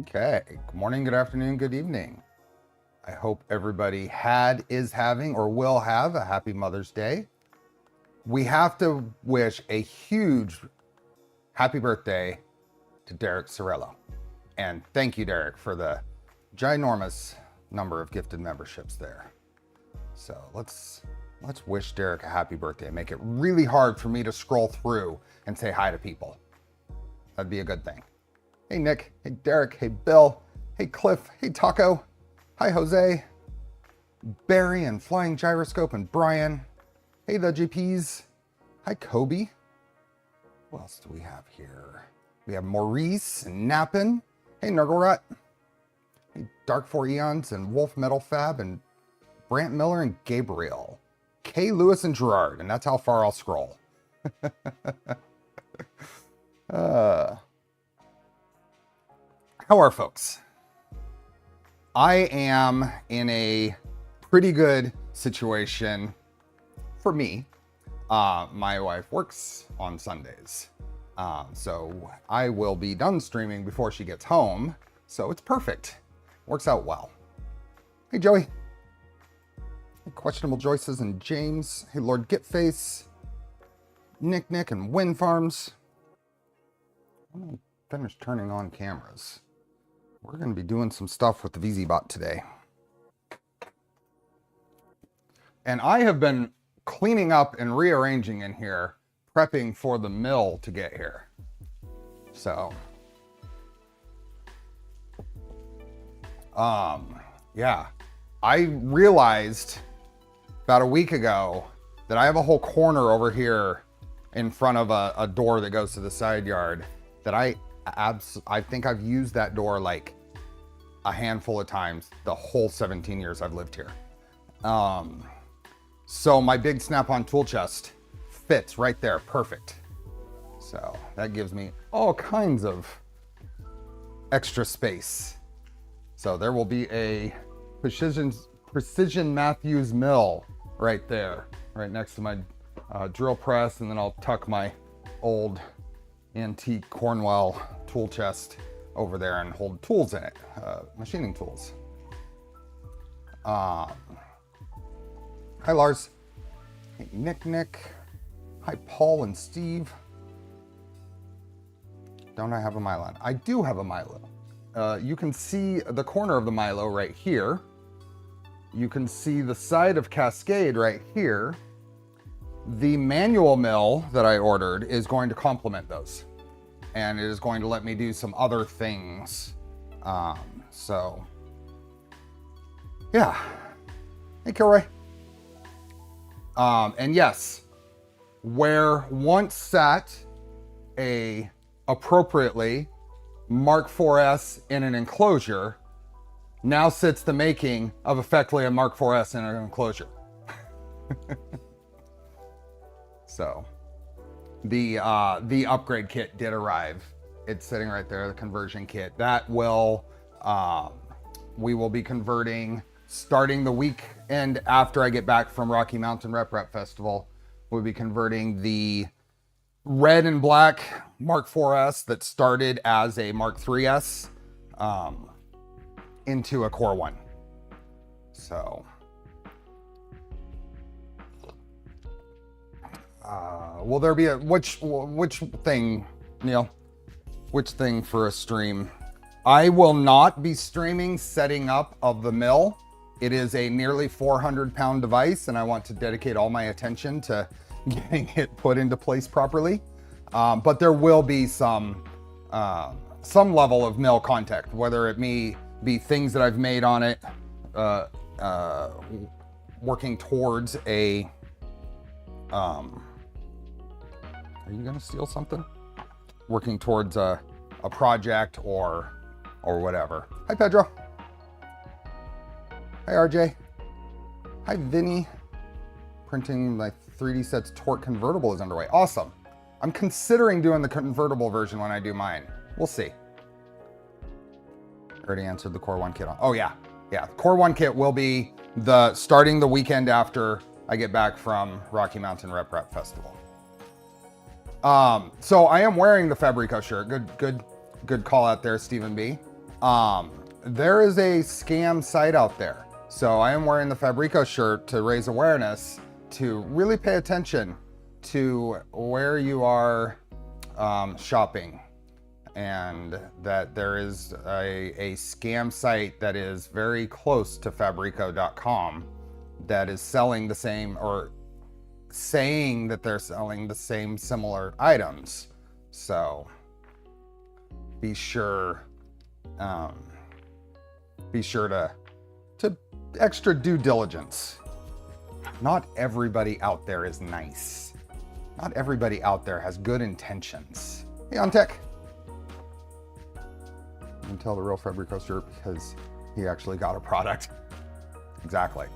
Okay, good morning, good afternoon, good evening. I hope everybody is having, or will have a happy Mother's Day. We have to wish a huge happy birthday to Derek Sorello. And thank you, Derek, for the ginormous number of gifted memberships there. So let's wish Derek a happy birthday and make it really hard for me to scroll through and say hi to people. That'd be a good thing. Hey, Nick. Hey, Derek. Hey, Bill. Hey, Cliff. Hey, Taco. Hi, Jose. Barry and Flying Gyroscope and Brian. Hey, the GPs. Hi, Kobe. What else do we have here? We have Maurice and Nappin. Hey, Nurglerot. Hey, Dark 4 Eons and Wolf Metal Fab and Brant Miller and Gabriel. Kay, Lewis, and Gerard. And that's how far I'll scroll. How are folks? I am in a pretty good situation for me. My wife works on Sundays. So I will be done streaming before she gets home. So it's perfect. Works out well. Hey, Joey. Hey, Questionable Joyces and James. Hey, Lord Gitface. Nick and Wind Farms. I'm gonna finish turning on cameras. We're going to be doing some stuff with the VZBot today. And I have been cleaning up and rearranging in here, prepping for the mill to get here. So, yeah, I realized about a week ago that I have a whole corner over here in front of a door that goes to the side yard that I think I've used that door like a handful of times the whole 17 years I've lived here. So my big snap-on tool chest fits right there, perfect. So that gives me all kinds of extra space. So there will be a Precision Matthews mill right there, right next to my drill press, and then I'll tuck my old antique Cornwell tool chest over there and hold tools in it, machining tools. Hi, Lars. Hey, Nick. Hi, Paul and Steve. Don't I have a Milo? I do have a Milo. You can see the corner of the Milo right here. You can see the side of Cascade right here. The manual mill that I ordered is going to complement those. And it is going to let me do some other things. So, yeah. Hey, Kilroy. And yes, where once sat a appropriately Mark 4S in an enclosure, now sits the making of effectively a Mark 4S in an enclosure. So. The upgrade kit did arrive. It's sitting right there, the conversion kit. That will, we will be converting starting the weekend after I get back from Rocky Mountain Rep Festival. We'll be converting the red and black Mark 4S that started as a Mark 3S into a Core 1. So... will there be a which thing, Neil? Which thing for a stream? I will not be streaming setting up of the mill. It is a nearly 400-pound device, and I want to dedicate all my attention to getting it put into place properly. But there will be some level of mill contact, whether it be things that I've made on it, working towards a. Are you gonna steal something? Working towards a project or whatever. Hi, Pedro. Hi, RJ. Hi, Vinny. Printing my 3D Sets Torque convertible is underway. Awesome. I'm considering doing the convertible version when I do mine. We'll see. Already answered the Core 1 kit on. Oh yeah. Yeah, Core 1 kit will be starting the weekend after I get back from Rocky Mountain Rep Festival. So I am wearing the Fabrico shirt. Good call out there, Stephen B. There is a scam site out there. So I am wearing the Fabrico shirt to raise awareness, to really pay attention to where you are shopping, and that there is a scam site that is very close to Fabrico.com that is selling the same, or saying that they're selling the same similar items. So be sure to extra due diligence. Not everybody out there is nice. Not everybody out there has good intentions. Hey, on tech. You can tell the real Fabrico shirt because he actually got a product. Exactly.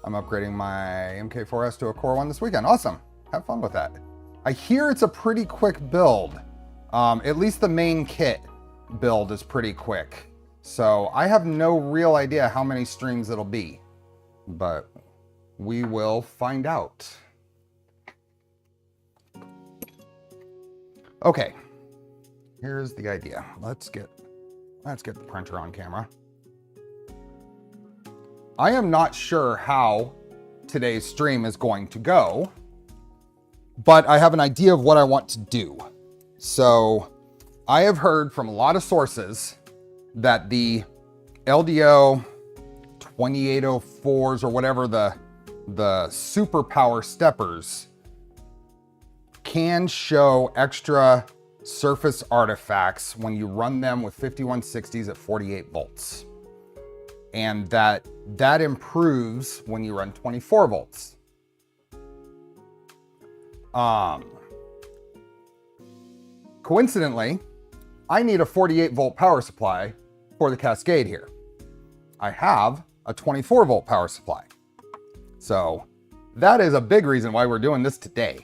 I'm upgrading my MK4S to a Core 1 this weekend. Awesome. Have fun with that. I hear it's a pretty quick build. At least the main kit build is pretty quick. So I have no real idea how many streams it'll be, but we will find out. Okay, here's the idea. Let's get the printer on camera. I am not sure how today's stream is going to go, but I have an idea of what I want to do. So I have heard from a lot of sources that the LDO 2804s, or whatever the super power steppers, can show extra surface artifacts when you run them with 5160s at 48 volts. And that improves when you run 24 volts. Coincidentally, I need a 48 volt power supply for the Cascade here. I have a 24 volt power supply. So that is a big reason why we're doing this today.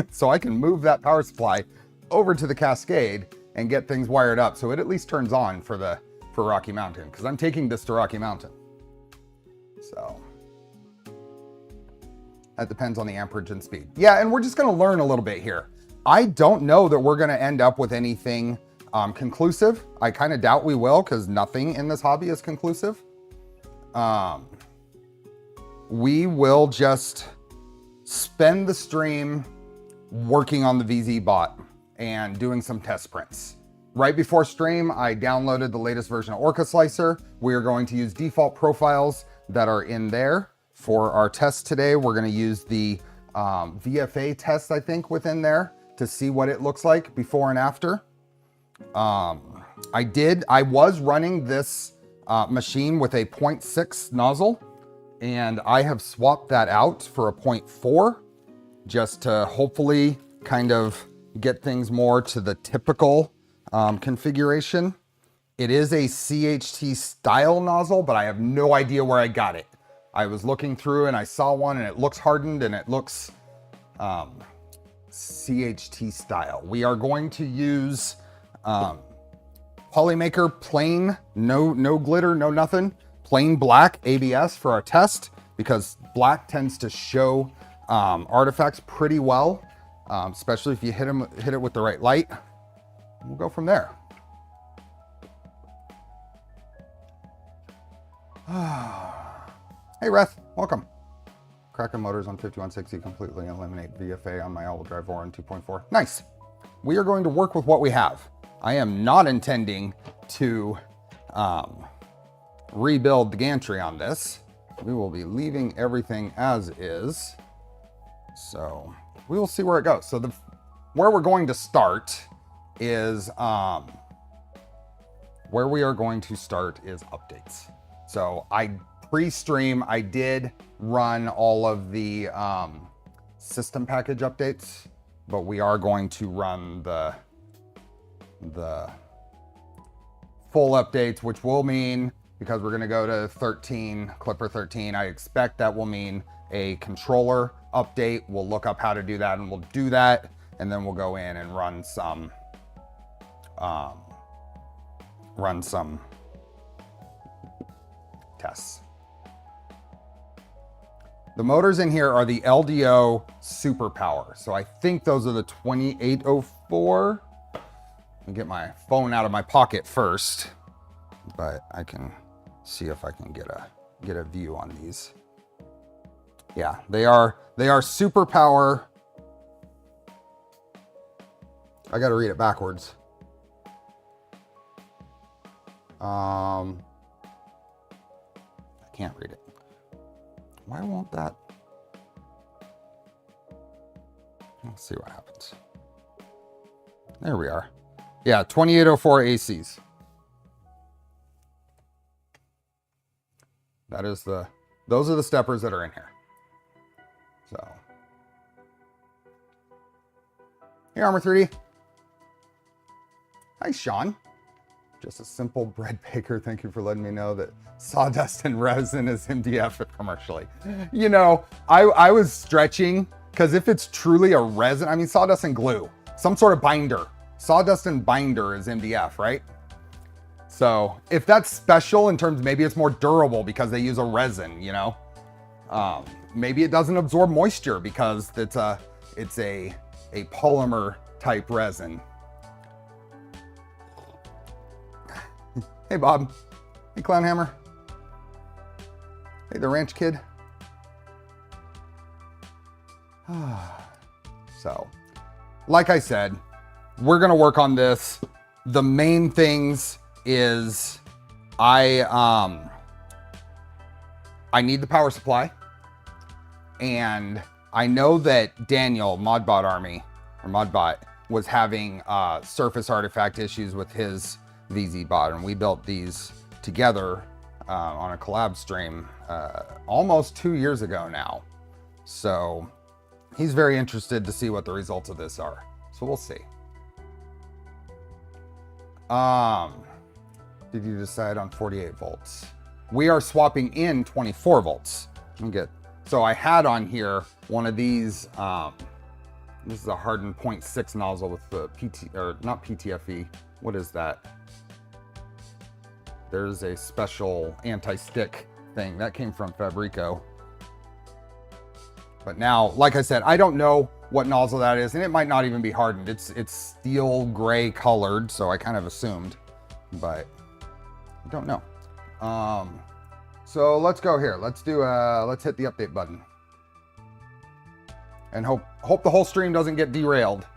So I can move that power supply over to the Cascade and get things wired up so it at least turns on for Rocky Mountain, because I'm taking this to Rocky Mountain. So that depends on the amperage and speed. Yeah, and we're just going to learn a little bit here. I don't know that we're going to end up with anything conclusive. I kind of doubt we will, because nothing in this hobby is conclusive. We will just spend the stream working on the VZBot and doing some test prints. Right before stream, I downloaded the latest version of Orca Slicer. We are going to use default profiles that are in there for our test today. We're going to use the VFA test, I think, within there to see what it looks like before and after. I was running this machine with a 0.6 nozzle, and I have swapped that out for a 0.4 just to hopefully kind of get things more to the typical configuration. It is a CHT style nozzle, but I have no idea where I got it. I was looking through and I saw one and it looks hardened and it looks CHT style. We are going to use Polymaker plain, no glitter, no nothing, plain black ABS for our test, because black tends to show artifacts pretty well, especially if you hit it with the right light. We'll go from there. Hey Reth, welcome. Kraken motors on 5160 completely eliminate VFA on my all-wheel drive Orin 2.4. Nice. We are going to work with what we have. I am not intending to rebuild the gantry on this. We will be leaving everything as is. So we will see where it goes. So where we're going to start is updates. So pre-stream, I did run all of the system package updates, but we are going to run the full updates, which will mean, because we're going to go to 13, Klipper 13, I expect that will mean a controller update. We'll look up how to do that and we'll do that. And then we'll go in and run some tests. The motors in here are the LDO Super Powers. So I think those are the 2804. Let me get my phone out of my pocket first. but I can see if I can get a view on these. Yeah, they are super power. I got to read it backwards. I can't read it. Why won't that? Let's see what happens. There we are. Yeah, 2804 ACs. That is those are the steppers that are in here. So, hey, Armor 3D. Hi, Sean. Just a simple bread baker. Thank you for letting me know that sawdust and resin is MDF commercially. You know, I was stretching, because if it's truly a resin, I mean, sawdust and glue, some sort of binder. Sawdust and binder is MDF, right? So if that's special in terms, maybe it's more durable because they use a resin, you know? Maybe it doesn't absorb moisture because it's a polymer type resin. Hey, Bob. Hey, Clownhammer. Hey, the ranch kid. So, like I said, we're going to work on this. The main things is I need the power supply. And I know that Daniel, Modbot Army, or Modbot, was having surface artifact issues with his VZBot, and we built these together on a collab stream almost 2 years ago now. So he's very interested to see what the results of this are. So we'll see. Did you decide on 48 volts? We are swapping in 24 volts. So I had on here one of these. This is a hardened 0.6 nozzle with the not PTFE. What is that? There's a special anti-stick thing that came from Fabrico. But now, like I said, I don't know what nozzle that is, and it might not even be hardened. It's steel gray colored, so I kind of assumed, but I don't know. So let's go here. Let's hit the update button. And hope the whole stream doesn't get derailed.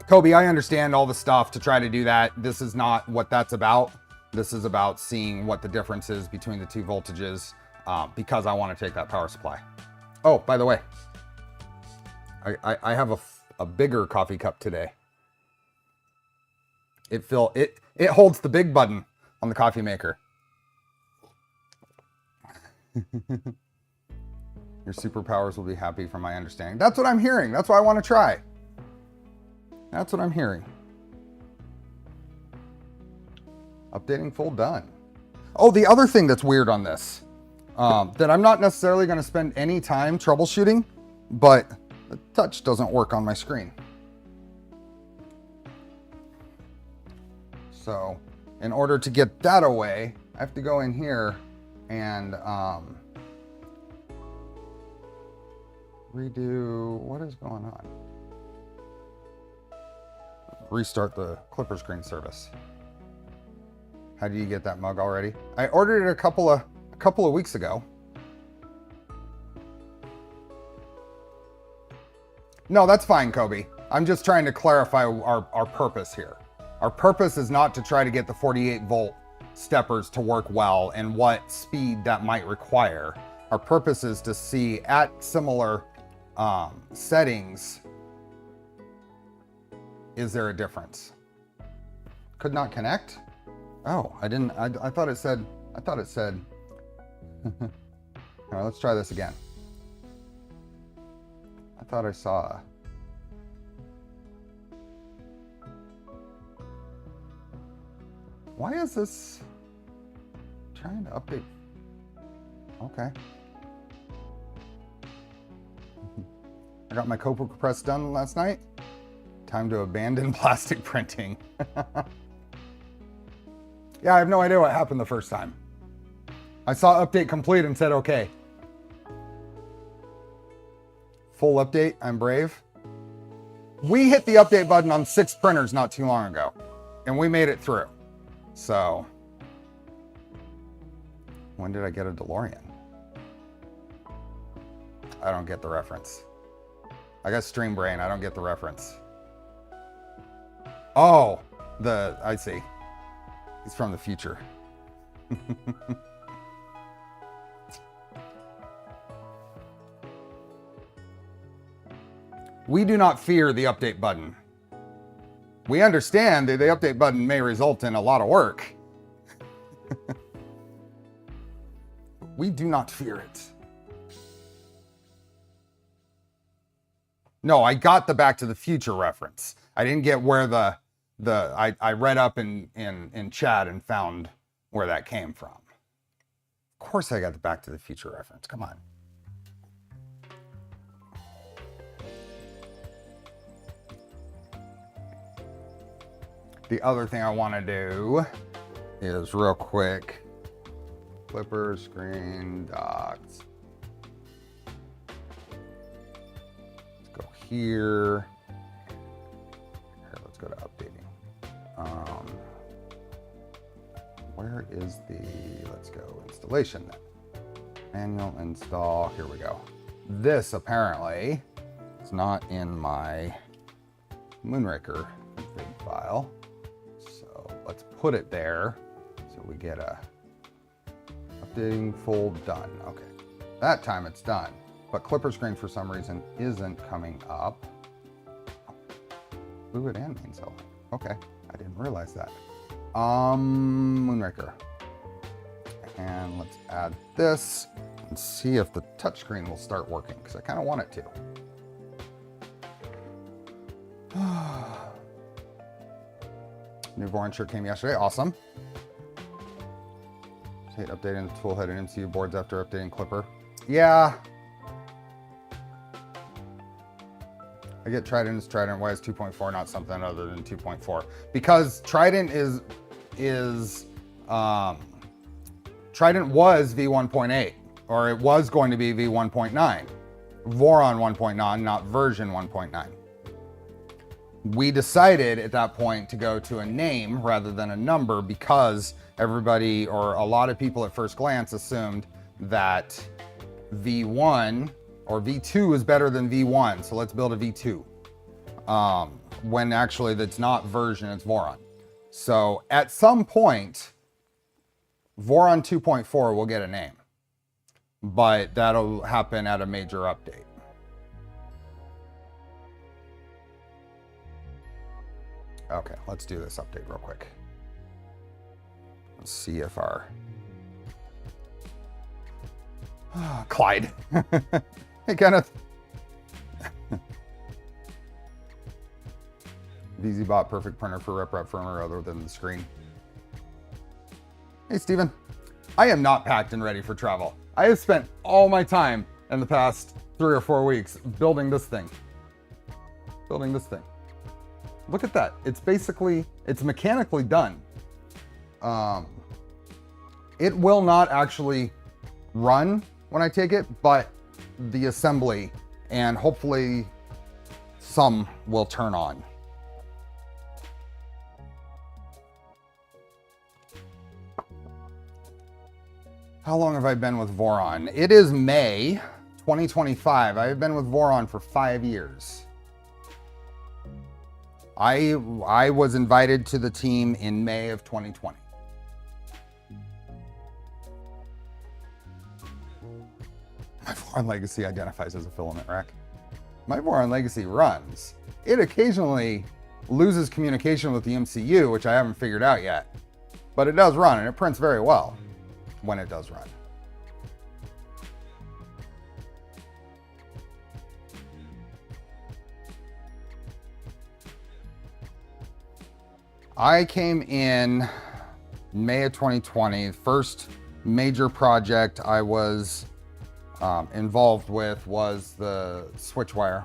Kobe, I understand all the stuff to try to do that. This is not what that's about. This is about seeing what the difference is between the two voltages because I want to take that power supply. Oh, by the way, I have a bigger coffee cup today. It holds the big button on the coffee maker. Your superpowers will be happy from my understanding. That's what I'm hearing. That's why I want to try. That's what I'm hearing. Updating full done. Oh, the other thing that's weird on this, that I'm not necessarily going to spend any time troubleshooting, but the touch doesn't work on my screen. So in order to get that away, I have to go in here and redo, what is going on? Restart the Klipper screen service. How do you get that mug already? I ordered it a couple of weeks ago. No, that's fine, Kobe. I'm just trying to clarify our purpose here. Our purpose is not to try to get the 48 volt steppers to work well and what speed that might require. Our purpose is to see at similar settings, is there a difference? Could not connect? Oh, I thought it said, all right, let's try this again. I thought I saw why is this trying to update? Okay. I got my Copper press done last night. Time to abandon plastic printing. Yeah, I have no idea what happened the first time. I saw update complete and said, okay. Full update, I'm brave. We hit the update button on 6 printers not too long ago, and we made it through. So, when did I get a DeLorean? I don't get the reference. I got Stream Brain, I don't get the reference. Oh, I see. He's from the future. We do not fear the update button. We understand that the update button may result in a lot of work. We do not fear it. No, I got the Back to the Future reference. I didn't get where I read up in chat and found where that came from. Of course I got the Back to the Future reference. Come on. The other thing I want to do is real quick, Klipper, screen, docs. Let's go here. Here, let's go to updating. Where is let's go installation then. Manual install, here we go. This apparently is not in my Moonraker config file. Let's put it there so we get a updating full done. Okay, that time it's done. But Klipper screen for some reason isn't coming up. Fluid and main cell. Okay, I didn't realize that. Moonraker. And let's add this and see if the touchscreen will start working because I kind of want it to. New Voron shirt came yesterday. Awesome. Hate updating the toolhead and MCU boards after updating Klipper. Yeah. I get Trident is Trident. Why is 2.4 not something other than 2.4? Because Trident Trident was V1.8, or it was going to be V1.9. Voron 1.9, not version 1.9. We decided at that point to go to a name rather than a number because everybody, or a lot of people at first glance, assumed that V1 or V2 is better than V1, so let's build a V2. When actually that's not version, it's Voron. So at some point, Voron 2.4 will get a name, but that'll happen at a major update. Okay, let's do this update real quick. Let's see if our Clyde. Hey, Kenneth. VZBot perfect printer for rep firmware other than the screen. Hey, Steven. I am not packed and ready for travel. I have spent all my time in the past 3 or 4 weeks building this thing. Look at that. It's mechanically done. It will not actually run when I take it, but the assembly and hopefully some will turn on. How long have I been with Voron? It is May 2025. I have been with Voron for 5 years. I was invited to the team in May of 2020. My Voron Legacy identifies as a filament rack. My Voron Legacy runs. It occasionally loses communication with the MCU, which I haven't figured out yet. But it does run, and it prints very well when it does run. I came in May of 2020. First major project I was involved with was the switch wire.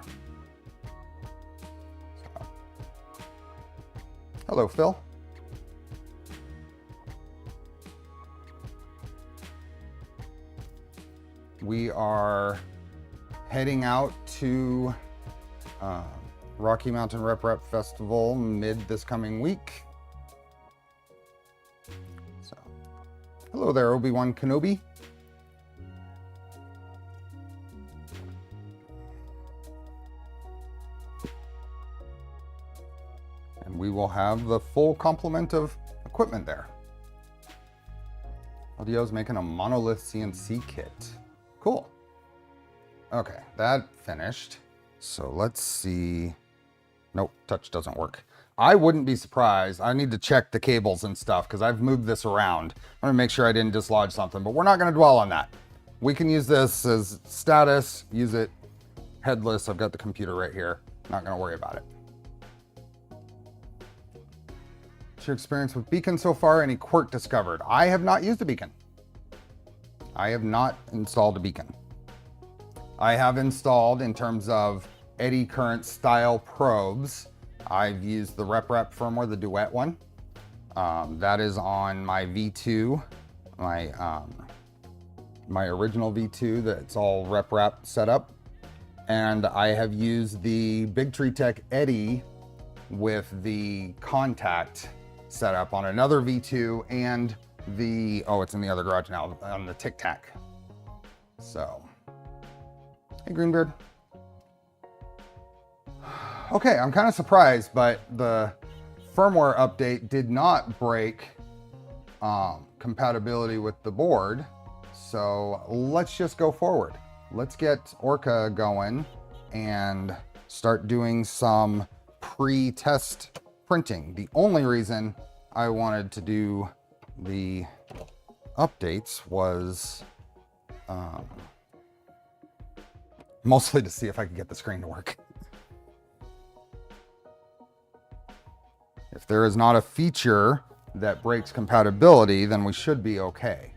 So. Hello, Phil. We are heading out to Rocky Mountain RepRap Festival mid this coming week. So, hello there, Obi-Wan Kenobi. And we will have the full complement of equipment there. LDO's making a monolith CNC kit. Cool. Okay, that finished. So let's see. Nope, touch doesn't work. I wouldn't be surprised. I need to check the cables and stuff because I've moved this around. I want to make sure I didn't dislodge something, but we're not going to dwell on that. We can use this as status, use it headless. I've got the computer right here. Not going to worry about it. What's your experience with Beacon so far? Any quirk discovered? I have not used a beacon. I have not installed a beacon. I have installed, in terms of eddy current style probes, I've used the RepRap firmware, the Duet one. That is on my V2, my original V2 that's all RepRap set up. And I have used the Big Tree Tech Eddy with the contact set up on another V2 and the, oh, it's in the other garage now, on the Tic Tac. So, hey Greenbeard. Okay, I'm kind of surprised, but the firmware update did not break compatibility with the board. So let's just go forward. Let's get Orca going and start doing some pre-test printing. The only reason I wanted to do the updates was mostly to see if I could get the screen to work. If there is not a feature that breaks compatibility, then we should be okay.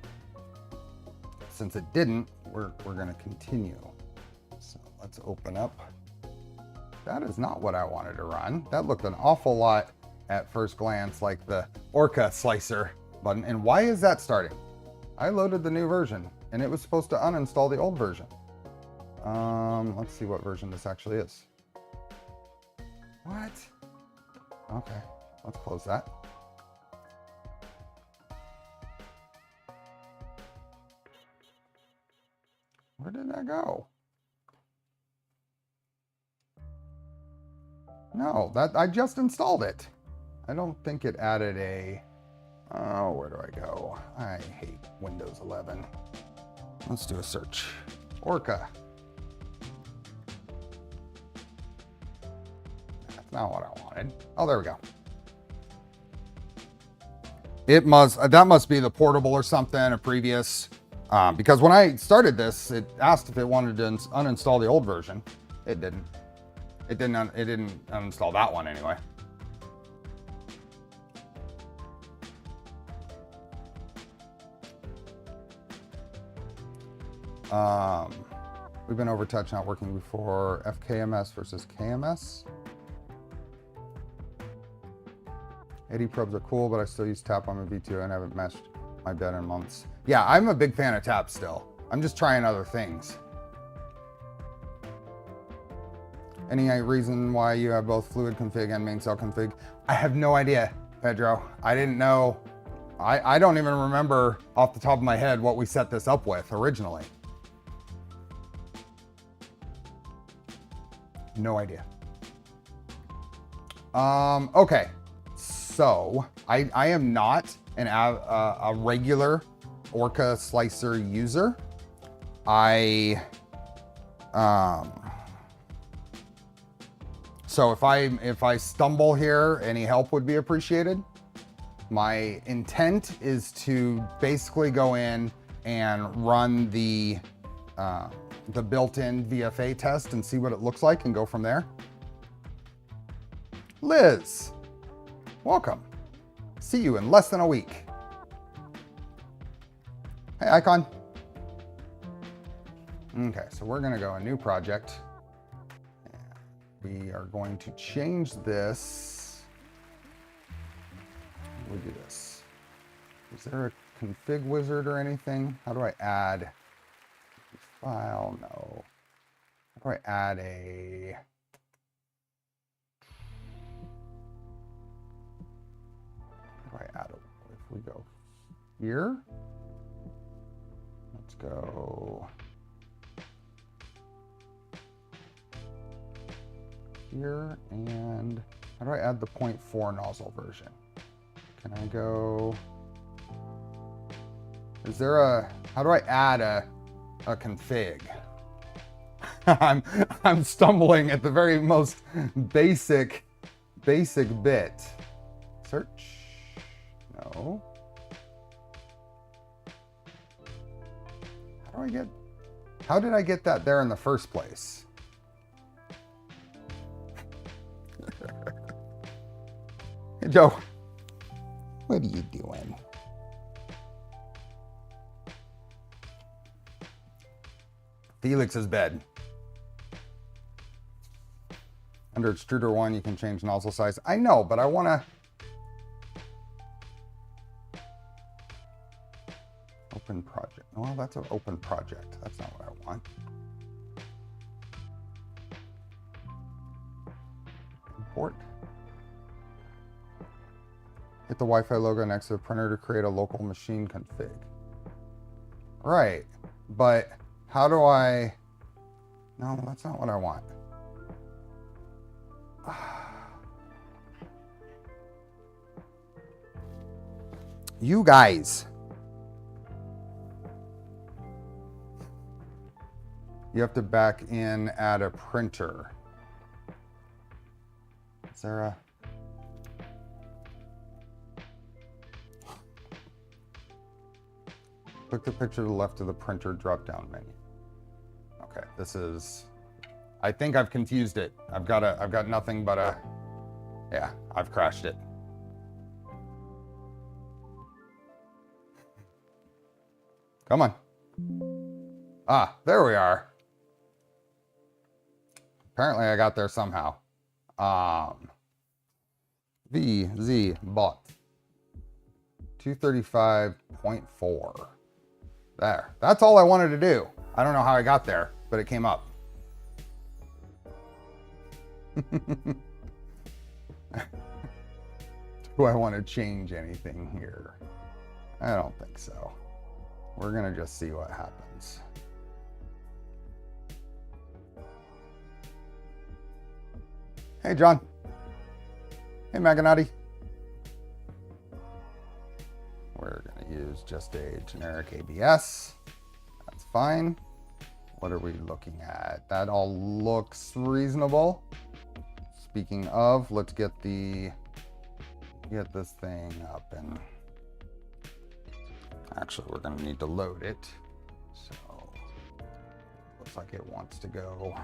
Since it didn't, we're going to continue. So let's open up. That is not what I wanted to run. That looked an awful lot at first glance like the Orca slicer button. And why is that starting? I loaded the new version and it was supposed to uninstall the old version. Let's see what version this actually is. What? Okay, let's close that. Where did that go? No, that I just installed it. I don't think it added a, oh, where do I go? I hate Windows 11. Let's do a search. Orca. That's not what I wanted. Oh, there we go. It must, that must be the portable or something, a previous, because when I started this, it asked if it wanted to uninstall the old version. It didn't. It didn't uninstall that one anyway. We've been over touch not working before. FKMS versus KMS. AD probes are cool, but I still use tap on my V2 and haven't meshed my bed in months. Yeah, I'm a big fan of tap still. I'm just trying other things. Any reason why you have both fluid config and main cell config? I have no idea, Pedro. I didn't know. I don't even remember off the top of my head what we set this up with originally. No idea. Okay. So I am not a regular Orca slicer user. So if I stumble here, any help would be appreciated. My intent is to basically go in and run the built-in VFA test and see what it looks like and go from there. Liz, welcome. See you in less than a week. Hey, Icon. Okay, so we're gonna go a new project. We are going to change this. We'll do this. Is there a config wizard or anything? How do I add file? No. How do I add a here. Let's go here, and how do I add the 0.4 nozzle version? Can I go, is there a, how do I add a config? I'm stumbling at the very most basic bit. Search, no. How did I get that there in the first place? Hey, Joe, what are you doing? Felix's bed. Under extruder 1, you can change nozzle size. I know, but I want to open project. Well, that's an open project. That's not what I want. Import. Hit the Wi-Fi logo next to the printer to create a local machine config. Right, but how do I... No, that's not what I want. You guys. You have to back in, add a printer. Is there a... Click the picture to the left of the printer drop-down menu. Okay, this is... I think I've confused it. I've got nothing but a... Yeah, I've crashed it. Come on. Ah, there we are. Apparently I got there somehow. VZBot 235.4. There. That's all I wanted to do. I don't know how I got there, but it came up. Do I want to change anything here? I don't think so. We're going to just see what happens. Hey, John. Hey, Maganati. We're going to use just a generic ABS. That's fine. What are we looking at? That all looks reasonable. Speaking of, let's get this thing up, and actually we're going to need to load it. So looks like it wants to go.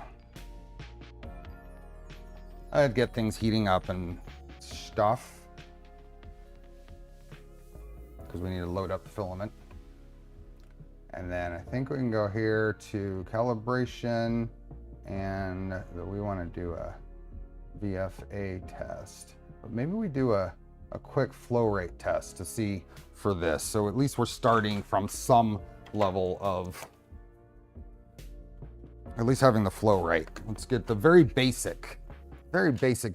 I'd get things heating up and stuff because we need to load up the filament. And then I think we can go here to calibration, and we want to do a VFA test. But maybe we do a quick flow rate test to see for this. So at least we're starting from some level of at least having the flow rate. Let's get the very basic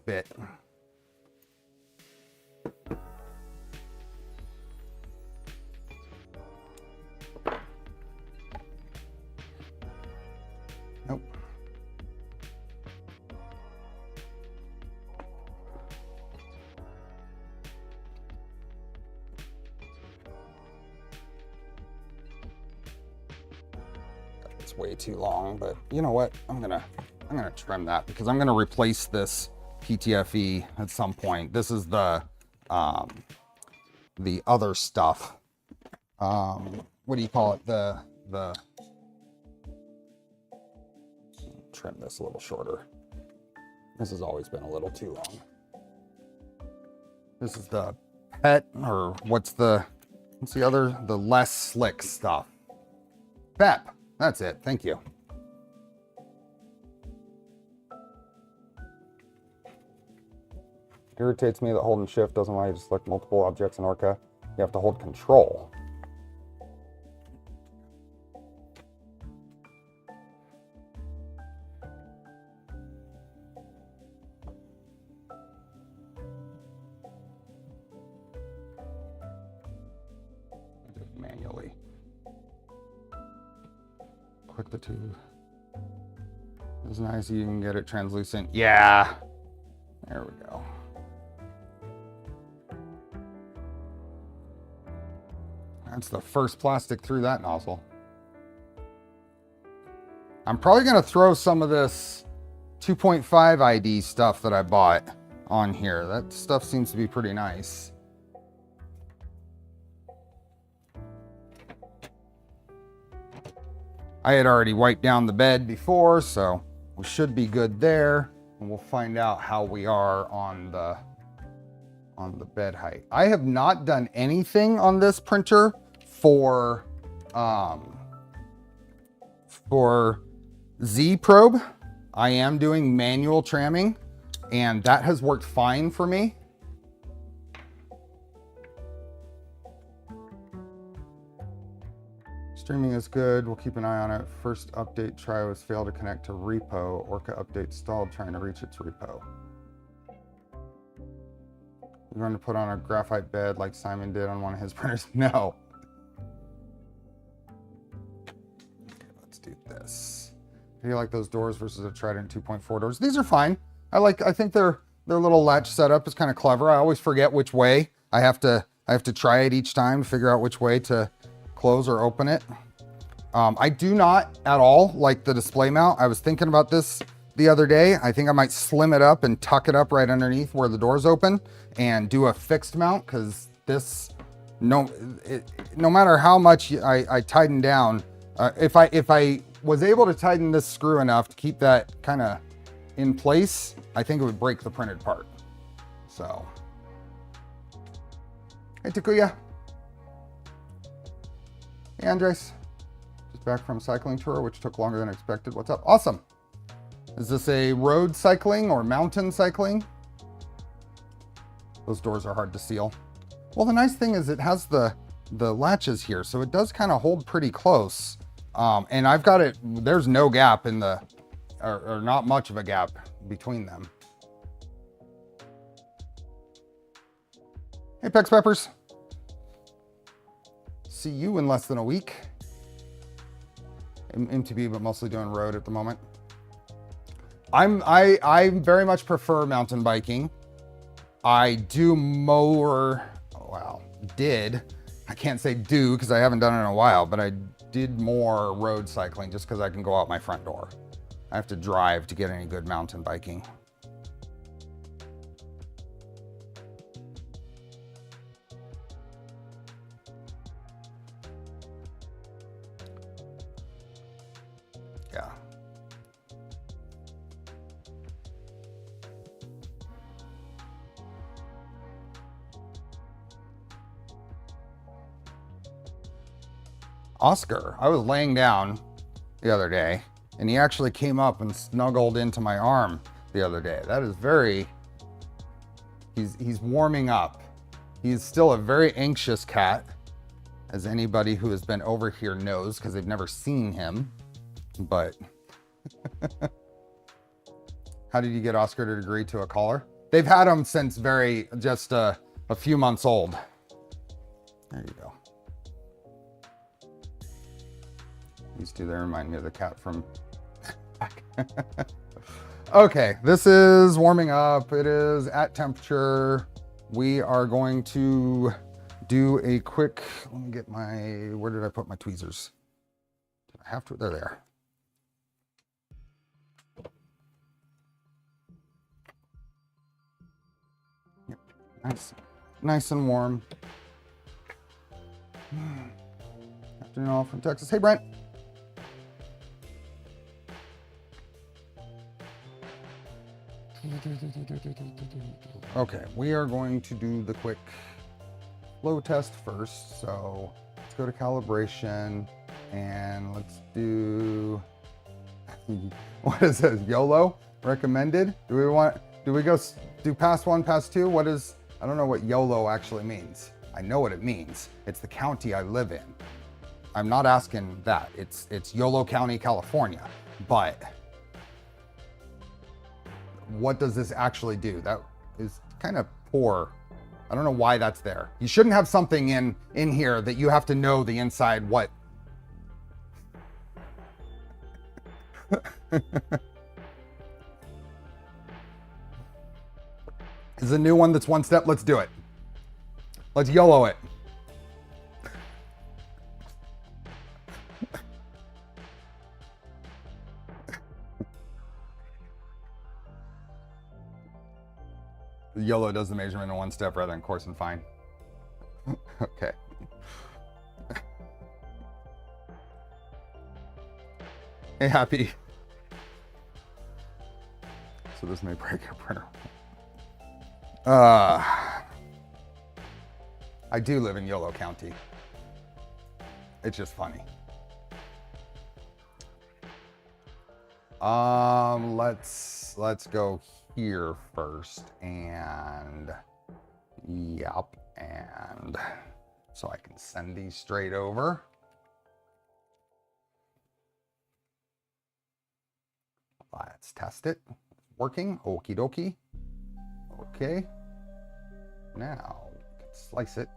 bit. Nope. It's way too long, but you know what? I'm gonna trim that because I'm gonna replace this PTFE at some point. This is the other stuff. What do you call it? The trim this a little shorter. This has always been a little too long. This is the PET, or what's the other? The less slick stuff. PEP. That's it. Thank you. It irritates me that holding shift doesn't allow you to select multiple objects in Orca. You have to hold control. quick the tube. It's nice you can get it translucent. Yeah. There we go. That's the first plastic through that nozzle. I'm probably going to throw some of this 2.5 ID stuff that I bought on here. That stuff seems to be pretty nice. I had already wiped down the bed before, so we should be good there. And we'll find out how we are on the bed height. I have not done anything on this printer for Z probe. I am doing manual tramming, and that has worked fine for me. Streaming is good. We'll keep an eye on it. First update try was failed to connect to repo. Orca update stalled trying to reach its repo. You're going to put on a graphite bed like Simon did on one of his printers? No. Okay, let's do this. Do you like those doors versus a Trident 2.4 doors? These are fine. I think their little latch setup is kind of clever. I always forget which way. I have to try it each time to figure out which way to close or open it. I do not at all like the display mount. I was thinking about this the other day. I think I might slim it up and tuck it up right underneath where the doors open and do a fixed mount, because this, no matter how much I tighten down, if I was able to tighten this screw enough to keep that kind of in place, I think it would break the printed part. So, hey Takuya. Hey Andres. Just back from cycling tour, which took longer than expected. What's up? Awesome. Is this a road cycling or mountain cycling? Those doors are hard to seal. Well, the nice thing is it has the latches here, so it does kind of hold pretty close. And I've got it, there's no gap in the, or not much of a gap between them. Hey, Pex Peppers. See you in less than a week. MTB, but mostly doing road at the moment. I very much prefer mountain biking. I do more, I can't say do because I haven't done it in a while, but I did more road cycling just because I can go out my front door. I have to drive to get any good mountain biking. Yeah. Oscar, I was laying down the other day and he actually came up and snuggled into my arm the other day. That is very, he's warming up. He's still a very anxious cat, as anybody who has been over here knows, because they've never seen him. But how did you get Oscar to agree to a collar? They've had him since just a few months old. There you go. These two there remind me of the cat from Okay, this is warming up. It is at temperature. We are going to do a quick, let me get my, where did I put my tweezers? Did I have to? There they are. Yep. Nice and warm. Afternoon all from Texas. Hey, Brent. Okay, we are going to do the quick flow test first. So let's go to calibration and let's do, what is this, YOLO recommended? Do we go do pass one, pass two? What is, I don't know what YOLO actually means. I know what it means. It's the county I live in. I'm not asking that. It's YOLO County, California, but what does this actually do? That is kind of poor. I don't know why that's there. You shouldn't have something in here that you have to know the inside what. This is a new one that's one step. Let's do it. Let's YOLO it. YOLO does the measurement in one step rather than coarse and fine. Okay. Hey, Happy. So this may break your printer. I do live in YOLO County. It's just funny. Let's go here first, and yep, and so I can send these straight over. Let's test it. Working. Okie dokie. Okay. Now we can slice it.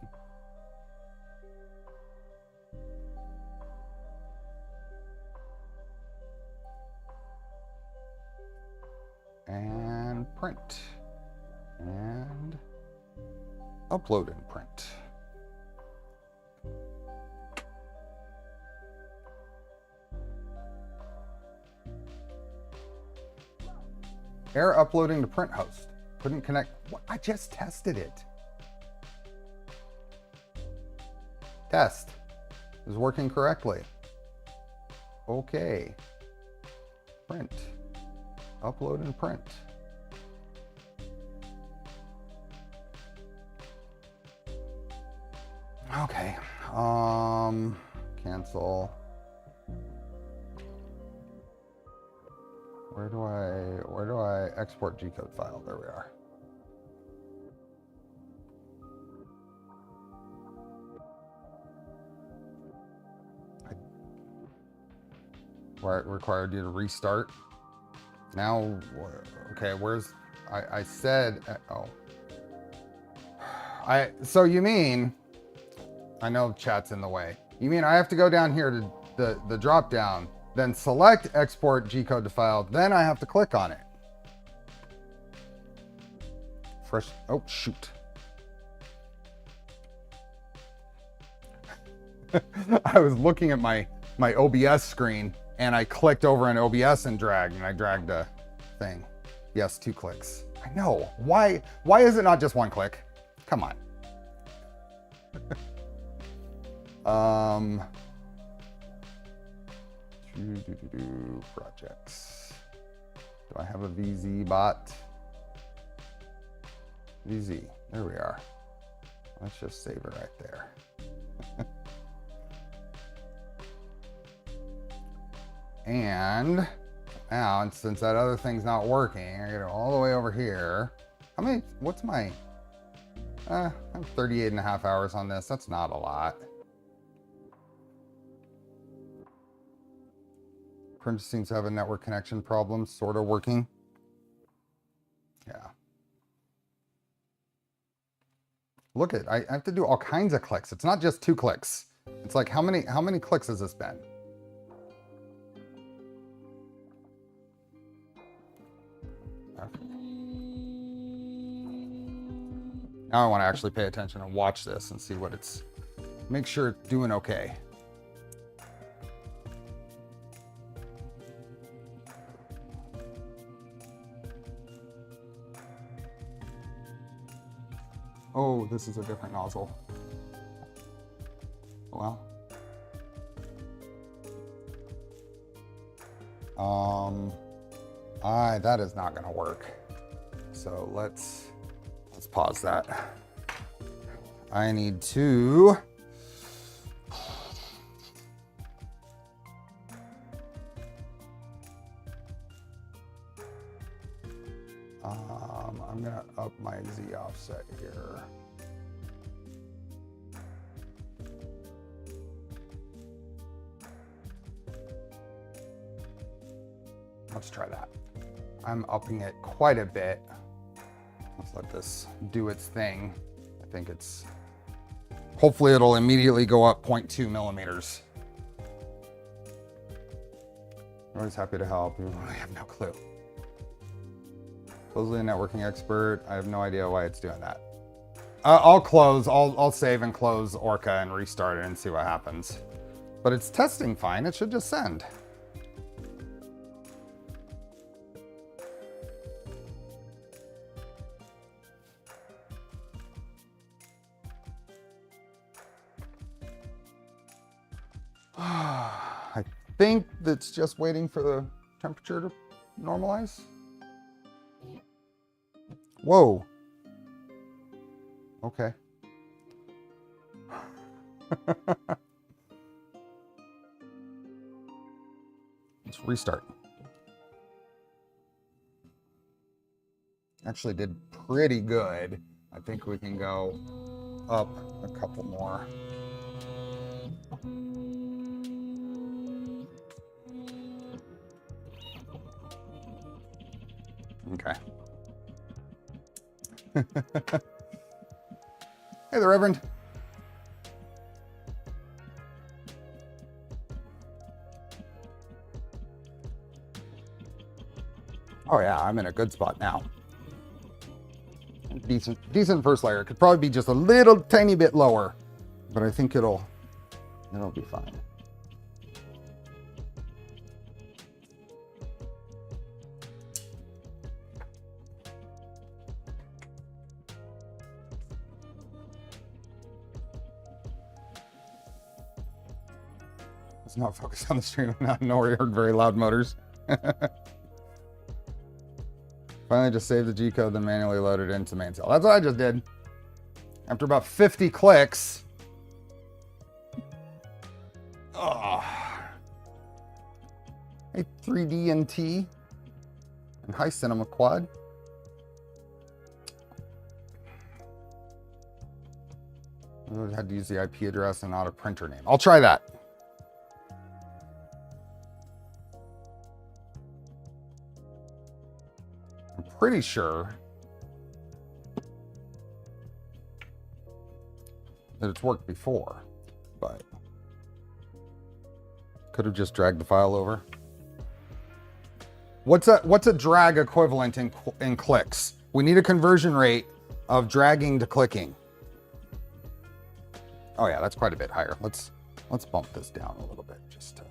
And print. And upload and print. Error uploading to print host. Couldn't connect. What? I just tested it. Test is working correctly. Okay. Print. Upload and print. Okay. Cancel. Where do I export G-code file? There we are. Required you to restart. Now, okay, where's, I said, oh. So you mean, I know chat's in the way. You mean I have to go down here to the drop down, then select export G-code to file, then I have to click on it. Fresh, oh shoot. I was looking at my OBS screen and I clicked over in OBS and I dragged a thing. Yes, 2 clicks. I know, why is it not just 1 click? Come on. Projects. Do I have a VZBot? VZ, there we are. Let's just save it right there. And now, and since that other thing's not working, I get it all the way over here. How many, what's my, I'm 38 and a half hours on this. That's not a lot. Printer seems to have a network connection problem, sort of working. Yeah. Look at, I have to do all kinds of clicks. It's not just 2 clicks. It's like, how many clicks has this been? Now I want to actually pay attention and watch this and see what it's, make sure it's doing okay. Oh, this is a different nozzle. Well. That is not gonna work. So let's pause that. I need to I'm gonna up my Z offset here. Let's try that. I'm upping it quite a bit. Let's let this do its thing. I think it's, hopefully it'll immediately go up 0.2 millimeters. Always happy to help. You really have no clue. Supposedly a networking expert. I have no idea why it's doing that. I'll close. I'll save and close Orca and restart it and see what happens. But it's testing fine. It should just send. I think that's just waiting for the temperature to normalize. Whoa. Okay. Let's restart. Actually did pretty good. I think we can go up a couple more. Okay. Hey there, Reverend. Oh yeah, I'm in a good spot now. Decent first layer. Could probably be just a little tiny bit lower, but I think it'll be fine. Let's not focus on the stream. I know we heard very loud motors. Finally just saved the G code, then manually loaded it into main cell. That's what I just did. After about 50 clicks. Oh. Hey, 3D&T and hi, Cinema Quad. I had to use the IP address and not a printer name. I'll try that. Pretty sure that it's worked before, but could have just dragged the file over. What's a drag equivalent in clicks? We need a conversion rate of dragging to clicking. Oh yeah, that's quite a bit higher. Let's bump this down a little bit just to.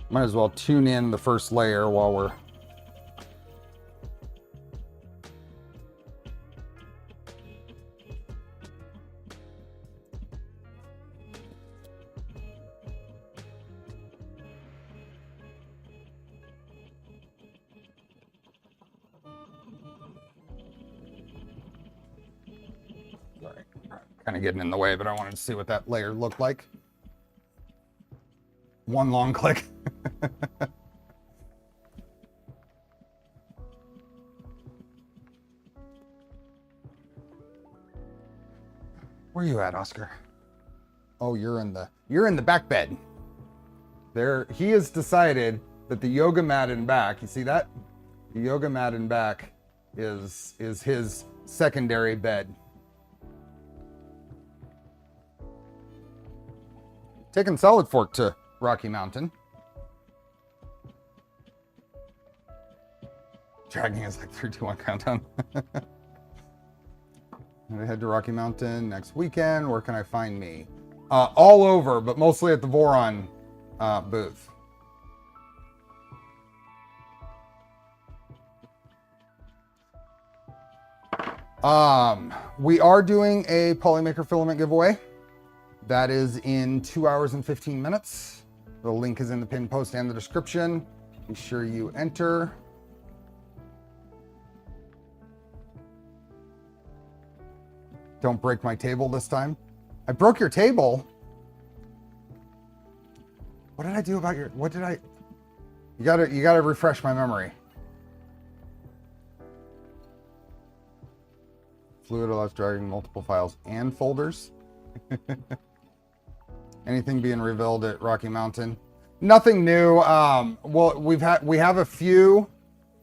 Might as well tune in the first layer while we're... Sorry, kind of getting in the way, but I wanted to see what that layer looked like. One long click. Where are you at, Oscar? Oh, you're in the back bed. There, he has decided that the yoga mat in back, you see that? The yoga mat in back is his secondary bed. Taking Solid Fork to Rocky Mountain. Dragging is like 3, 2, 1 countdown. I head to Rocky Mountain next weekend. Where can I find me? All over, but mostly at the Voron booth. We are doing a Polymaker filament giveaway. That is in 2 hours and 15 minutes. The link is in the pinned post and the description. Be sure you enter. Don't break my table this time. I broke your table. What did I do about your, what did I? You gotta refresh my memory. Fluid allows dragging multiple files and folders. Anything being revealed at Rocky Mountain? Nothing new. Well, we have a few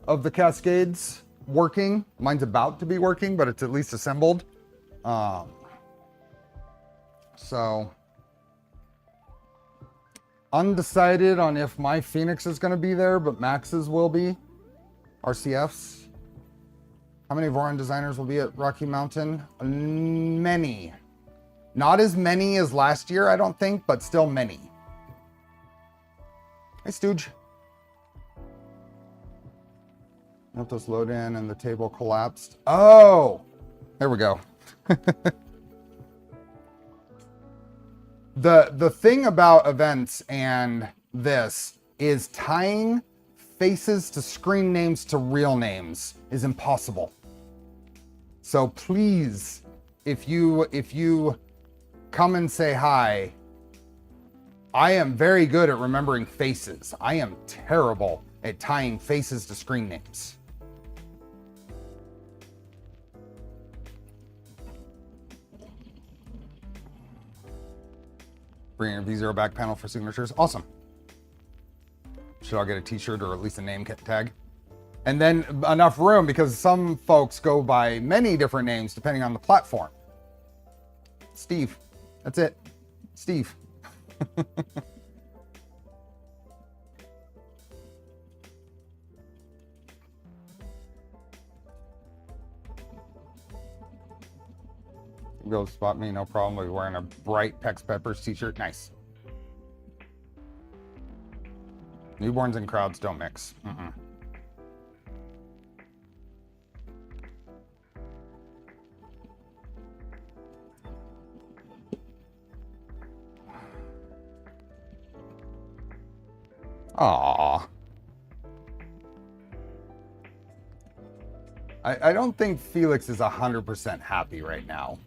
of the cascades working. Mine's about to be working, but it's at least assembled. So Undecided on if my Phoenix is going to be there, but Max's will be. RCFs. How many Voron designers will be at Rocky Mountain? Many. Not as many as last year, I don't think, but still many. Hey, Stooge. Let this load in and the table collapsed. Oh, there we go. The thing about events and this is tying faces to screen names to real names is impossible. So please, if you come and say hi, I am very good at remembering faces. I am terrible at tying faces to screen names. Bring your V0 back panel for signatures. Awesome. Should I get a t-shirt or at least a name tag? And then enough room, because some folks go by many different names depending on the platform. Steve. That's it. Steve. Go spot me, no problem. We're wearing a bright Pex Peppers t-shirt. Nice. Newborns and crowds don't mix. Aww. I don't think Felix is 100% happy right now.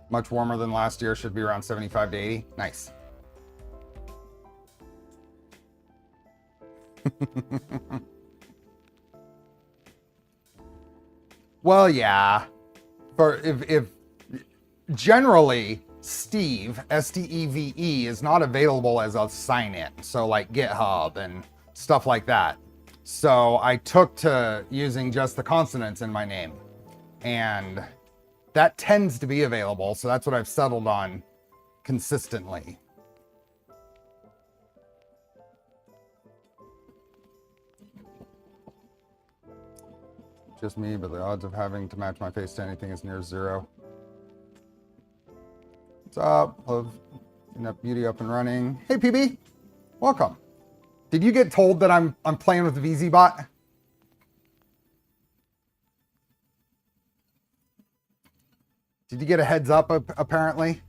Much warmer than last year, should be around 75 to 80. Nice. Well, yeah. For if generally Steve, S-T-E-V-E, is not available as a sign-in. So like GitHub and stuff like that. So I took to using just the consonants in my name. And that tends to be available. So that's what I've settled on consistently. Just me, but the odds of having to match my face to anything is near zero. What's up? Love getting that beauty up and running. Hey, PB, welcome. Did you get told that I'm playing with the VZBot? Did you get a heads up? Apparently.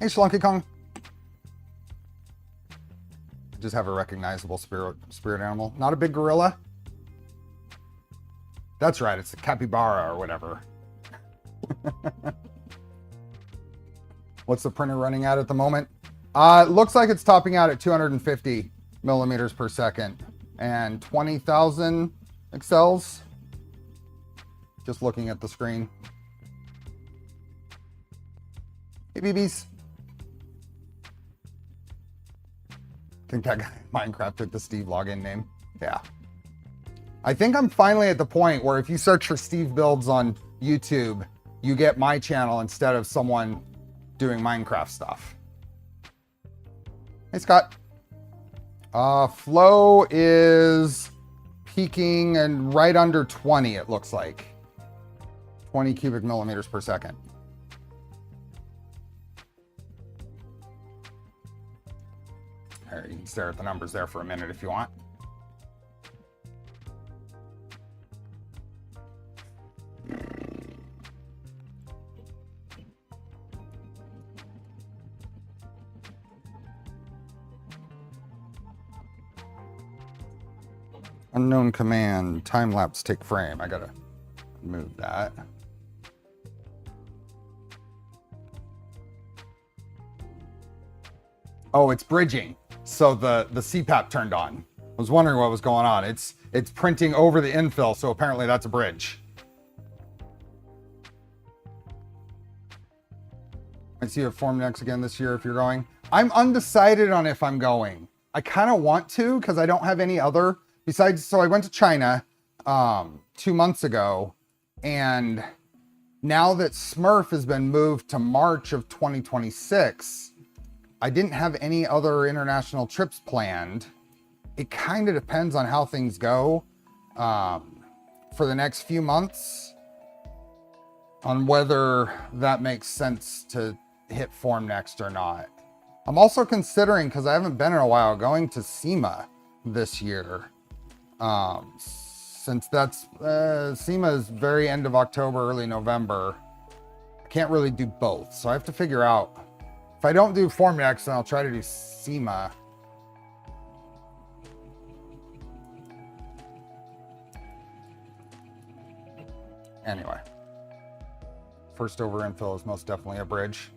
Hey, Shlunky Kong. Just have a recognizable spirit animal. Not a big gorilla. That's right. It's a capybara or whatever. What's the printer running at the moment? It looks like it's topping out at 250 millimeters per second and 20,000 excels. Just looking at the screen. Hey, BBs. I think that guy Minecraft took the Steve login name. Yeah. I think I'm finally at the point where if you search for Steve Builds on YouTube, you get my channel instead of someone doing Minecraft stuff. Hey, Scott. Flow is peaking and right under 20, it looks like. 20 cubic millimeters per second. There, you can stare at the numbers there for a minute if you want. Unknown command, time lapse take frame. I gotta move that. Oh, it's bridging. So the CPAP turned on. I was wondering what was going on. It's printing over the infill, so apparently that's a bridge. I see you at Formnext again this year if you're going. I'm undecided on if I'm going. I kind of want to because I don't have any other besides. So I went to China 2 months ago, and now that Smurf has been moved to March of 2026, I didn't have any other international trips planned. It kind of depends on how things go for the next few months on whether that makes sense to hit Formnext or not. I'm also considering, because I haven't been in a while, going to SEMA this year. Since that's SEMA is very end of October, early November. I can't really do both, so I have to figure out. If I don't do Formnext, then I'll try to do SEMA. Anyway, first over infill is most definitely a bridge.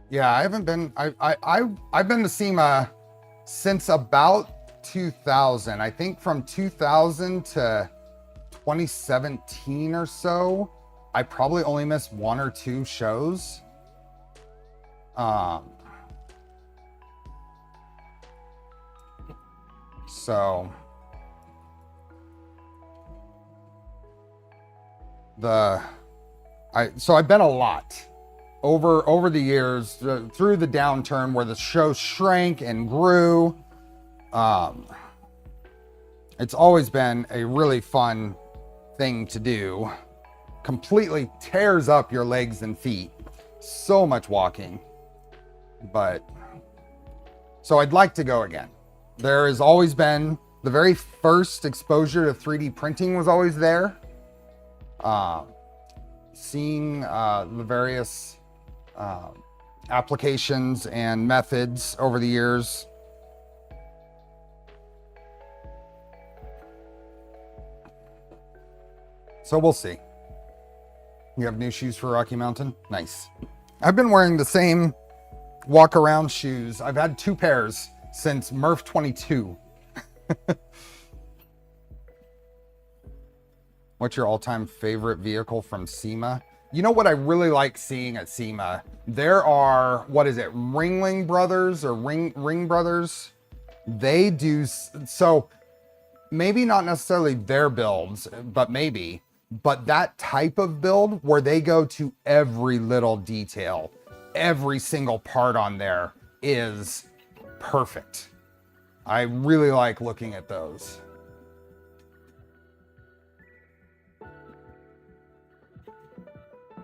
Yeah, I haven't been. I've been to SEMA since about 2000. I think from 2000 to 2017 or so. I probably only missed 1 or 2 shows. So I've been a lot over the years through the downturn where the show shrank and grew. It's always been a really fun thing to do. Completely tears up your legs and feet. So much walking. But so I'd like to go again. There has always been the very first exposure to 3D printing was always there. Seeing the various applications and methods over the years. So we'll see. You have new shoes for Rocky Mountain? Nice. I've been wearing the same walk around shoes. I've had 2 pairs since Murph 22. What's your all-time favorite vehicle from SEMA? You know what I really like seeing at SEMA? There are, what is it, Ringling Brothers or Ring Brothers? They do, so maybe not necessarily their builds, but maybe, but that type of build where they go to every little detail, every single part on there is perfect. I really like looking at those.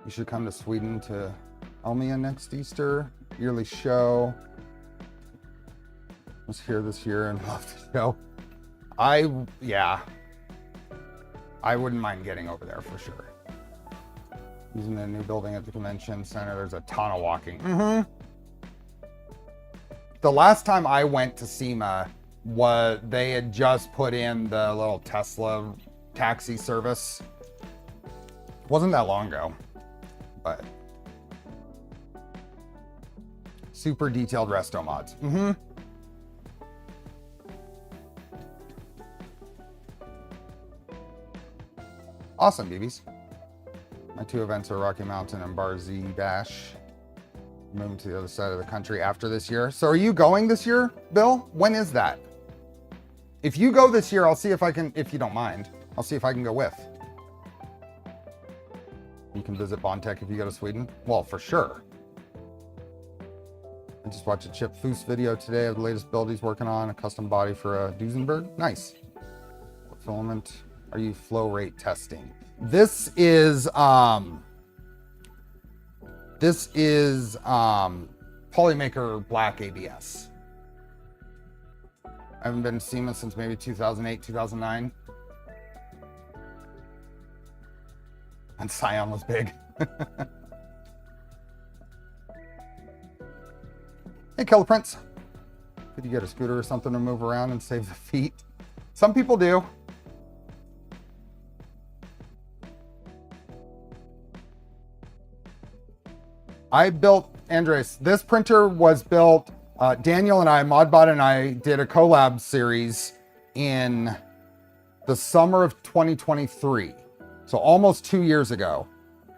You should come to Sweden to Elmia next Easter. Yearly show. I was here this year and loved the show. Yeah. I wouldn't mind getting over there for sure. Using the new building at the convention center, there's a ton of walking. The last time I went to SEMA was they had just put in the little Tesla taxi service. Wasn't that long ago. But super detailed resto mods. Awesome, BBs. My 2 events are Rocky Mountain and Bar Z Bash. Moving to the other side of the country after this year. So are you going this year, Bill? When is that? If you go this year, I'll see if I can, if you don't mind, I'll see if I can go with. You can visit Bondtech if you go to Sweden. Well, for sure. I just watched a Chip Foose video today of the latest build he's working on, a custom body for a Duesenberg. Nice. What filament are you flow rate testing? This is Polymaker Black ABS. I haven't been to SEMA since maybe 2008, 2009. And Scion was big. Hey, Killer Prince. Could you get a scooter or something to move around and save the feet? Some people do. I built, Andres, this printer was built, Daniel and I, Modbot and I did a collab series in the summer of 2023. So almost 2 years ago,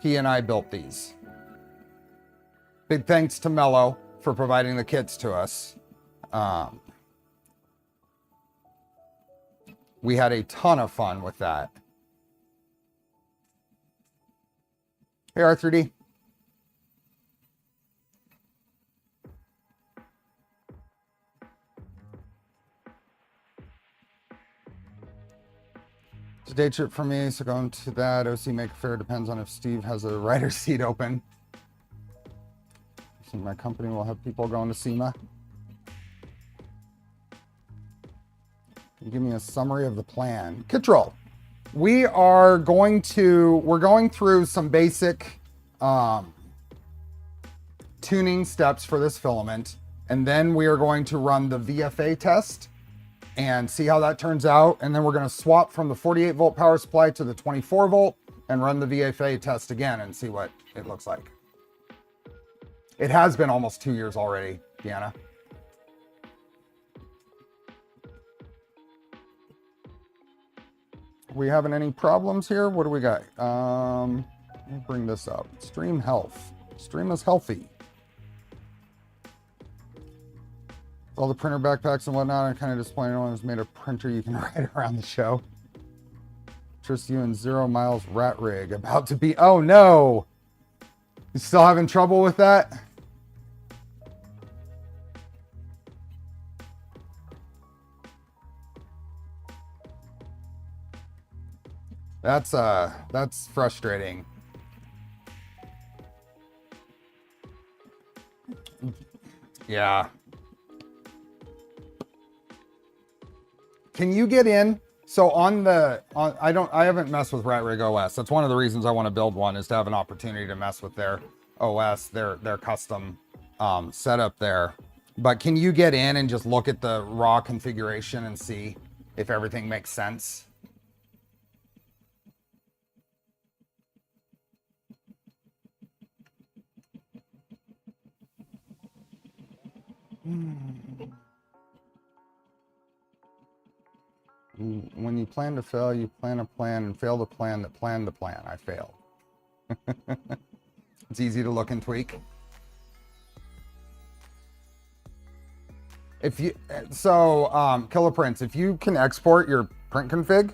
he and I built these. Big thanks to Mello for providing the kits to us. We had a ton of fun with that. Hey, R3D. It's a day trip for me, so going to that OC Make Fair depends on if Steve has a writer's seat open. So my company will have people going to SEMA. Can you give me a summary of the plan? Control. We're going through some basic tuning steps for this filament, and then we are going to run the VFA test and see how that turns out. And then we're going to swap from the 48 volt power supply to the 24 volt and run the VFA test again and see what it looks like. It has been almost 2 years already, Deanna. We having any problems here? What do we got? Let me bring this up. Stream health. Stream is healthy. All the printer backpacks and whatnot, I'm kind of disappointed no one has made a printer you can ride around the show. Trust you and 0 miles rat rig about to be, oh no! You still having trouble with that? That's frustrating. Yeah. Can you get in? So I haven't messed with RatRig OS. That's one of the reasons I want to build one, is to have an opportunity to mess with their OS, their custom setup there. But can you get in and just look at the raw configuration and see if everything makes sense? When you plan to fail, you plan a plan and fail the plan that planned the plan. I failed. It's easy to look and tweak. If you, Killer Prince, if you can export your print config,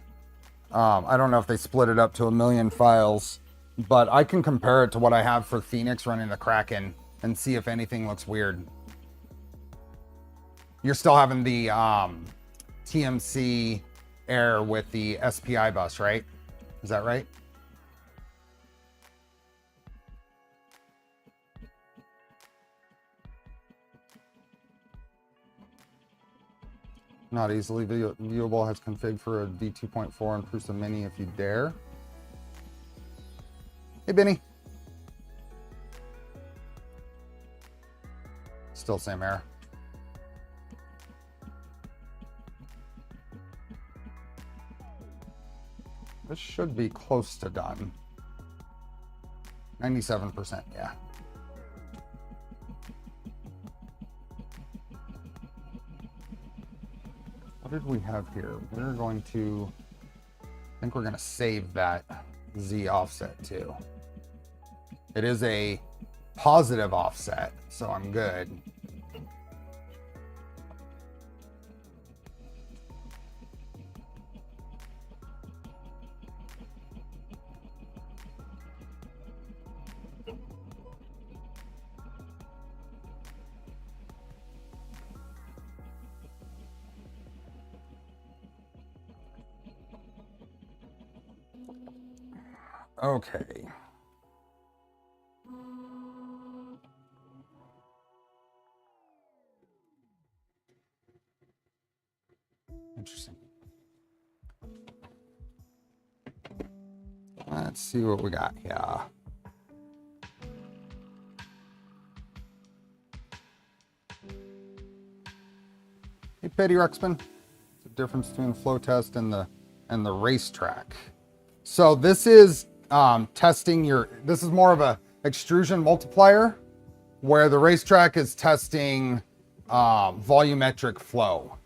I don't know if they split it up to 1 million files, but I can compare it to what I have for Phoenix running the Kraken and see if anything looks weird. You're still having the TMC error with the SPI bus, right? Is that right? Not easily viewable, has config for a V2.4 and Prusa Mini if you dare. Hey, Benny. Still same error. This should be close to done. 97%, yeah. What did we have here? We're going to, I think we're going to save that Z offset too. It is a positive offset, so I'm good. Okay. Interesting. Let's see what we got here. Hey, Petty Ruxpin. The difference between the flow test and the racetrack. So this is testing this is more of a extrusion multiplier, where the racetrack is testing volumetric flow.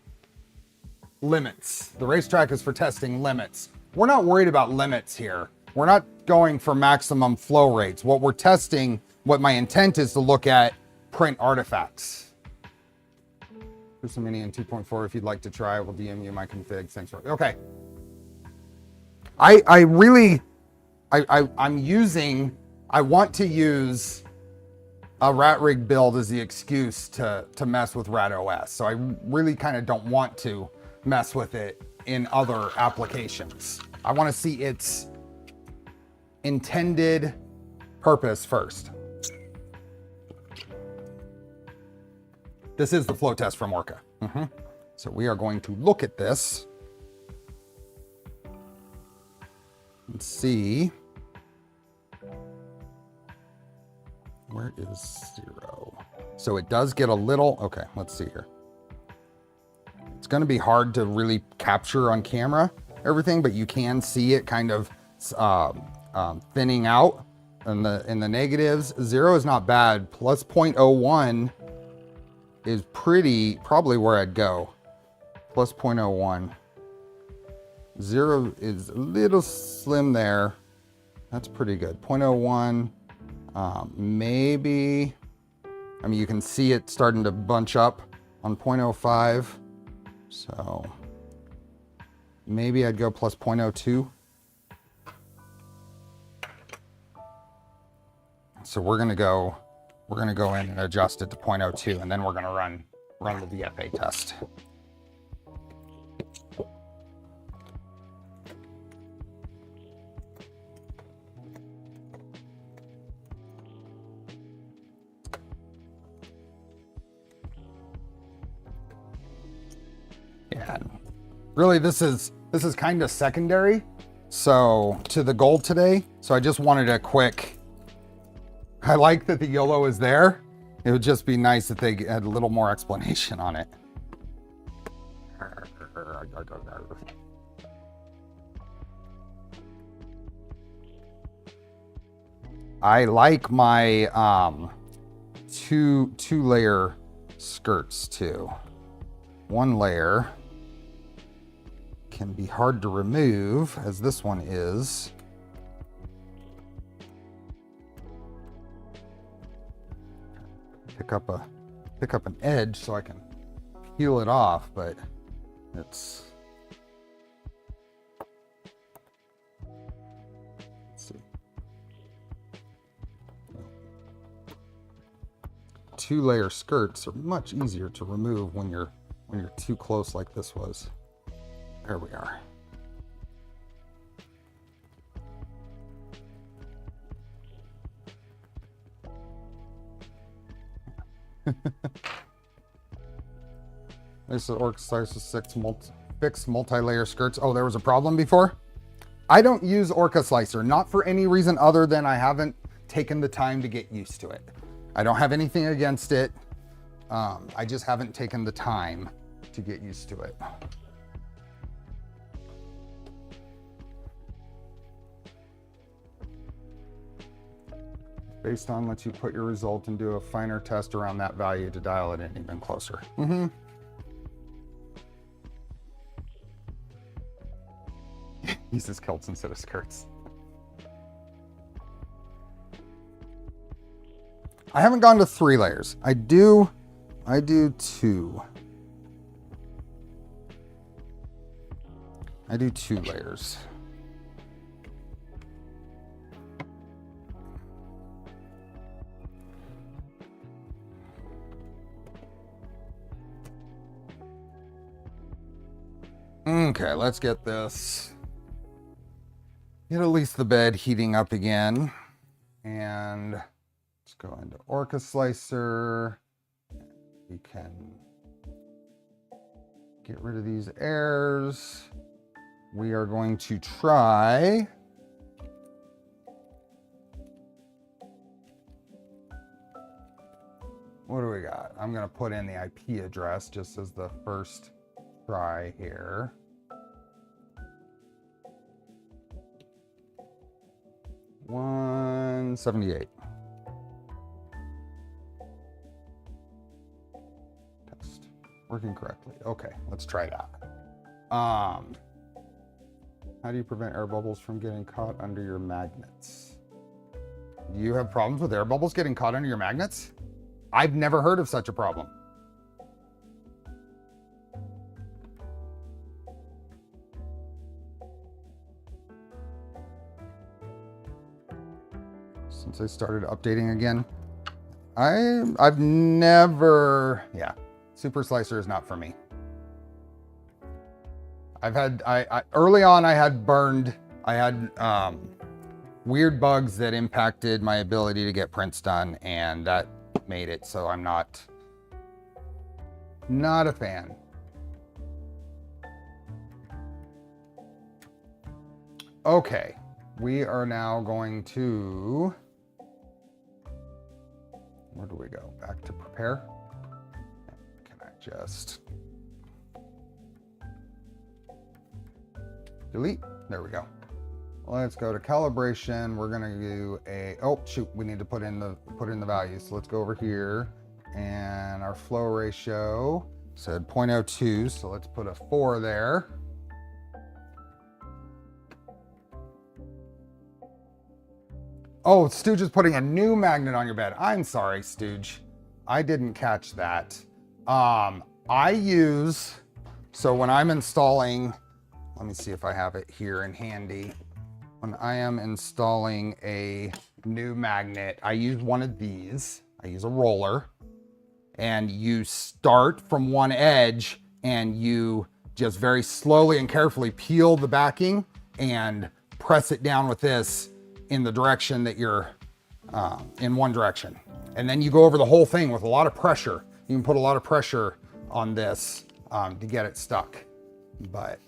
limits. The racetrack is for testing limits. We're not worried about limits here. We're not going for maximum flow rates. What we're testing, what my intent is to look at print artifacts. Here's some mini in 2.4. If you'd like to try, I will DM you my config. Thanks for, okay. I want to use a rat rig build as the excuse to mess with rat OS. So I really kind of don't want to mess with it in other applications. I want to see its intended purpose first. This is the flow test from Orca. So we are going to look at this and see. Where is 0? So it does get a little, okay, let's see here. It's going to be hard to really capture on camera everything, but you can see it kind of thinning out in the negatives. 0 is not bad. Plus 0.01 is probably where I'd go. Plus 0.01. 0 is a little slim there. That's pretty good. 0.01. Maybe, I mean, you can see it starting to bunch up on 0.05. So maybe I'd go plus 0.02. So we're going to go in and adjust it to 0.02, and then we're going to run the VFA test. Yeah, really this is kind of secondary so to the goal today. So I just wanted a quick, I like that the YOLO is there. It would just be nice if they had a little more explanation on it. I like my two layer skirts too. One layer can be hard to remove, as this one is. Pick up an edge so I can peel it off, but it's, let's see. 2-layer skirts are much easier to remove when you're too close like this was. There we are. This is Orc Slicer 6 fixed multi-layer skirts. Oh, there was a problem before? I don't use Orca Slicer, not for any reason other than I haven't taken the time to get used to it. I don't have anything against it. I just haven't taken the time to get used to it. Based on lets you put your result and do a finer test around that value to dial it in even closer. Uses kilts instead of skirts. I haven't gone to 3 layers. I do 2. I do 2 layers. Okay, let's get this. Get at least the bed heating up again. And let's go into Orca Slicer. We can get rid of these errors. We are going to try what do we got? I'm going to put in the IP address just as the first try here. $178. Test. Working correctly. Okay, let's try that. How do you prevent air bubbles from getting caught under your magnets? Do you have problems with air bubbles getting caught under your magnets? I've never heard of such a problem. Since I started updating again, I've never, yeah, Super Slicer is not for me. I've had, early on I had weird bugs that impacted my ability to get prints done, and that made it so I'm not a fan. Okay, we are now going to, where do we go? Back to prepare. Can I just delete? There we go. Let's go to calibration. We're gonna do a, oh shoot, we need to put in the values. So let's go over here, and our flow ratio said 0.02, so let's put a 4 there. Oh, Stooge is putting a new magnet on your bed. I'm sorry, Stooge. I didn't catch that. I use, so when I'm installing, let me see if I have it here in handy. When I am installing a new magnet, I use one of these. I use a roller, and you start from one edge and you just very slowly and carefully peel the backing and press it down with this in the direction that you're in one direction. And then you go over the whole thing with a lot of pressure. You can put a lot of pressure on this to get it stuck. But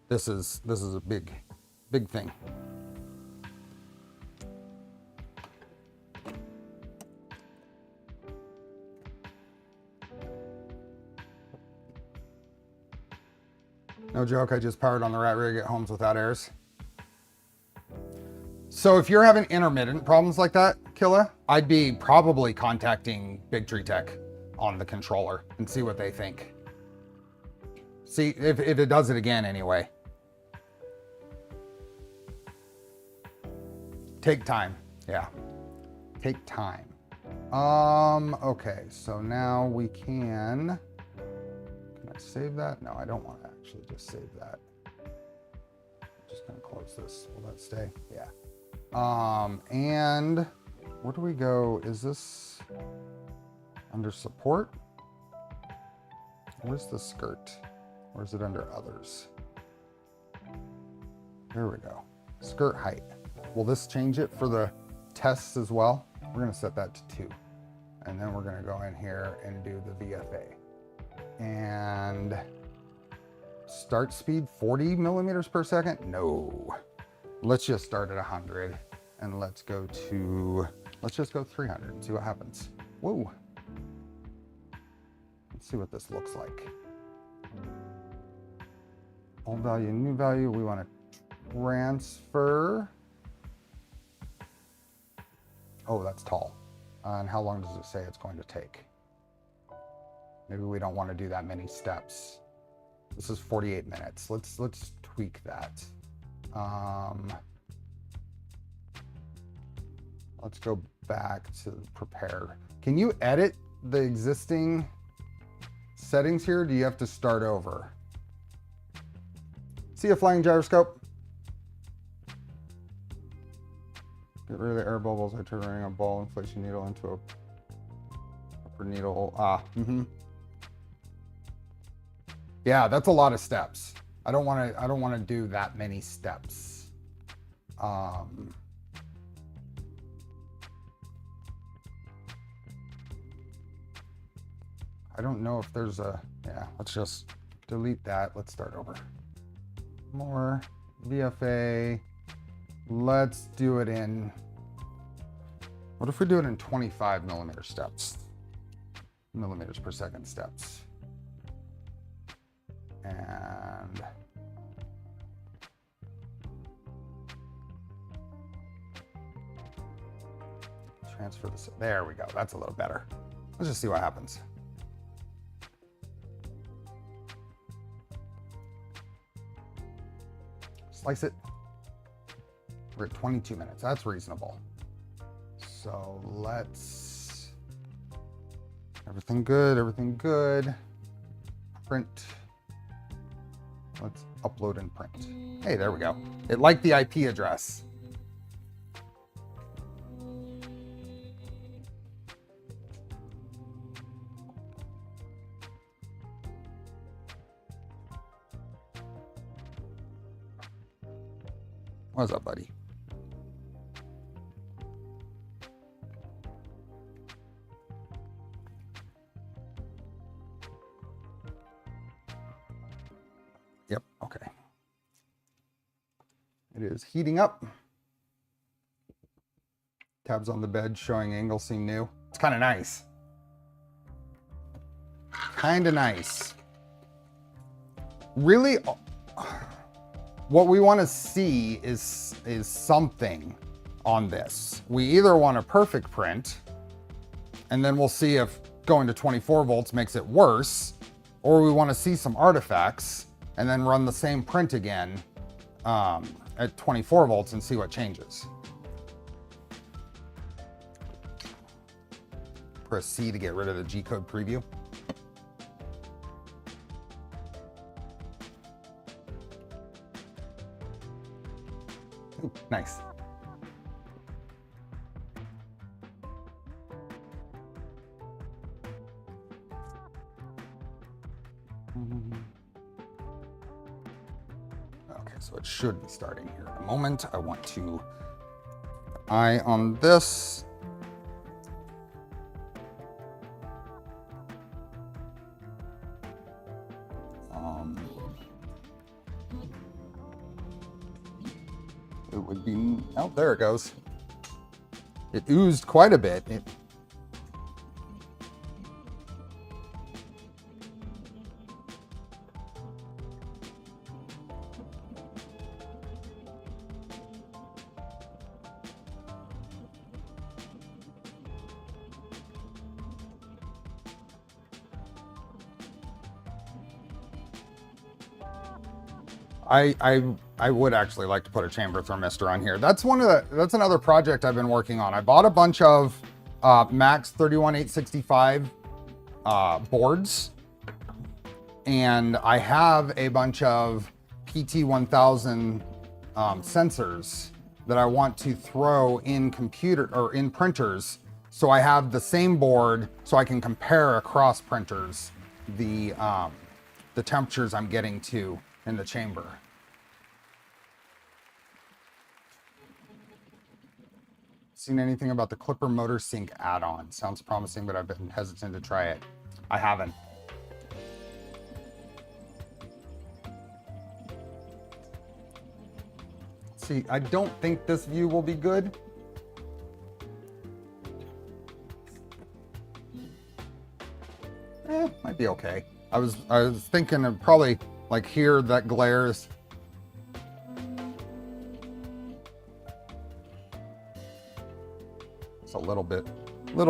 this is a big thing. No joke, I just powered on the rat rig at homes without airs. So if you're having intermittent problems like that, Killa, I'd be probably contacting Big Tree Tech on the controller and see what they think. See if it does it again anyway. Take time, yeah, take time. Okay, so now we can I save that? No, I don't want to actually just save that. I'm just gonna close this. Will that stay? Yeah. And where do we go? Is this under support? Where's the skirt? Or is it under others? There we go. Skirt height. Will this change it for the tests as well? We're gonna set that to 2. And then we're gonna go in here and do the VFA. And start speed 40 millimeters per second? No. Let's just start at 100 and let's just go 300 and see what happens. Whoa. Let's see what this looks like. Old value, new value. We want to transfer. Oh, that's tall. And how long does it say it's going to take? Maybe we don't want to do that many steps. This is 48 minutes. Let's tweak that. Let's go back to prepare. Can you edit the existing settings here? Or do you have to start over? See a flying gyroscope? Get rid of the air bubbles. I tried running a ball inflation needle into a upper needle. Yeah, that's a lot of steps. I don't want to do that many steps. I don't know if there's a, yeah, let's just delete that. Let's start over. More VFA. Let's do it in, what if we do it in 25 millimeter steps? Millimeters per second steps. And transfer this. There we go. That's a little better. Let's just see what happens. Slice it. We're at 22 minutes. That's reasonable. So let's, everything good, everything good. Print. Let's upload and print. Hey, there we go. It liked the IP address. What's up, buddy? Yep, okay. It is heating up. Tabs on the bed showing angle seem new. It's kind of nice. Kind of nice. Really, what we want to see is something on this. We either want a perfect print, and then we'll see if going to 24 volts makes it worse, or we want to see some artifacts and then run the same print again at 24 volts and see what changes. Press C to get rid of the G-code preview. Ooh, nice. Okay, so it should be starting here in a moment. I want to eye on this. It would be, oh, there it goes. It oozed quite a bit. I would actually like to put a chamber thermistor on here. That's another project I've been working on. I bought a bunch of Max 31865 boards, and I have a bunch of PT1000 sensors that I want to throw in computer or in printers, so I have the same board so I can compare across printers the temperatures I'm getting to in the chamber. Seen anything about the Klipper motor sync add-on? Sounds promising, but I've been hesitant to try it. I haven't. See, I don't think this view will be good. Might be okay. I was thinking of probably like here that glares. It's a little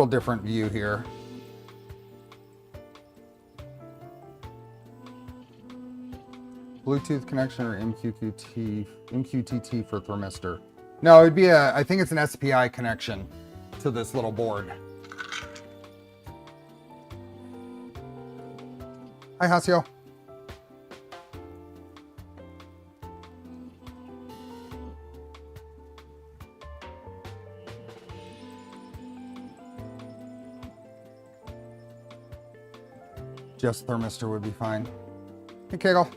different view here. Bluetooth connection or MQTT for thermistor? No, it'd be I think it's an SPI connection to this little board. Hi, Hasio. Just thermistor would be fine. Hey, Kegel.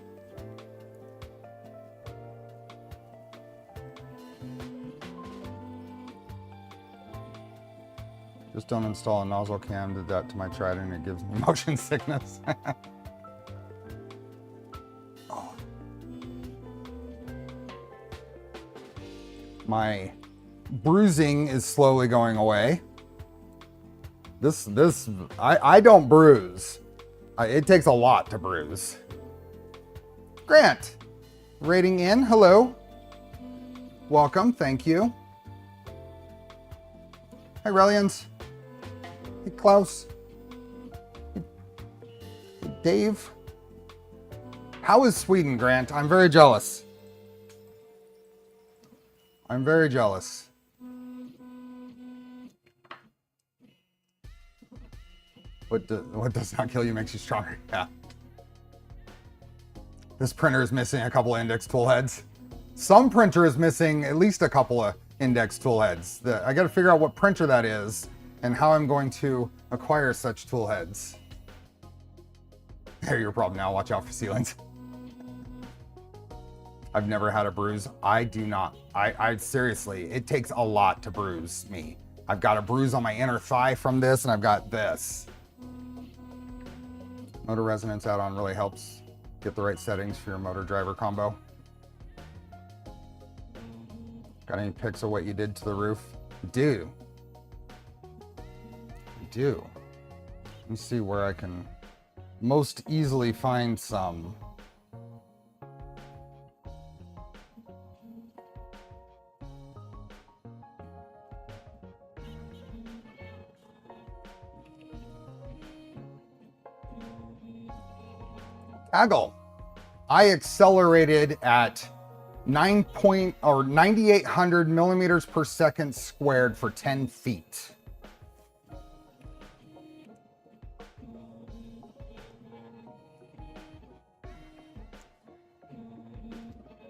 Just don't install a nozzle cam. Did that to my Trident. It gives me motion sickness. Oh. My bruising is slowly going away. I don't bruise. It takes a lot to bruise. Grant, rating in, hello. Welcome, thank you. Hi, Relians. Hey, Klaus. Dave. How is Sweden, Grant? I'm very jealous. I'm very jealous. What does not kill you makes you stronger. Yeah. This printer is missing a couple of index tool heads. Some printer is missing at least a couple of index tool heads. I got to figure out what printer that is and how I'm going to acquire such tool heads. They're your problem now. Watch out for ceilings. I've never had a bruise. I do not. I seriously, it takes a lot to bruise me. I've got a bruise on my inner thigh from this, and I've got this. Motor resonance add-on really helps get the right settings for your motor driver combo. Got any pics of what you did to the roof? I do. Let me see where I can most easily find some. Toggle. I accelerated at 9,800 millimeters per second squared for 10 feet.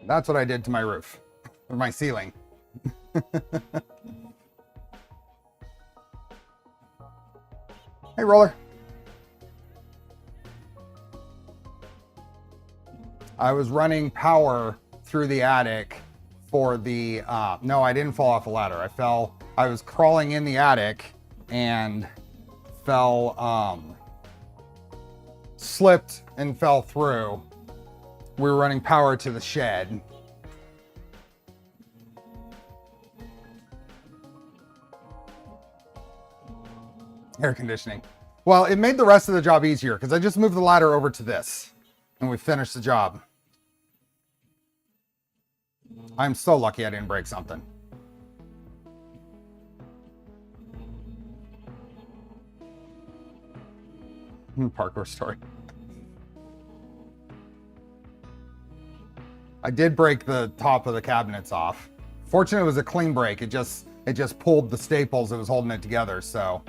That's what I did to my roof, or my ceiling. Hey, Roller. I was running power through the attic for the, no, I didn't fall off a ladder. I was crawling in the attic and slipped and fell through. We were running power to the shed. Air conditioning. Well, it made the rest of the job easier because I just moved the ladder over to this and we finished the job. I'm so lucky I didn't break something. Parkour story. I did break the top of the cabinets off. Fortunately, it was a clean break. It just pulled the staples that was holding it together, so.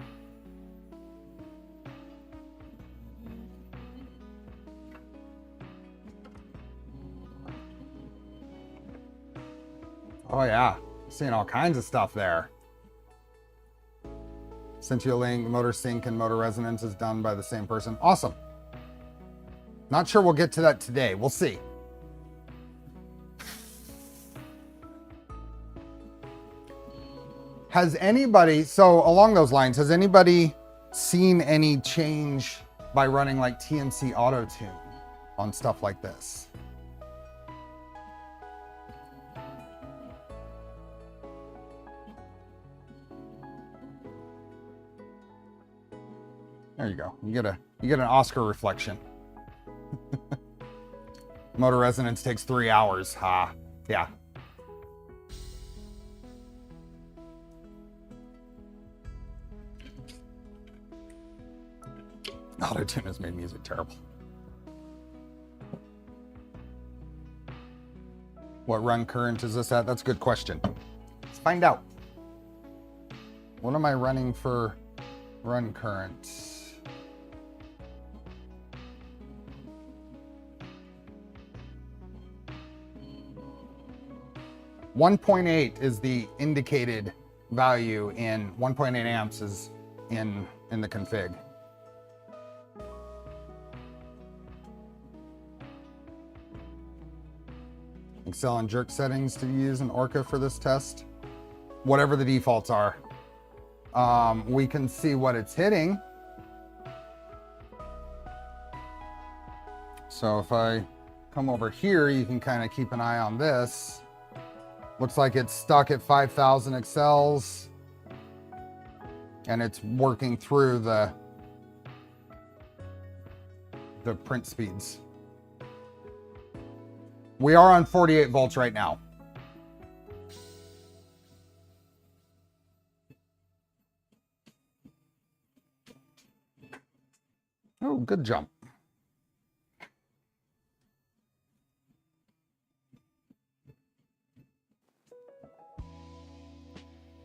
Oh yeah, seeing all kinds of stuff there. Sent you a link. Motor sync and motor resonance is done by the same person. Awesome. Not sure we'll get to that today. We'll see. Has anybody, so along those lines, has anybody seen any change by running like TMC Auto Tune on stuff like this? There you go. You get an Oscar reflection. Motor resonance takes 3 hours. Ha. Yeah. Auto-tune has made music terrible. What run current is this at? That's a good question. Let's find out. What am I running for run current? 1.8 is the indicated value in 1.8 amps is in the config. Excel and jerk settings to use in Orca for this test. Whatever the defaults are. We can see what it's hitting. So if I come over here, you can kind of keep an eye on this. Looks like it's stuck at 5,000 accels and it's working through the print speeds. We are on 48 volts right now. Oh, good jump.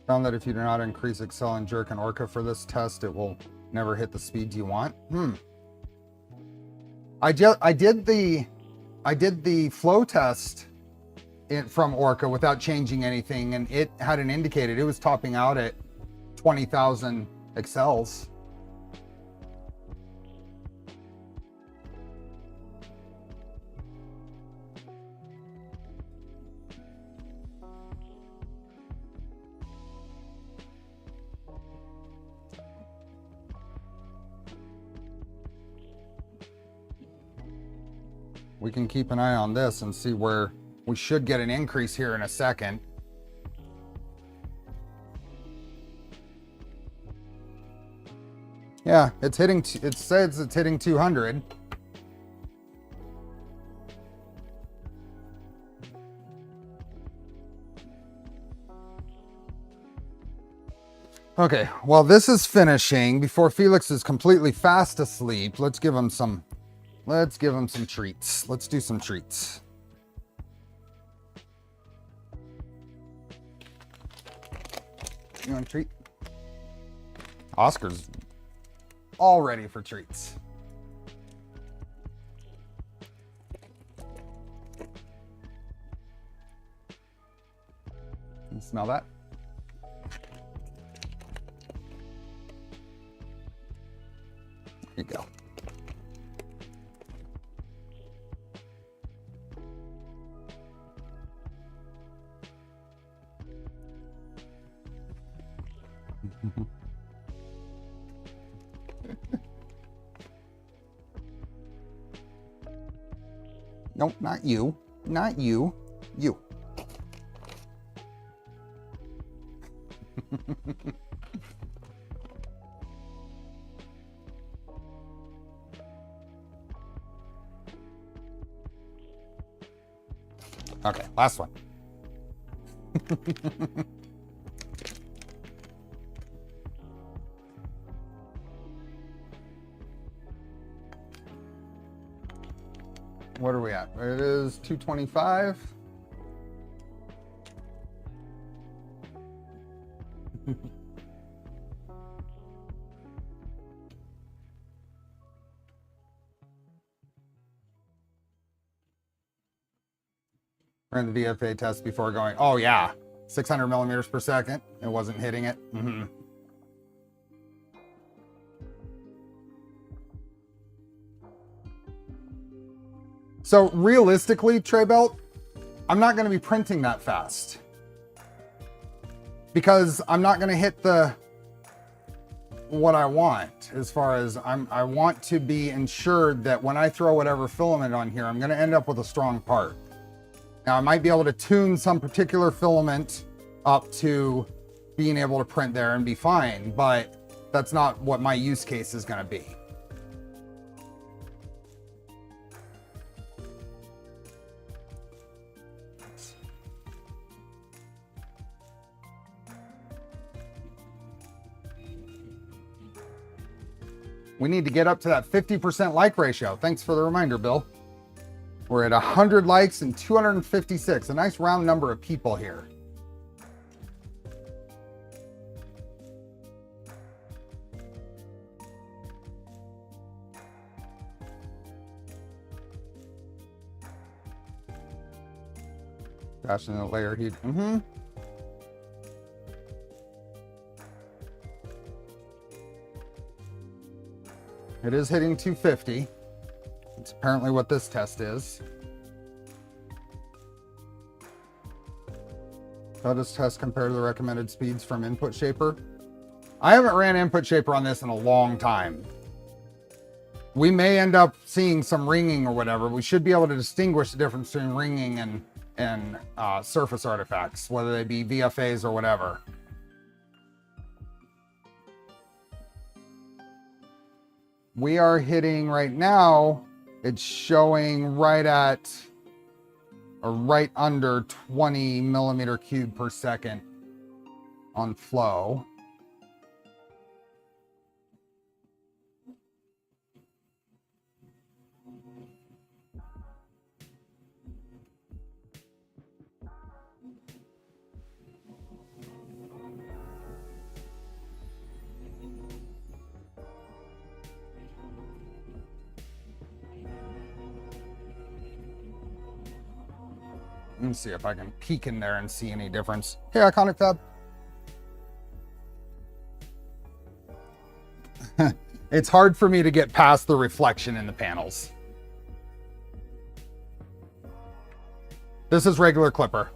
Found that if you do not increase Excel and Jerk and Orca for this test, it will never hit the speeds you want. I did the flow test from Orca without changing anything, and it hadn't indicated. It was topping out at 20,000 Excels. We can keep an eye on this and see where we should get an increase here in a second. Yeah, it's hitting, it says it's hitting 200. Okay, while this is finishing, before Felix is completely fast asleep, let's give him some treats. Let's do some treats. You want a treat? Oscar's all ready for treats. Can you smell that? There you go. Nope, not you. Not you. You. Okay, last one. What are we at? It is 225. Ran the VFA test before going, oh yeah, 600 millimeters per second. It wasn't hitting it. So realistically, Tray Belt, I'm not going to be printing that fast because I'm not going to hit what I want. As far as I want to be ensured that when I throw whatever filament on here, I'm going to end up with a strong part. Now I might be able to tune some particular filament up to being able to print there and be fine, but that's not what my use case is going to be. We need to get up to that 50% like ratio. Thanks for the reminder, Bill. We're at 100 likes and 256, a nice round number of people here. Passionate layer heat. It is hitting 250. It's apparently what this test is. How does test compare to the recommended speeds from Input Shaper? I haven't ran Input Shaper on this in a long time. We may end up seeing some ringing or whatever. We should be able to distinguish the difference between ringing and surface artifacts, whether they be VFAs or whatever. We are hitting right now, it's showing right at or right under 20 millimeter cube per second on flow. Let's see if I can peek in there and see any difference. Hey, Iconic Fab. It's hard for me to get past the reflection in the panels. This is regular Klipper.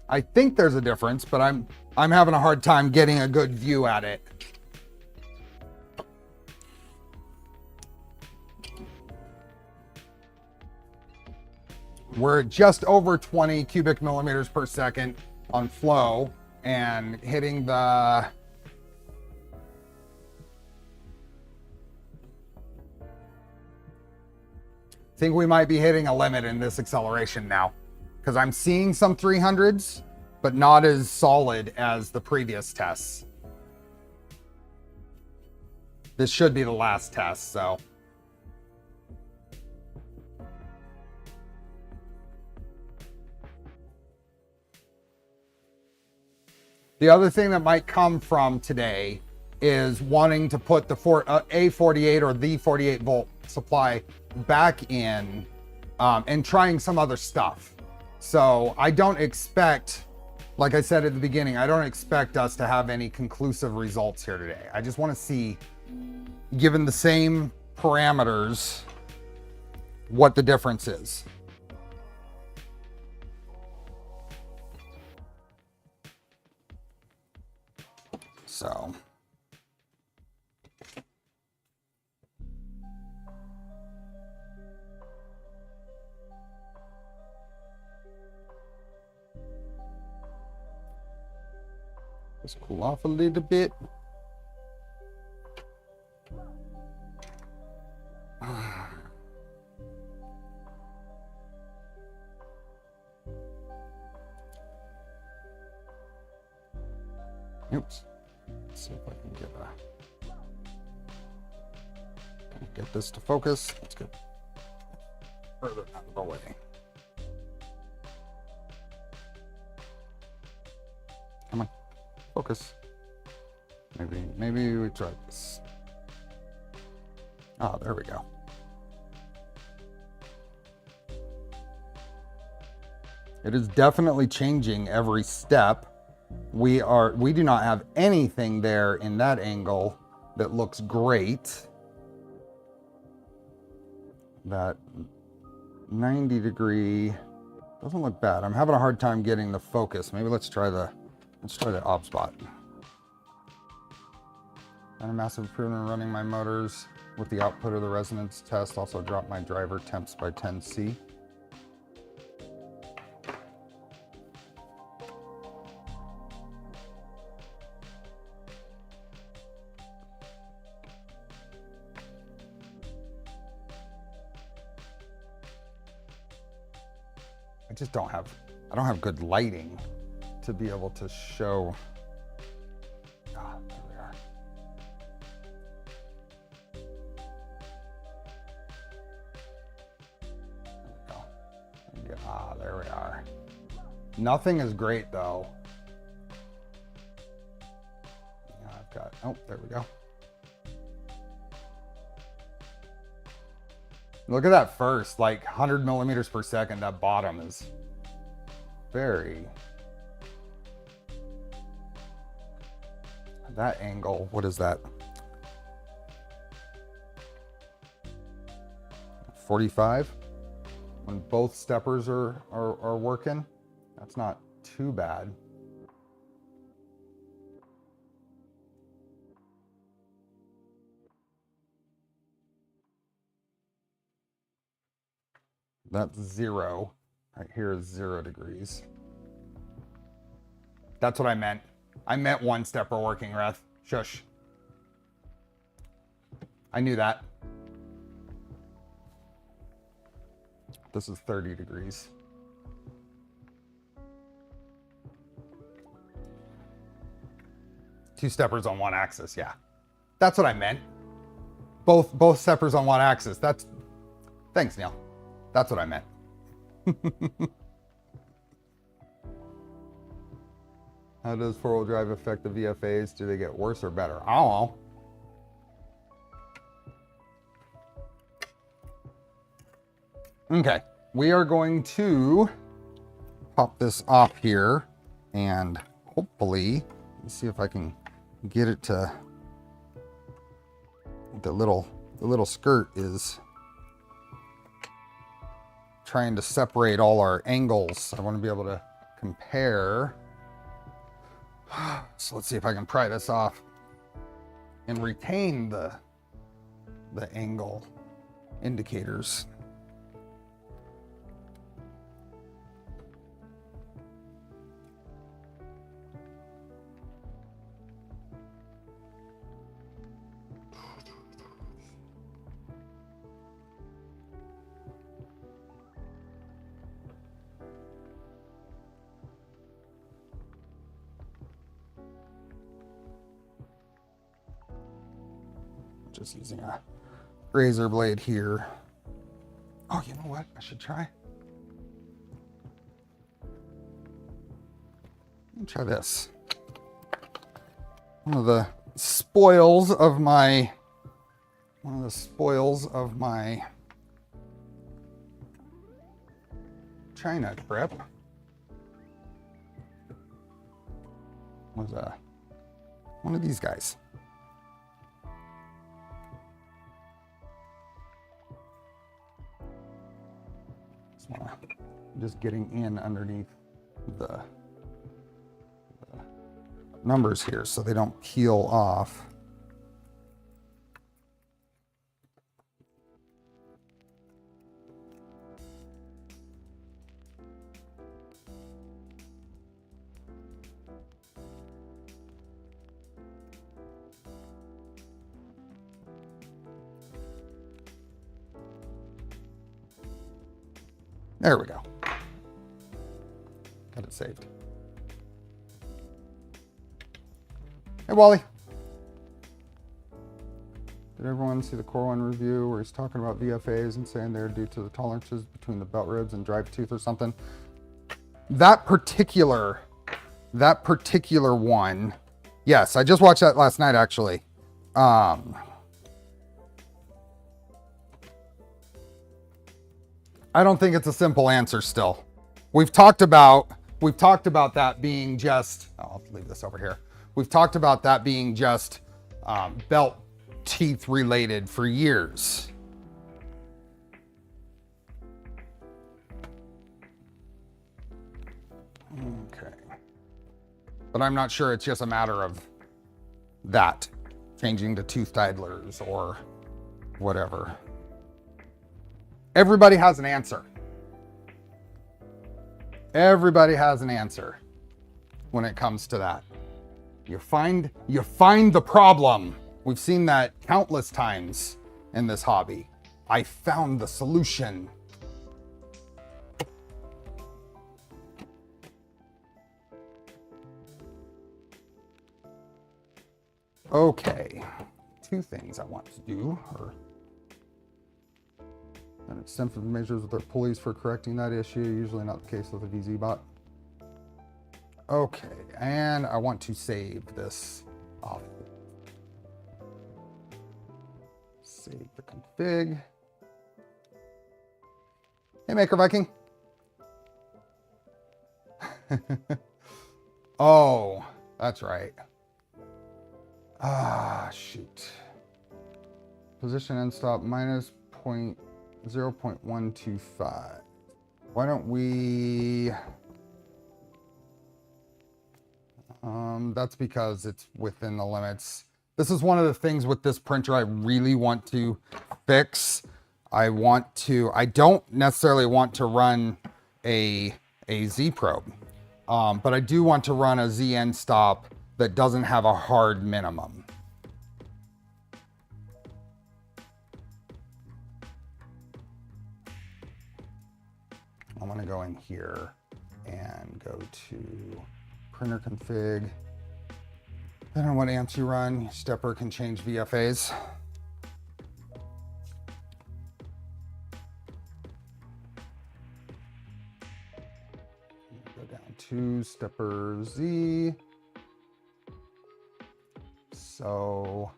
I think there's a difference, but I'm having a hard time getting a good view at it. We're just over 20 cubic millimeters per second on flow and hitting the I think we might be hitting a limit in this acceleration now, because I'm seeing some 300s, but not as solid as the previous tests. This should be the last test, so. The other thing that might come from today is wanting to put the A48 or the 48 volt supply back in and trying some other stuff. So I don't expect, like I said at the beginning, I don't expect us to have any conclusive results here today. I just want to see, given the same parameters, what the difference is. So. Let's cool off a little bit. Oops. Let's see if I can get this to focus. That's good. Further out of the way. Come on, focus. Maybe we try this. Oh, there we go. It is definitely changing every step. We do not have anything there in that angle that looks great. That 90 degree doesn't look bad. I'm having a hard time getting the focus. Maybe let's try the OpenBuilds. And a massive improvement in running my motors with the output of the resonance test. Also dropped my driver temps by 10C. I don't have good lighting to be able to show. Ah, there we are. There we go. Ah, there we are. Nothing is great though. Yeah, I've got, oh, there we go. Look at that first, like 100 millimeters per second. That bottom is very, that angle, what is that? 45 when both steppers are working. That's not too bad. That's 0. Right here is 0 degrees. That's what I meant. I meant one stepper working, Reth. Shush. I knew that. This is 30 degrees. Two steppers on one axis, yeah. That's what I meant. Both steppers on one axis. That's, thanks, Neil. That's what I meant. How does four-wheel drive affect the VFAs? Do they get worse or better? I don't know. Okay, we are going to pop this off here and hopefully, let's see if I can get it to, the little skirt is trying to separate all our angles. I want to be able to compare. So let's see if I can pry this off and retain the angle indicators. Just using a razor blade here. Oh, you know what? I should try. Let me try this. One of the spoils of my China trip was one of these guys. Just getting in underneath the numbers here so they don't peel off. There we go. Got it saved. Hey, Wally. Did everyone see the Core 1 review where he's talking about VFAs and saying they're due to the tolerances between the belt ribs and drive tooth or something? That particular one, yes, I just watched that last night, actually. I don't think it's a simple answer still. We've talked about that being just, I'll leave this over here. We've talked about that being just belt teeth related for years. Okay. But I'm not sure it's just a matter of that, changing to tooth idlers or whatever. Everybody has an answer. Everybody has an answer when it comes to that. You find the problem. We've seen that countless times in this hobby. I found the solution. Okay, two things I want to do are extensive measures with our pulleys for correcting that issue, usually not the case with a VZBot. Okay, and I want to save this off. Save the config. Hey, Maker Viking. Oh, that's right. Ah, shoot. Position end stop minus 0.125. Why don't we... that's because it's within the limits. This is one of the things with this printer I really want to fix. I don't necessarily want to run a Z probe, but I do want to run a Z end stop that doesn't have a hard minimum. I want to go in here and go to printer config. Depending on what amps you run, stepper can change VFAs. Go down to stepper Z. So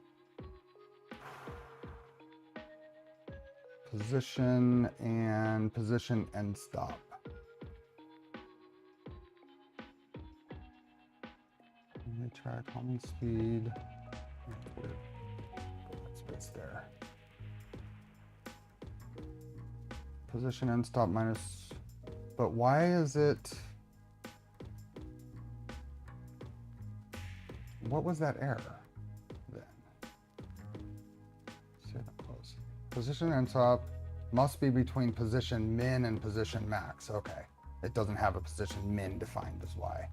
position end stop. Track homing speed. Space there. Position end stop minus. But why is it? What was that error then? See it up close. Position end stop must be between position min and position max. Okay, it doesn't have a position min defined as y.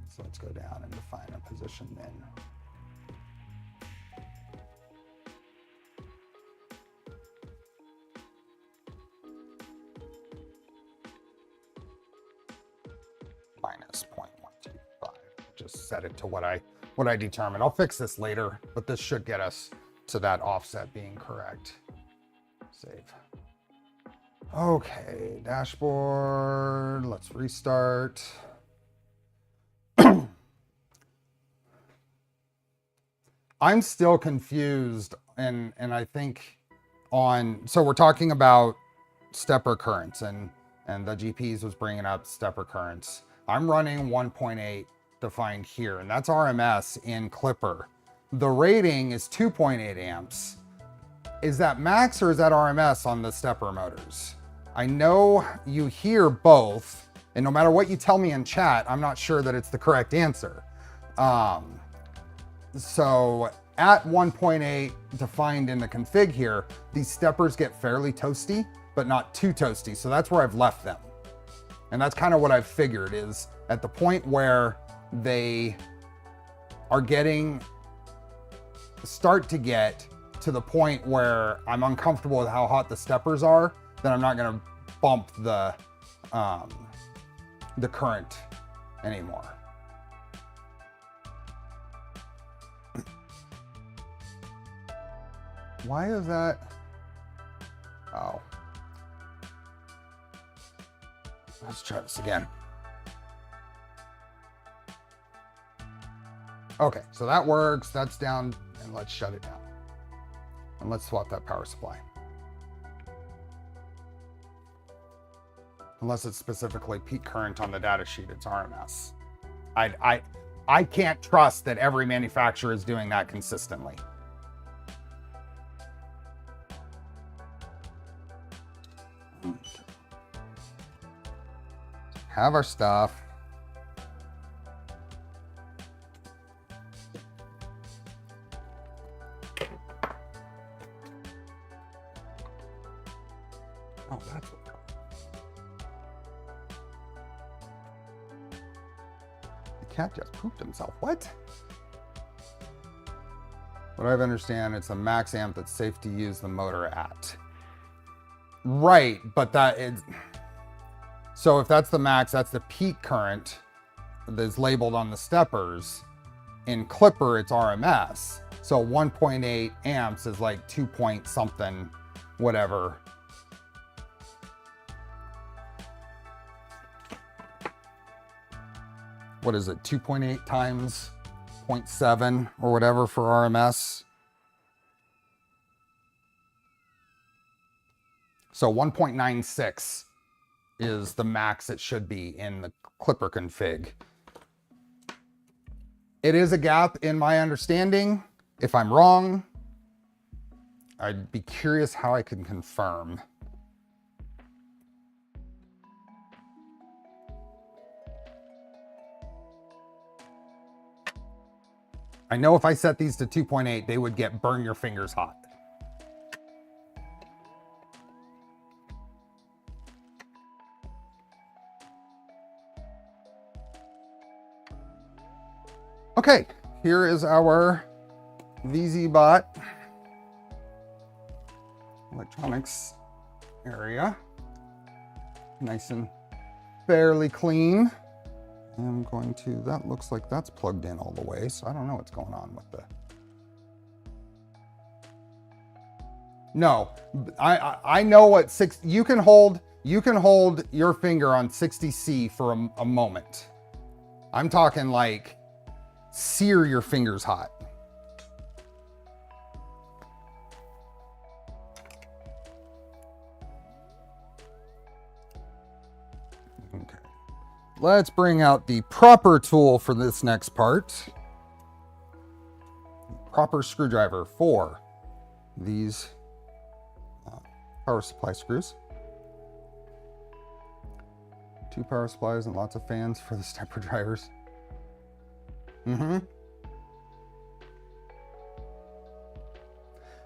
So let's go down and define a position min. Minus 0.125. Just set it to what I determined. I'll fix this later, but this should get us to that offset being correct. Save. Okay, dashboard. Let's restart. I'm still confused, and I think so we're talking about stepper currents, and the GPs was bringing up stepper currents. I'm running 1.8 defined here, and that's RMS in Klipper. The rating is 2.8 amps. Is that max or is that RMS on the stepper motors? I know you hear both, and no matter what you tell me in chat, I'm not sure that it's the correct answer. So at 1.8 defined in the config here, these steppers get fairly toasty, but not too toasty. So that's where I've left them. And that's kind of what I've figured is at the point where they are start to get to the point where I'm uncomfortable with how hot the steppers are, then I'm not gonna bump the current anymore. Why is that? Oh. Let's try this again. Okay, so that works. That's down, and let's shut it down. And let's swap that power supply. Unless it's specifically peak current on the data sheet, it's RMS. I can't trust that every manufacturer is doing that consistently. Have our stuff. Oh, that's what. The cat just pooped himself. What? What I understand, it's a max amp that's safe to use the motor at. Right, but that is. So if that's the max, that's the peak current that's labeled on the steppers. In Klipper, it's RMS. So 1.8 amps is like 2 point something, whatever. What is it? 2.8 times 0.7 or whatever for RMS. So 1.96 is the max it should be in the Klipper config. It is a gap in my understanding. If I'm wrong, I'd be curious how I can confirm. I know if I set these to 2.8, they would get burn your fingers hot. Okay, here is our VZBot electronics area. Nice and fairly clean. I'm going to, that looks like that's plugged in all the way, so I don't know what's going on with the. No, I know what you can hold your finger on 60C for a moment. I'm talking like sear your fingers hot. let's bring out the proper tool for this next part. Proper screwdriver for these power supply screws. 2 power supplies and lots of fans for the stepper drivers.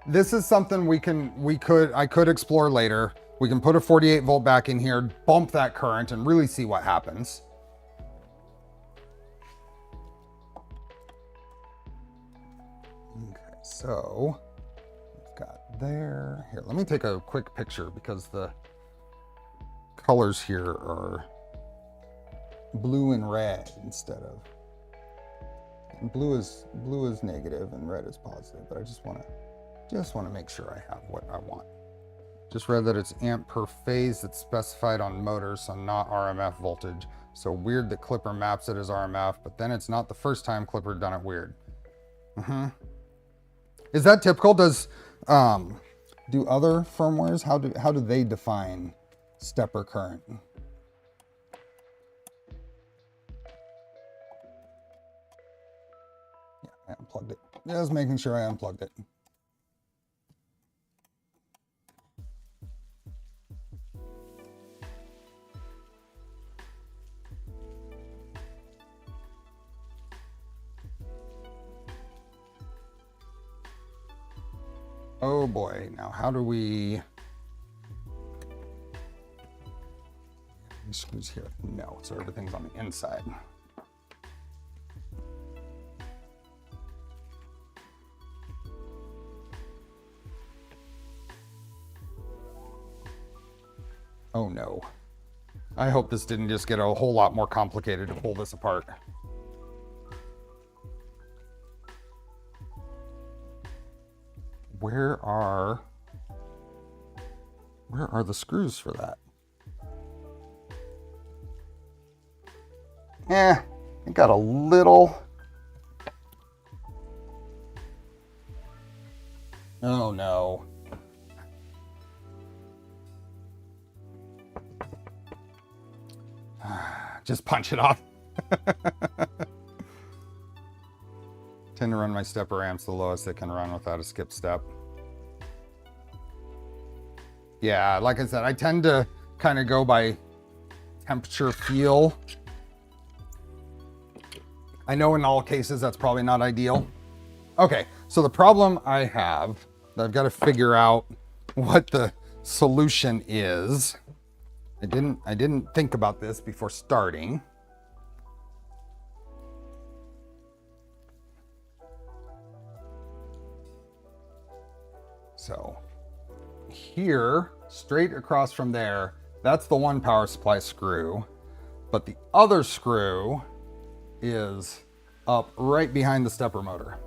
This is something I could explore later. We can put a 48 volt back in here, bump that current, and really see what happens. Okay, so we've got there. Here, let me take a quick picture because the colors here are blue and red instead of. And blue is negative and red is positive, but I just want to make sure I have what I want. Just read that it's amp per phase that's specified on motors, so not RMF voltage. So weird that Klipper maps it as RMF, but then it's not the first time Klipper done it weird. Is that typical? Does do other firmwares, how do they define stepper current? Yeah, I unplugged it. Just making sure I unplugged it. Oh boy, now how do we... Screws here? No, so everything's on the inside. Oh no. I hope this didn't just get a whole lot more complicated to pull this apart. Where are the screws for that? It got a little. Oh no. Just punch it off. Tend to run my stepper amps the lowest they can run without a skip step. Yeah, like I said, I tend to kind of go by temperature feel. I know in all cases that's probably not ideal. Okay, so the problem I have, I've got to figure out what the solution is. I didn't think about this before starting. So here, straight across from there, that's the one power supply screw, but the other screw is up right behind the stepper motor.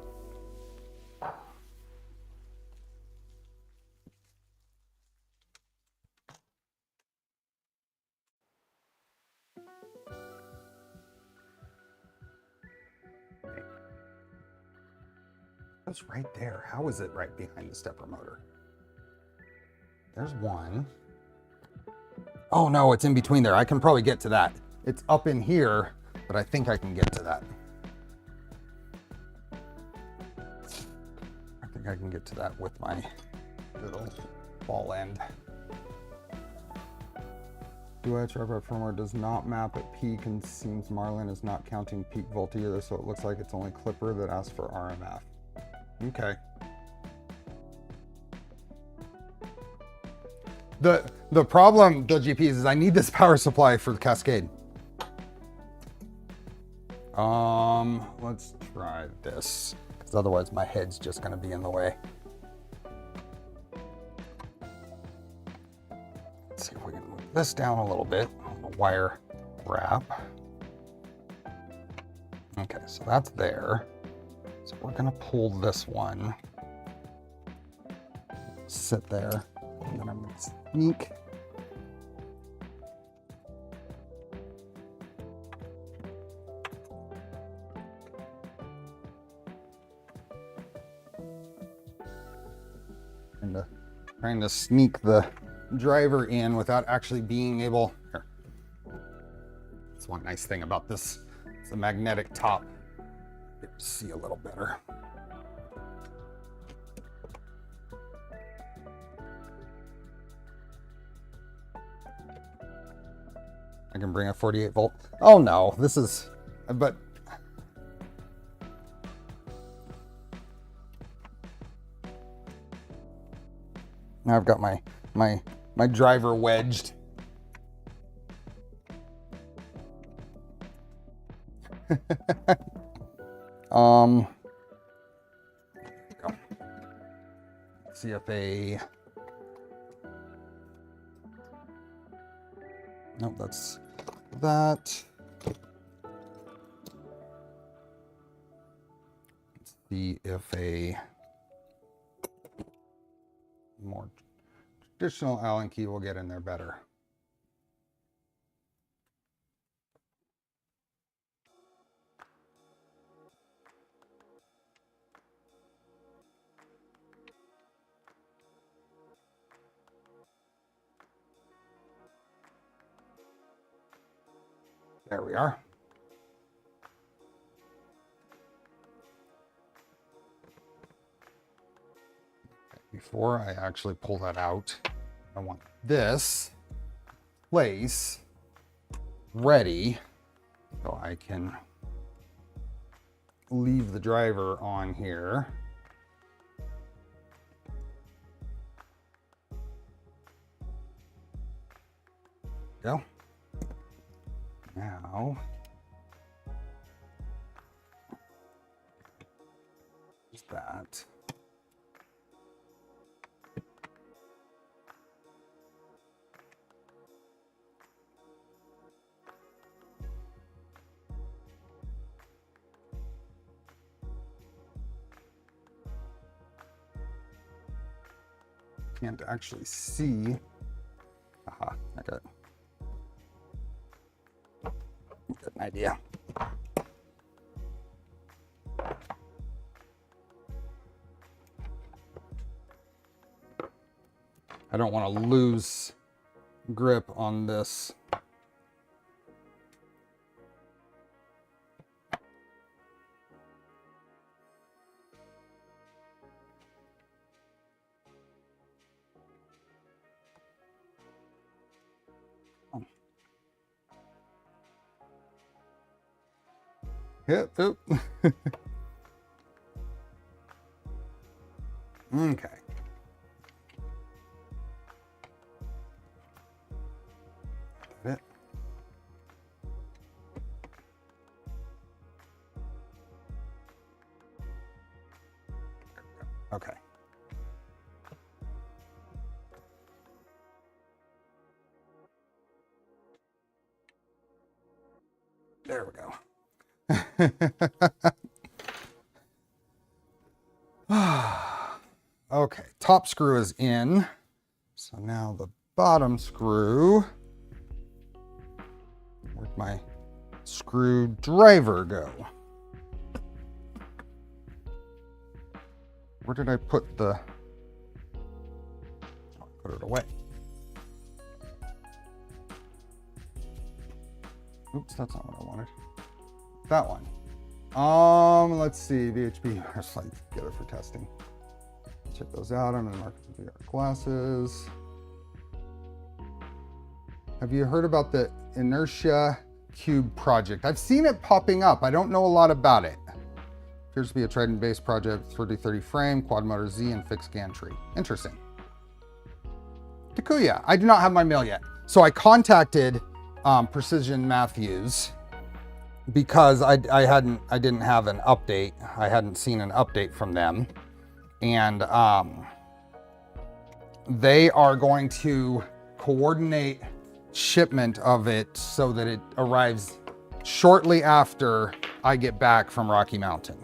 It's right there. How is it right behind the stepper motor? There's one. Oh no, it's in between there. I can probably get to that. It's up in here, but I think I can get to that. I think I can get to that with my little ball end. DUI driver firmware does not map at peak, and seems Marlin is not counting peak volt either, so it looks like it's only Klipper that asks for RMF. Okay. The problem, the GPs, is I need this power supply for the Cascade. Let's try this, because otherwise my head's just going to be in the way. Let's see if we can move this down a little bit on the wire wrap. Okay, so that's there. So we're going to pull this one, sit there, and then I'm going to sneak. And trying to sneak the driver in without actually being able. Here. That's one nice thing about this. It's a magnetic top. You can see a little better. I can bring a 48 volt. Oh no, this is, but now I've got my driver wedged. Go. CFA. Nope, that's that. Let's see if a more traditional Allen key will get in there better. There we are. Before I actually pull that out, I want this place ready so I can leave the driver on here. Go. Now, just that. Can't actually see. Aha, I got it. Good idea. I don't want to lose grip on this. Yep. Oop. Okay. It. Okay. There we go. Okay, top screw is in. So now the bottom screw. Where'd my screwdriver go? Where did I put the... Oh, I put it away. Oops, that's not what I wanted. That one. Let's see, VHB are slides together for testing. Check those out. I'm gonna mark the VR glasses. Have you heard about the Inertia Cube project? I've seen it popping up. I don't know a lot about it. Appears to be a Trident-based project, 3030 frame, quad motor Z, and fixed gantry. Interesting. Takuya, I do not have my mail yet. So I contacted Precision Matthews because I didn't have an update. I hadn't seen an update from them. And they are going to coordinate shipment of it so that it arrives shortly after I get back from Rocky Mountain.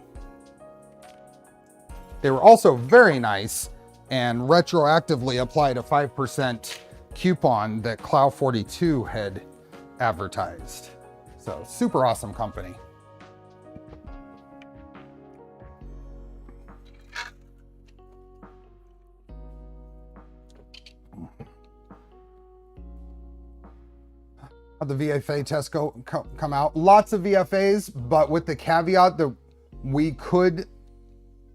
They were also very nice and retroactively applied a 5% coupon that Clow42 had advertised. So super awesome company. How the VFA test come out. Lots of VFAs, but with the caveat that we could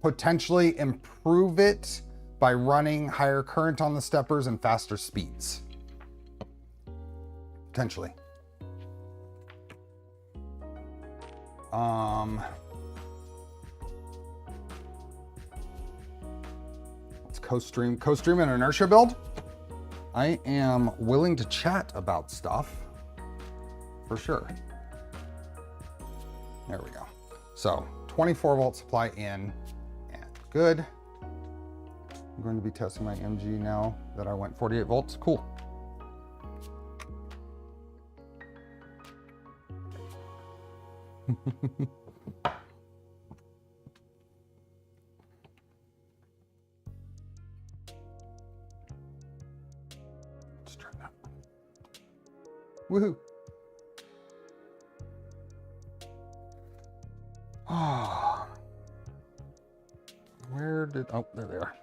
potentially improve it by running higher current on the steppers and faster speeds. Potentially. Let's co-stream an inertia build. I am willing to chat about stuff for sure. There we go. So 24 volt supply in and good. I'm going to be testing my MG now that I went 48 volts. Cool. Let's turn that. Woohoo. Oh, where did, oh, there they are.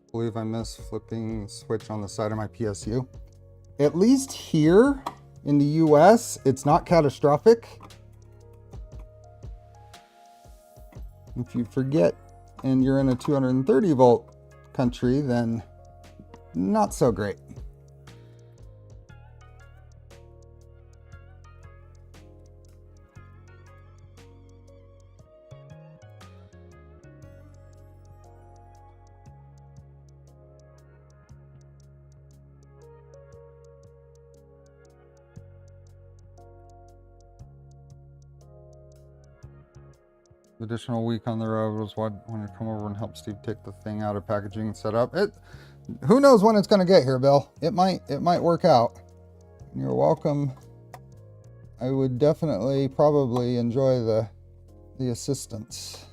I believe I missed flipping the switch on the side of my PSU. At least here in the US, it's not catastrophic. If you forget and you're in a 230 volt country, then not so great. Additional week on the road was what when I come over and help Steve take the thing out of packaging and set up. Who knows when it's going to get here, Bill? It might work out. You're welcome. I would definitely probably enjoy the assistance.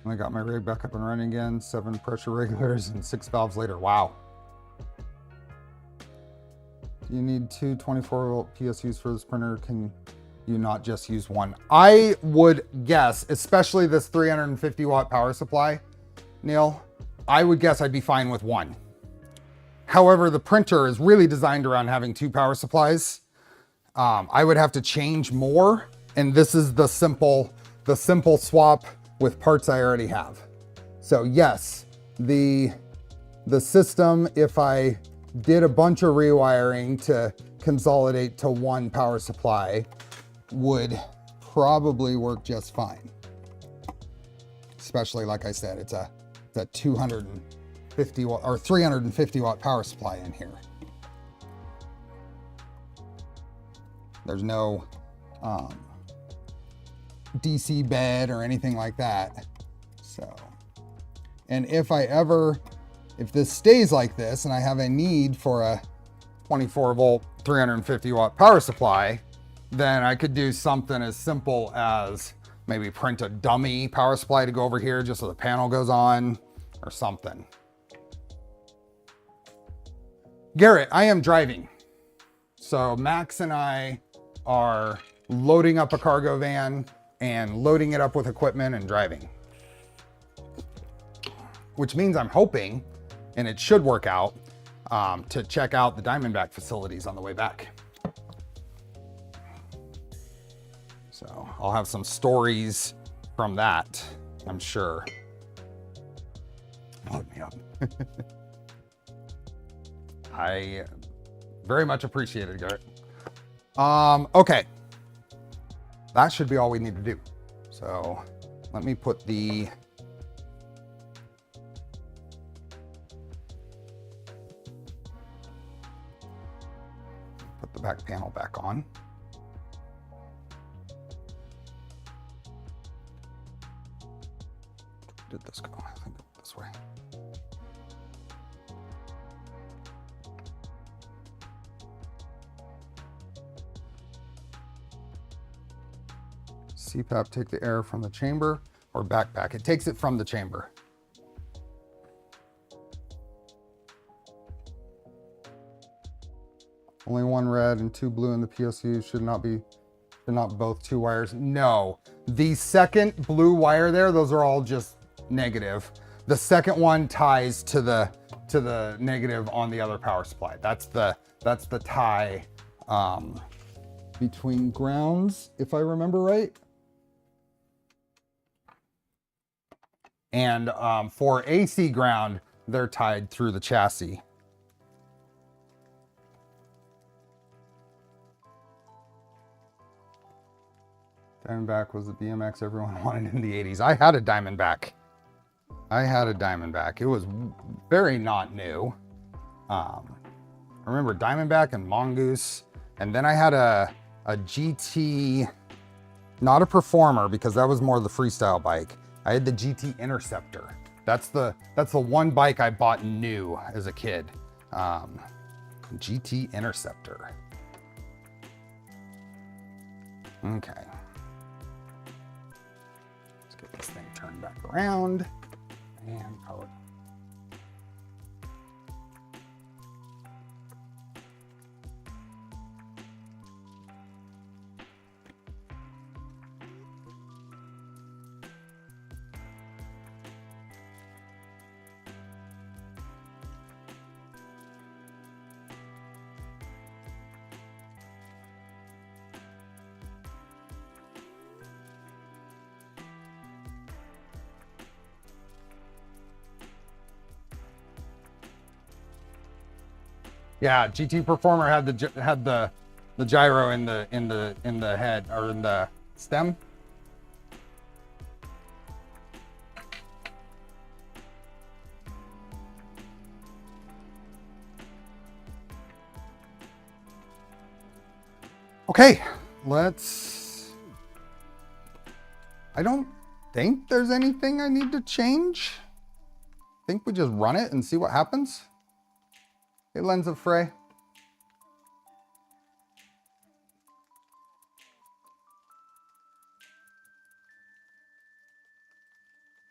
I got my rig back up and running again. 7 pressure regulators and 6 valves later. Wow. You need 2 24 volt PSUs for this printer. Can you not just use one? I would guess, especially this 350 watt power supply, Neil, I would guess I'd be fine with one. However, the printer is really designed around having 2 power supplies. I would have to change more. And this is the simple swap with parts I already have. So yes, the system, if I did a bunch of rewiring to consolidate to one power supply, would probably work just fine. Especially, like I said, it's a 250 watt or 350 watt power supply in here. There's no DC bed or anything like that. So, and if this stays like this and I have a need for a 24 volt 350 watt power supply, then I could do something as simple as maybe print a dummy power supply to go over here just so the panel goes on or something. Garrett, I am driving. So Max and I are loading up a cargo van and loading it up with equipment and driving. Which means I'm hoping, and it should work out, to check out the Diamondback facilities on the way back. So I'll have some stories from that, I'm sure. Load me up. I very much appreciate it, Garrett. Okay. That should be all we need to do. So let me put the back panel back on. did this go? I think it went this way. CPAP, take the air from the chamber, or back. It takes it from the chamber. Only one red and two blue in the PSU. Should not both two wires. No, the second blue wire there, those are all just negative. The second one ties to the negative on the other power supply. That's the tie between grounds, if I remember right. And for AC ground, they're tied through the chassis. Diamondback was the BMX everyone wanted in the 80s. I had a Diamondback. It was very not new. I remember Diamondback and Mongoose. And then I had a GT, not a Performer, because that was more the freestyle bike. I had the GT Interceptor. That's the one bike I bought new as a kid. GT Interceptor. Okay. Let's get this thing turned back around and power. Yeah, GT Performer had the gyro in the head, or in the stem. Okay, I don't think there's anything I need to change. I think we just run it and see what happens. Hey, Lens of Frey.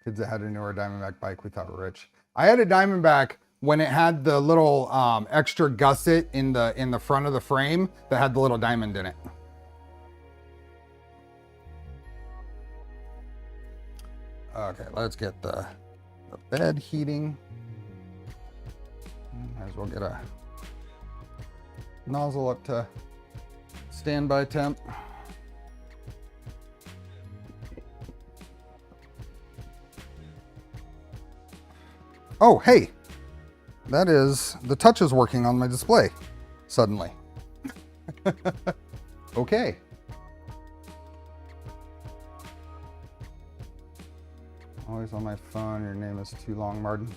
Kids that had a newer Diamondback bike, we thought were rich. I had a Diamondback when it had the little extra gusset in the front of the frame that had the little diamond in it. Okay, let's get the bed heating. Might as well get a nozzle up to standby temp. Oh, hey, the touch is working on my display suddenly. Okay. Always on my phone. Your name is too long, Martin.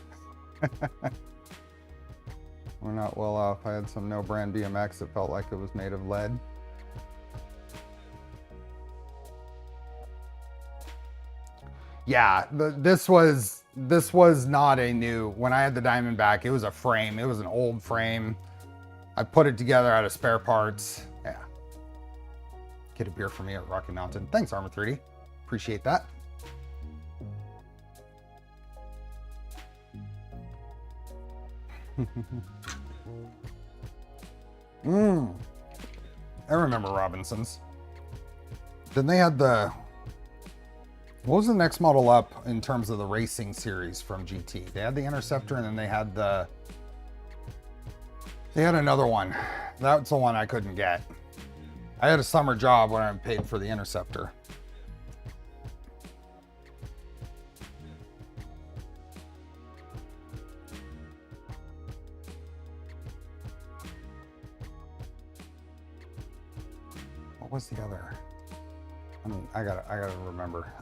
We're not well off. I had some no brand BMX that felt like it was made of lead. Yeah, this was not a new. When I had the Diamondback, it was a frame. It was an old frame. I put it together out of spare parts. Yeah. Get a beer for me at Rocky Mountain. Thanks, Armor 3D. Appreciate that. I remember Robinsons. Then they had what was the next model up in terms of the racing series from GT? They had the Interceptor, and then they had another one. That's the one I couldn't get. I had a summer job when I paid for the Interceptor. What was the other? I gotta remember.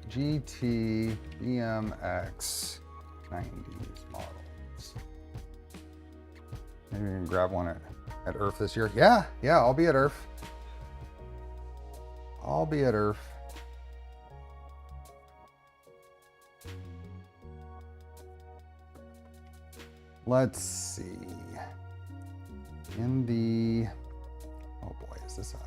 GT BMX 90s models. Maybe we can grab one at IRF this year. Yeah, I'll be at IRF. Let's see. In the, oh boy, is this a I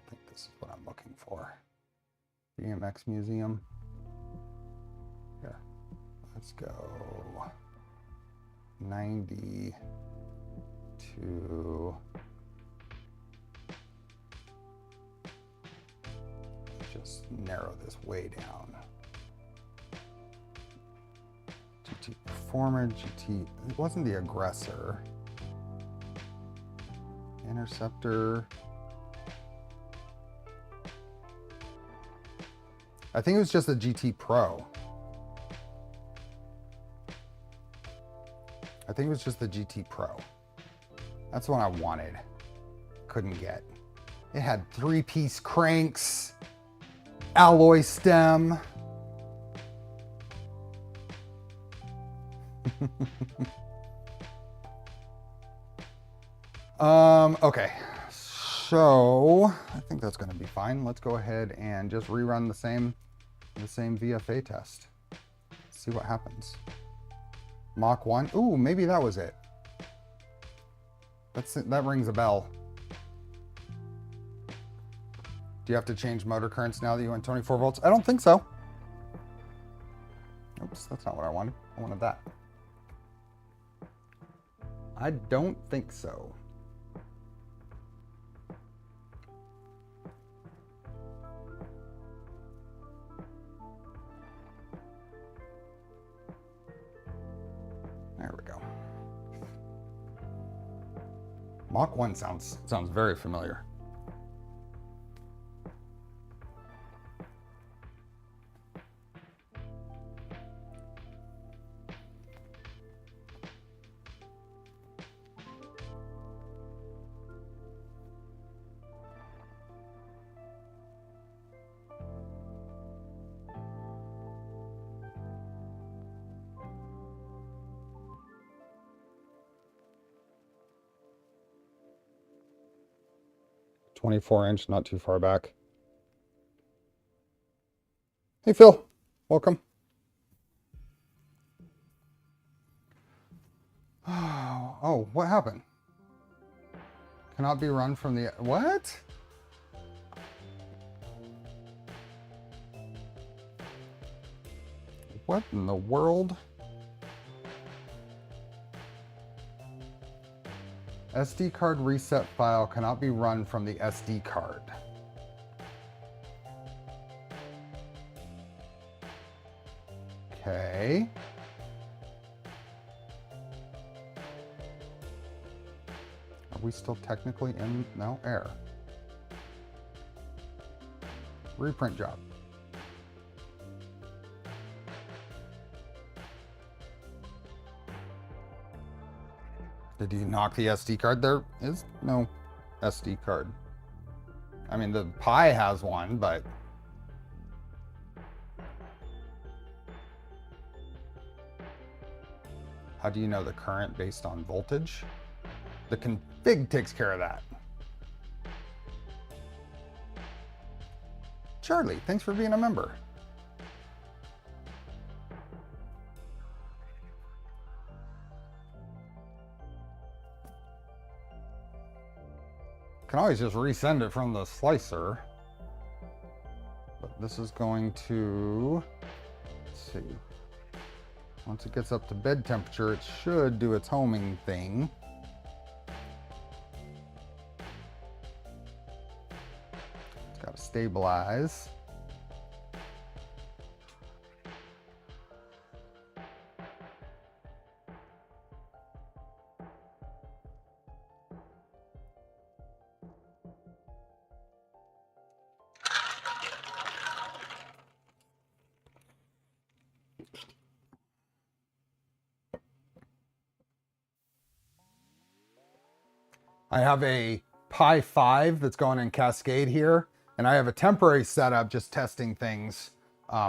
think this is what I'm looking for. BMX Museum. Here, let's go 90 to just narrow this way down. GT Performer, GT, it wasn't the Aggressor. Interceptor. I think it was just the GT Pro. I think it was just the GT Pro. That's the one I wanted. Couldn't get. It had 3-piece cranks, alloy stem. Okay. So I think that's going to be fine. Let's go ahead and just rerun the same VFA test. See what happens. Mach 1. Ooh, maybe that was it. That rings a bell. Do you have to change motor currents now that you went 24 volts? I don't think so. Oops, that's not what I wanted. I wanted that. I don't think so. There we go. Mach 1 sounds very familiar. .24-inch, not too far back. Hey Phil, welcome. Oh, what happened? Cannot be run from the, what? What in the world? SD card reset file cannot be run from the SD card. Okay. Are we still technically in? No, error. Reprint job. Did you knock the SD card? There is no SD card. I mean, the Pi has one, but how do you know the current based on voltage? The config takes care of that. Charlie, thanks for being a member. Can always just resend it from the slicer. But this is going to, let's see. Once it gets up to bed temperature, it should do its homing thing. It's got to stabilize. I have a Pi 5 that's going in Cascade here, and I have a temporary setup just testing things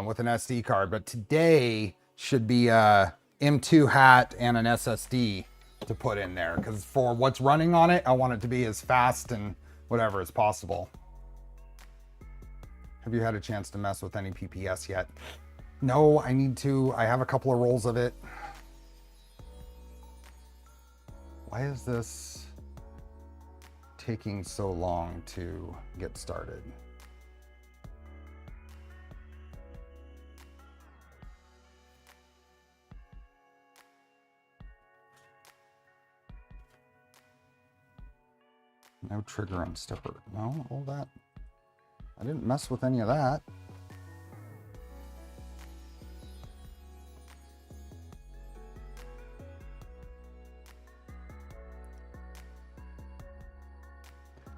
with an SD card. But today should be M2 hat and an SSD to put in there, because for what's running on it, I want it to be as fast and whatever as possible. Have you had a chance to mess with any PPS yet? No, I need to. I have a couple of rolls of it. Why is this taking so long to get started? No trigger on stepper. No, all that. I didn't mess with any of that.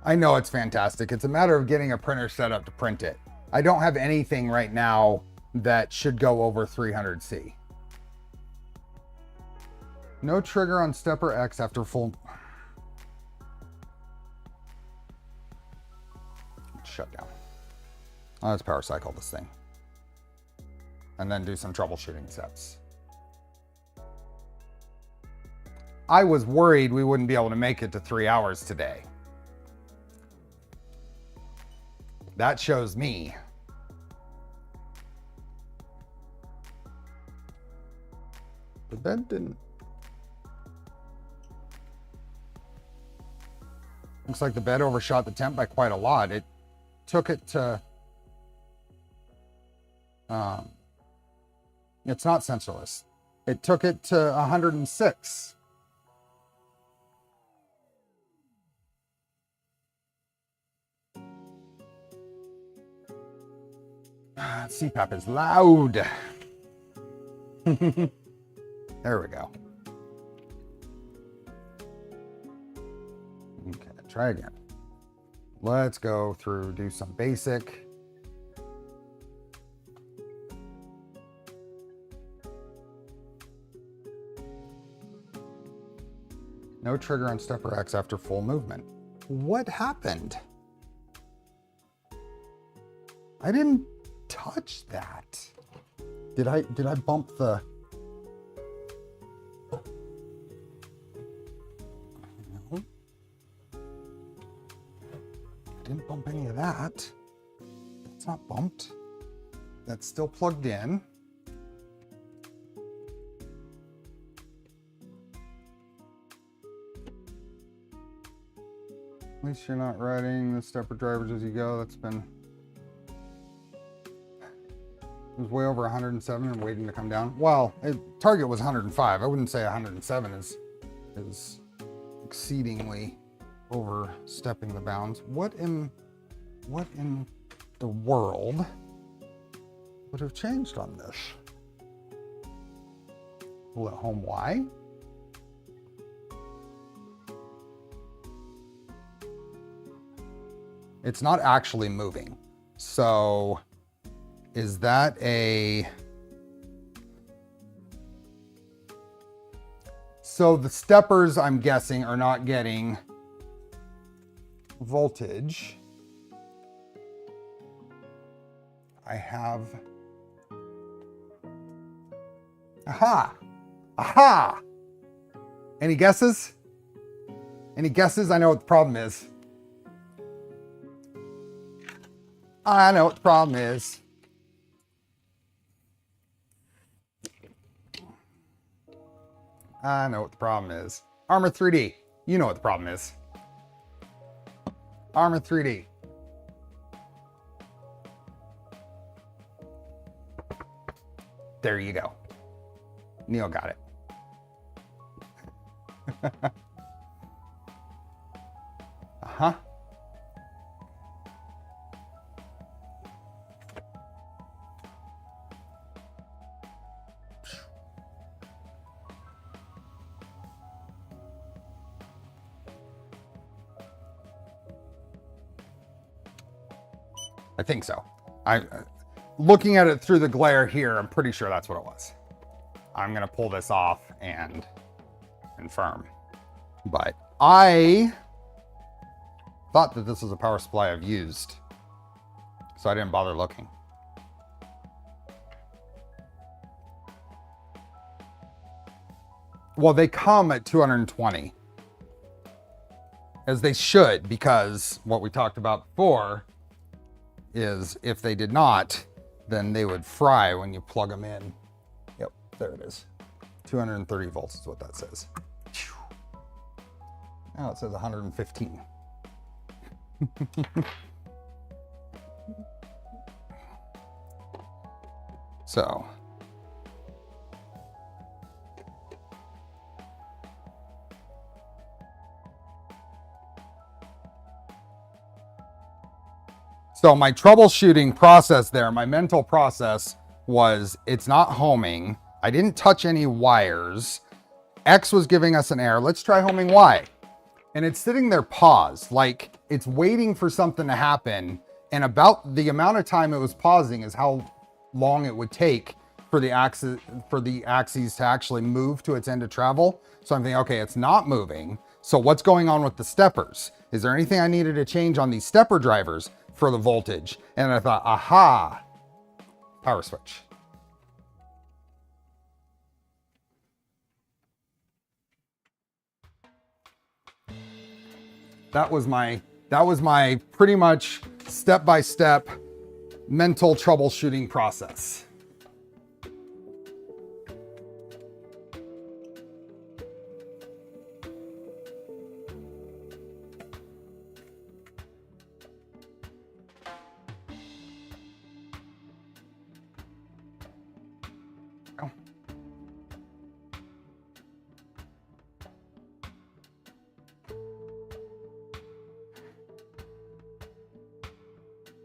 I know it's fantastic. It's a matter of getting a printer set up to print it. I don't have anything right now that should go over 300C. No trigger on stepper X after full... Shut down. Let's power cycle this thing. And then do some troubleshooting steps. I was worried we wouldn't be able to make it to 3 hours today. That shows me. The bed didn't. Looks like the bed overshot the temp by quite a lot. It took it to, it's not sensorless. It took it to 106. CPAP is loud. There we go. Okay, try again. Let's go through, do some basic. No trigger on stepper X after full movement. What happened? I didn't touch that. Did I bump the... No. I didn't bump any of that. That's not bumped. That's still plugged in. At least you're not writing the stepper drivers as you go. That's been... It was way over 107 and waiting to come down. Well, target was 105. I wouldn't say 107 is exceedingly overstepping the bounds. What in the world would have changed on this? Bullet home Y? It's not actually moving. So is that a... So the steppers, I'm guessing, are not getting voltage. I have... Aha! Aha! Any guesses? Any guesses? I know what the problem is. I know what the problem is. I know what the problem is. Armor 3D. You know what the problem is. Armor 3D. There you go. Neil got it. Uh-huh. I think so. Looking at it through the glare here, I'm pretty sure that's what it was. I'm gonna pull this off and confirm. But I thought that this was a power supply I've used, so I didn't bother looking. Well, they come at 220. As they should, because what we talked about before is if they did not, then they would fry when you plug them in. Yep, there it is. 230 volts is what that says. Now it says 115. So. So my troubleshooting process there, my mental process was it's not homing. I didn't touch any wires. X was giving us an error. Let's try homing Y. And it's sitting there paused, like it's waiting for something to happen. And about the amount of time it was pausing is how long it would take for the axis to actually move to its end of travel. So I'm thinking, okay, it's not moving. So what's going on with the steppers? Is there anything I needed to change on these stepper drivers for the voltage? And I thought, aha, power switch. That was my pretty much step-by-step mental troubleshooting process.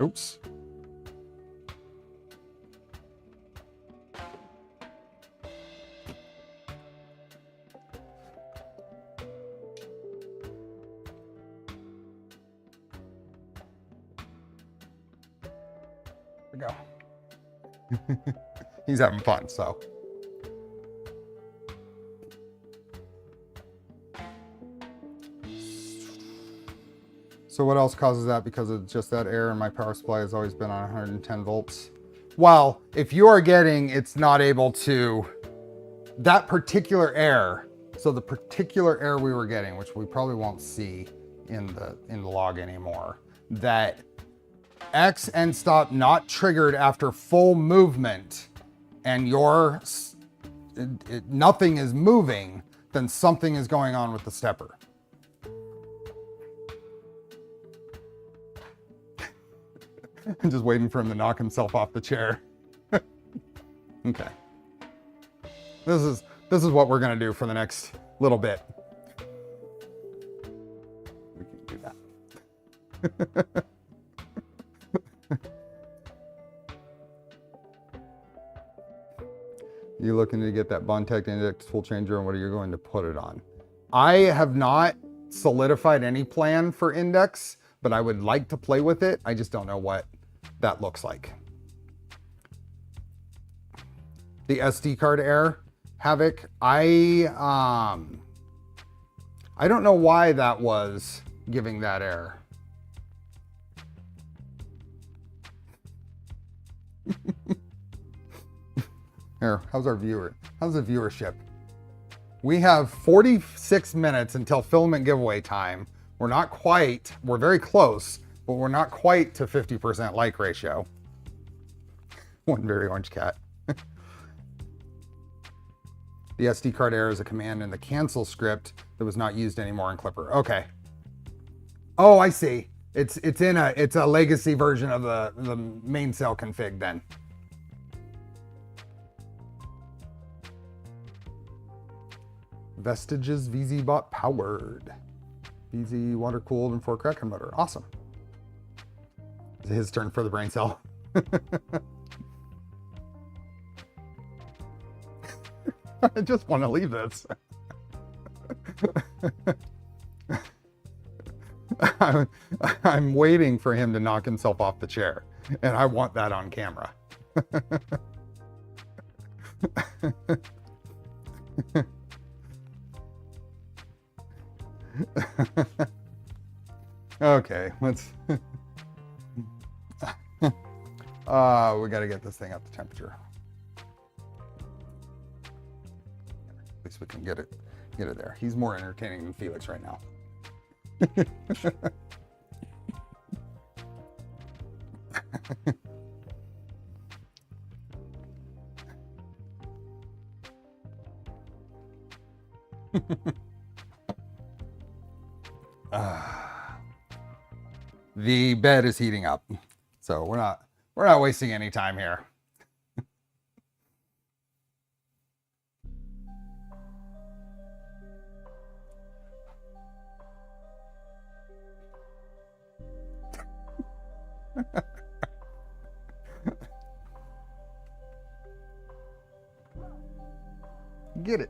Oops. There we go. He's having fun, so. So what else causes that? Because of just that error, and my power supply has always been on 110 volts. Well, if you are getting, it's not able to, that particular error, so the particular error we were getting, which we probably won't see in the log anymore, that X end stop not triggered after full movement and nothing is moving, then something is going on with the stepper. I'm just waiting for him to knock himself off the chair. Okay. This is what we're gonna do for the next little bit. We can do that. You looking to get that Bondtech index tool changer, and what are you going to put it on? I have not solidified any plan for index, but I would like to play with it. I just don't know what that looks like. The SD card error, Havoc. I don't know why that was giving that error. Here, how's our viewer? How's the viewership? We have 46 minutes until filament giveaway time. We're not quite, we're very close, but we're not quite to 50% like ratio. One very orange cat. The SD card error is a command in the cancel script that was not used anymore in Klipper. Okay. Oh, I see. It's a legacy version of the main cell config then. Vestiges VZBot powered. VZ water cooled and 4 Kraken motor. Awesome. It's his turn for the brain cell. I just want to leave this. I'm waiting for him to knock himself off the chair, and I want that on camera. Okay, let's we got to get this thing up to temperature. At least we can get it Get it there. He's more entertaining than Felix right now. The bed is heating up, so we're not wasting any time here. Get it.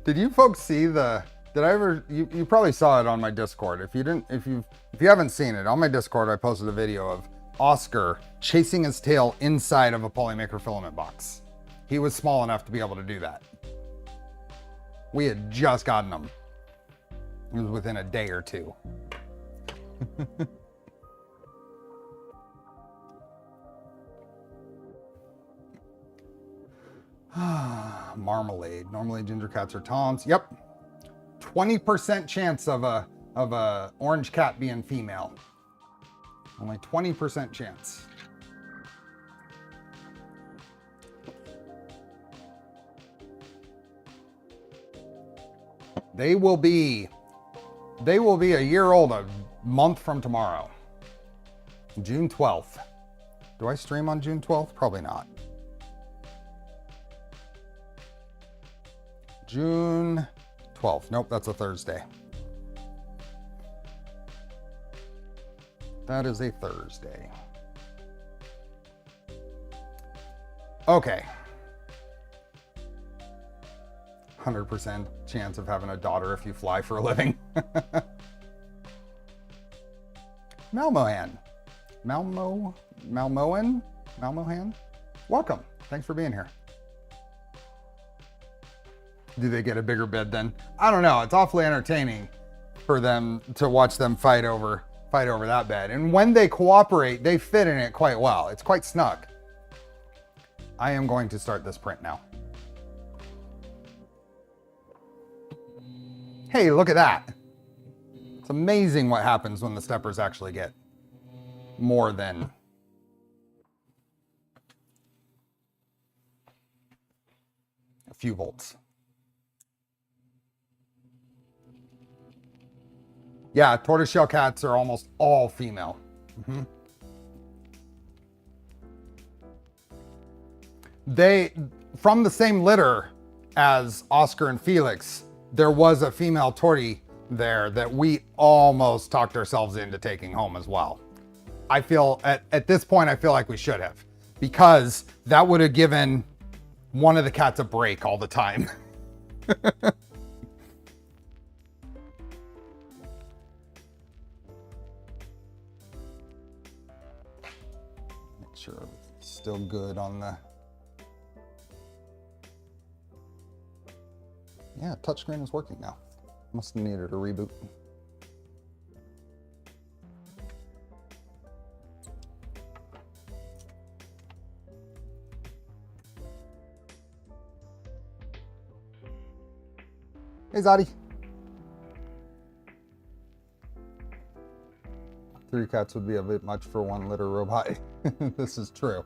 Did you folks see the, you probably saw it on my Discord. If you haven't seen it, on my Discord, I posted a video of Oscar chasing his tail inside of a Polymaker filament box. He was small enough to be able to do that. We had just gotten him. It was within a day or two. Marmalade. Normally ginger cats are toms. Yep. 20% chance of a orange cat being female. Only 20% chance. They will be a year old a month from tomorrow. June 12th. Do I stream on June 12th? Probably not. June 12th. Nope, that's a Thursday. That is a Thursday. Okay. 100% chance of having a daughter if you fly for a living. Malmohan. Malmohan? Welcome. Thanks for being here. Do they get a bigger bed then? I don't know. It's awfully entertaining for them to watch them fight over that bed. And when they cooperate, they fit in it quite well. It's quite snug. I am going to start this print now. Hey, look at that. It's amazing what happens when the steppers actually get more than a few volts. Yeah, tortoiseshell cats are almost all female. Mm-hmm. They, from the same litter as Oscar and Felix, there was a female tortie there that we almost talked ourselves into taking home as well. I feel, at this point, I feel like we should have, because that would have given one of the cats a break all the time. Sure, still good on the, yeah, touchscreen is working now. Must have needed a reboot. Hey Zadi. 3 cats would be a bit much for one litter robot. This is true.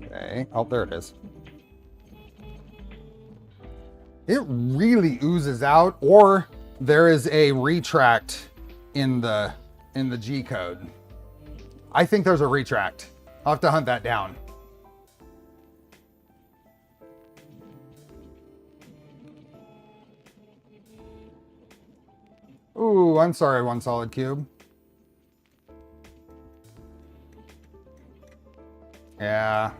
Okay, oh, there it is. It really oozes out, or there is a retract in the G code. I think there's a retract. I'll have to hunt that down. Ooh, I'm sorry, One Solid Cube. Yeah.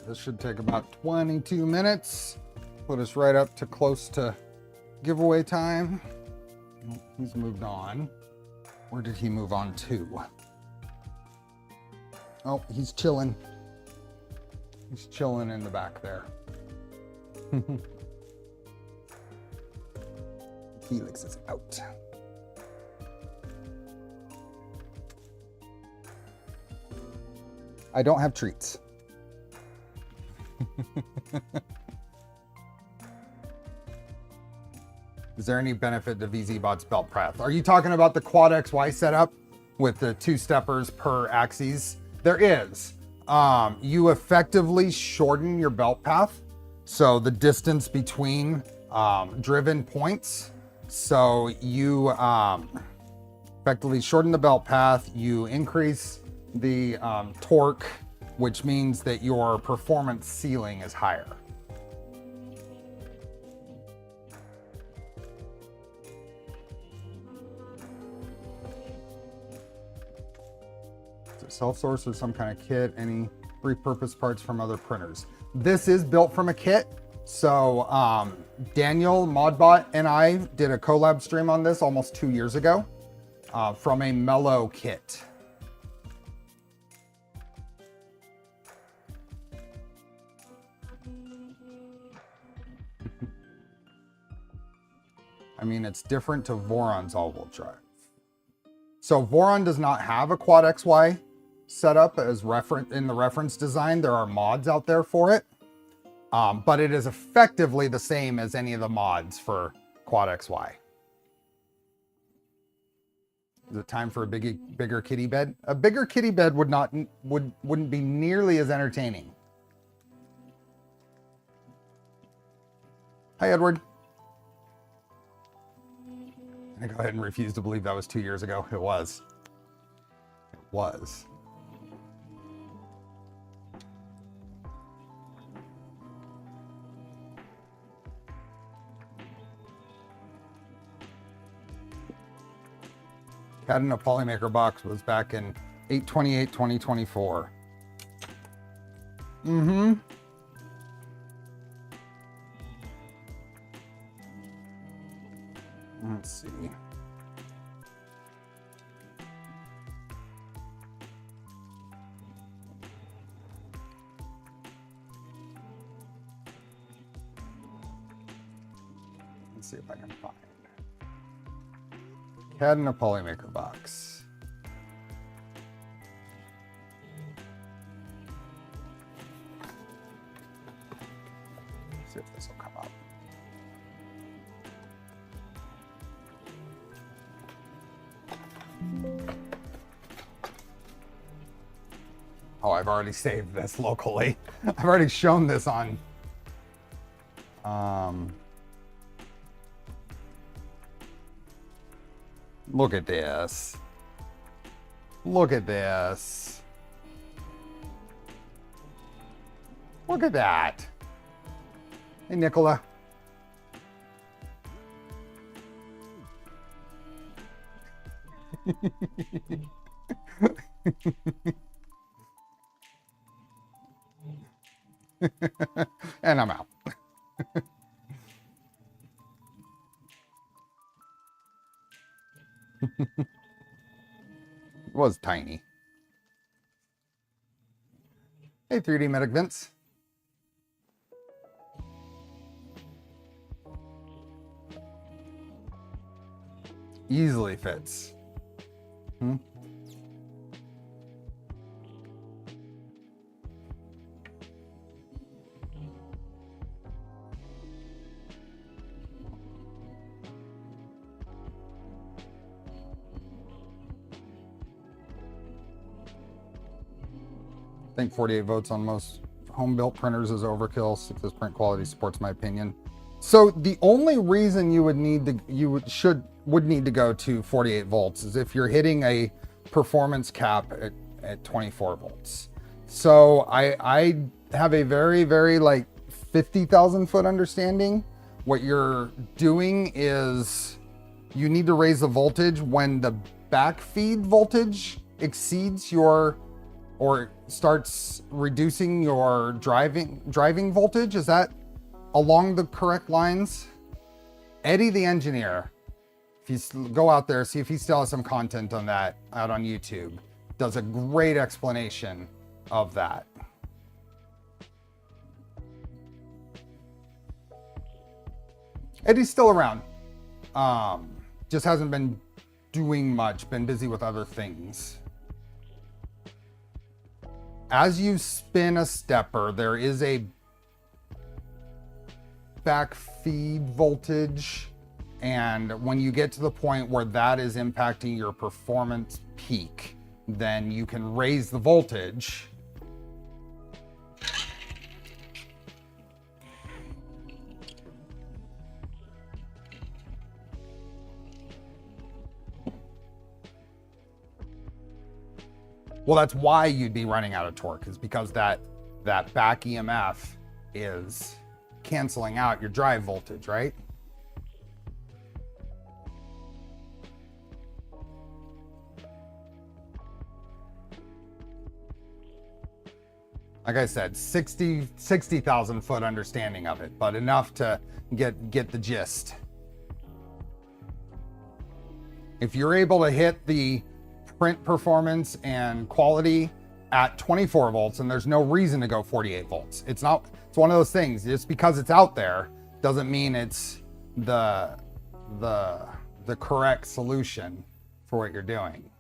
this should take about 22 minutes. Put us right up to close to giveaway time. He's moved on. Where did he move on to? Oh, he's chilling. He's chilling in the back there. Felix is out. I don't have treats. Is there any benefit to VZBot's belt path? Are you talking about the quad XY setup with the 2 steppers per axis? There is. You effectively shorten your belt path, so the distance between driven points. So you effectively shorten the belt path, you increase the torque, which means that your performance ceiling is higher. Self-source or some kind of kit, any repurposed parts from other printers. This is built from a kit. So Daniel, Modbot, and I did a collab stream on this almost 2 years ago from a Mellow kit. I mean, it's different to Voron's all-wheel drive. So Voron does not have a quad XY setup as in the reference design. There are mods out there for it, but it is effectively the same as any of the mods for quad XY. Is it time for a bigger kitty bed? A bigger kitty bed wouldn't be nearly as entertaining. Hi, Edward. I go ahead and refuse to believe that was 2 years ago. It was. It was. Cat in a Polymaker box was back in 8/28/2024. Mm-hmm. Let's see. Let's see if I can find Cat in a Polymaker box. Let's see if this will come up. Oh, I've already saved this locally. I've already shown this on look at this. Look at this. Look at that. Hey, Nicola. And I'm out. It was tiny. Hey, 3D Medic Vince. Easily fits. Hmm? I think 48 votes on most home-built printers is overkill if this print quality supports my opinion. So the only reason you would need to would need to go to 48 volts is if you're hitting a performance cap at 24 volts. So I have a very, very like 50,000 foot understanding. What you're doing is you need to raise the voltage when the backfeed voltage exceeds your or starts reducing your driving voltage. Is that along the correct lines? Eddie the engineer, if you go out there, see if he still has some content on that out on YouTube, does a great explanation of that. Eddie's still around. Just hasn't been doing much, been busy with other things. As you spin a stepper, there is a back feed voltage, and when you get to the point where that is impacting your performance peak, then you can raise the voltage. Well, that's why you'd be running out of torque, is because that back EMF is canceling out your drive voltage, right? Like I said, 60,000 foot understanding of it, but enough to get the gist. If you're able to hit the print performance and quality at 24 volts, and there's no reason to go 48 volts. It's one of those things, just because it's out there doesn't mean it's the correct solution for what you're doing.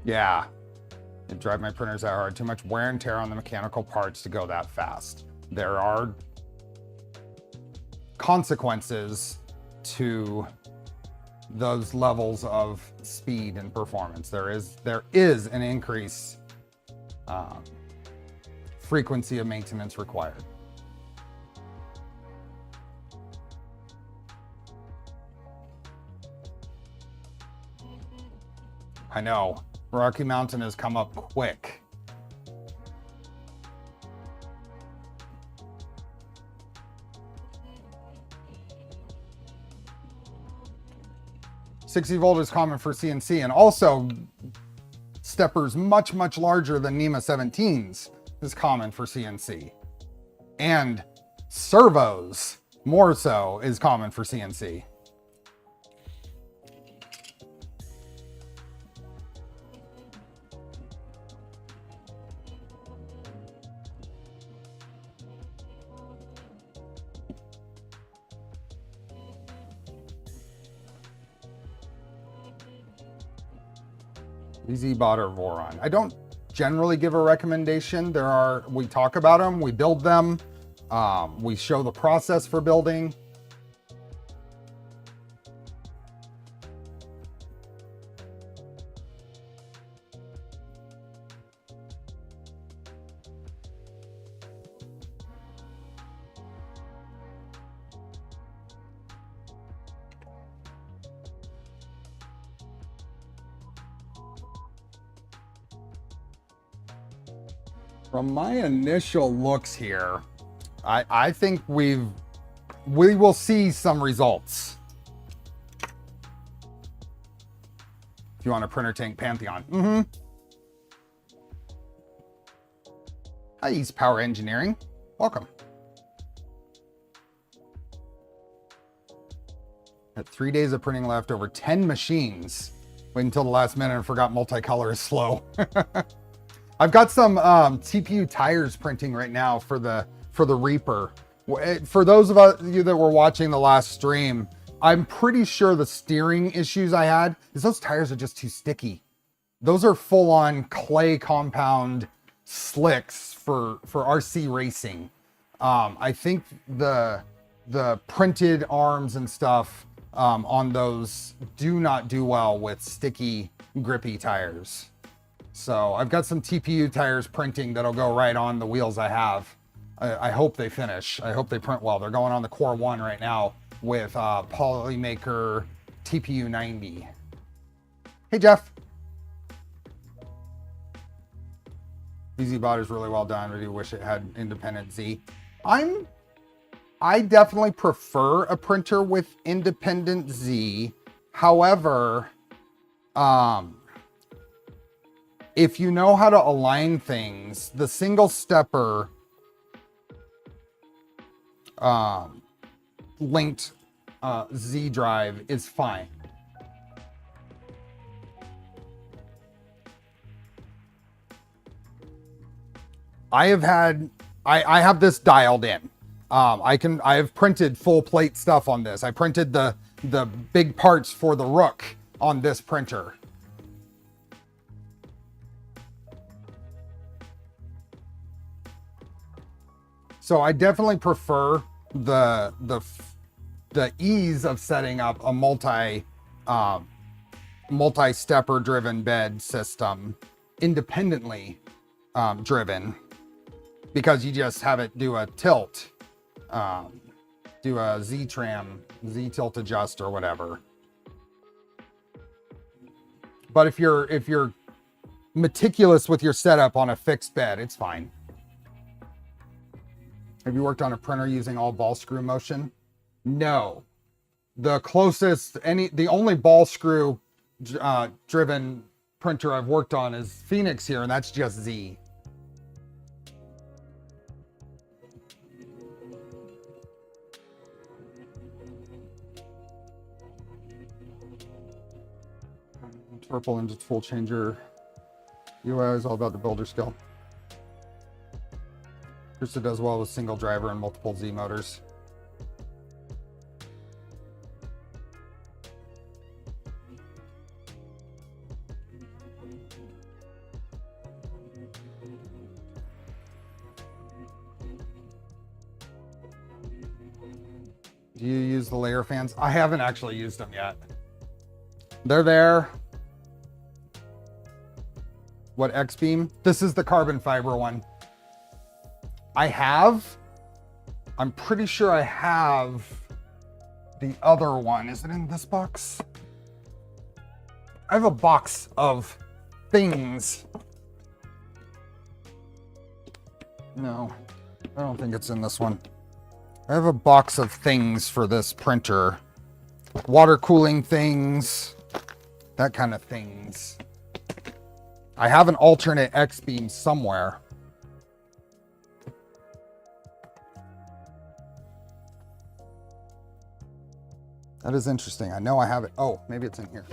Yeah. It drive my printers that hard. Too much wear and tear on the mechanical parts to go that fast. There are consequences to those levels of speed and performance. There is an increase frequency of maintenance required. I know. Rocky Mountain has come up quick. "60 volt is common for CNC, and also steppers much larger than NEMA 17s is common for CNC. And servos, more so, is common for CNC. VZBot or Voron. I don't generally give a recommendation. We talk about them, we build them, we show the process for building. From my initial looks here, I think we will see some results. If you want a printer tank Pantheon. Hi, East Power Engineering. Welcome. Had 3 days of printing left, over 10 machines. Wait until the last minute and forgot multicolor is slow. I've got some TPU tires printing right now for the Reaper. For those of you that were watching the last stream, I'm pretty sure the steering issues I had is those tires are just too sticky. Those are full-on clay compound slicks for RC racing. I think the printed arms and stuff on those do not do well with sticky, grippy tires. So I've got some TPU tires printing that'll go right on the wheels I have. I hope they finish. I hope they print well. They're going on the Core 1 right now with Polymaker TPU 90. Hey, Jeff. VZBot is really well done. Really wish it had independent Z. I'm I definitely prefer a printer with independent Z. However, if you know how to align things, the single stepper linked Z drive is fine. I have this dialed in. I have printed full plate stuff on this. I printed the big parts for the Rook on this printer. So I definitely prefer the ease of setting up a multi-stepper driven bed system, independently driven, because you just have it do a tilt, do a Z-tram, Z-tilt adjust or whatever. But if you're meticulous with your setup on a fixed bed, it's fine. Have you worked on a printer using all ball screw motion? No. The closest, the only ball screw driven printer I've worked on is Phoenix here, and that's just Z. Purple into full changer. UI is all about the builder skill. Krista does well with single driver and multiple Z motors. Do you use the layer fans? I haven't actually used them yet. They're there. What, X-Beam? This is the carbon fiber one. I'm pretty sure I have the other one. Is it in this box? I have a box of things. No, I don't think it's in this one. I have a box of things for this printer. Water cooling things, that kind of things. I have an alternate X-Beam somewhere. That is interesting. I know I have it. Oh, maybe it's in here.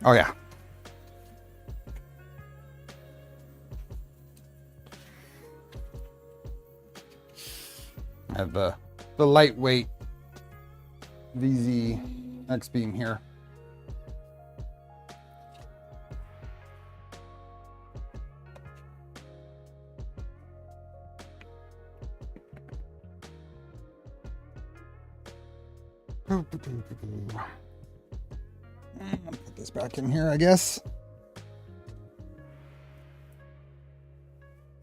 Oh yeah. I have the lightweight VZ X-Beam here. Put this back in here, I guess.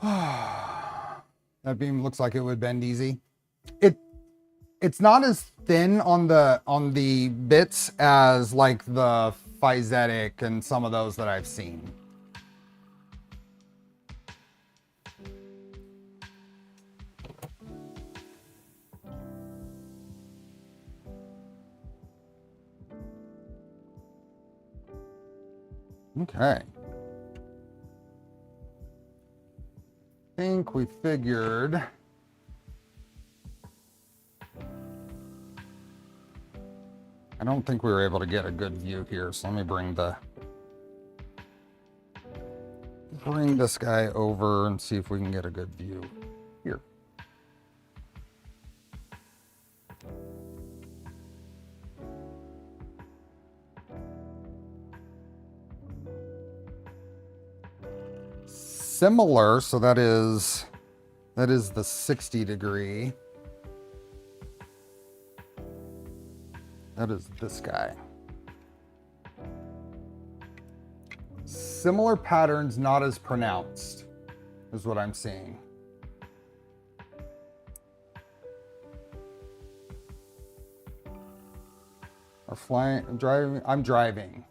That beam looks like it would bend easy. It's not as thin on the bits as like the Physetic and some of those that I've seen. Okay. I think we figured I don't think we were able to get a good view here, so let me bring this guy over and see if we can get a good view here. Similar, so that is the 60 degree. That is this guy. Similar patterns, not as pronounced, is what I'm seeing. Our I'm driving. I am driving.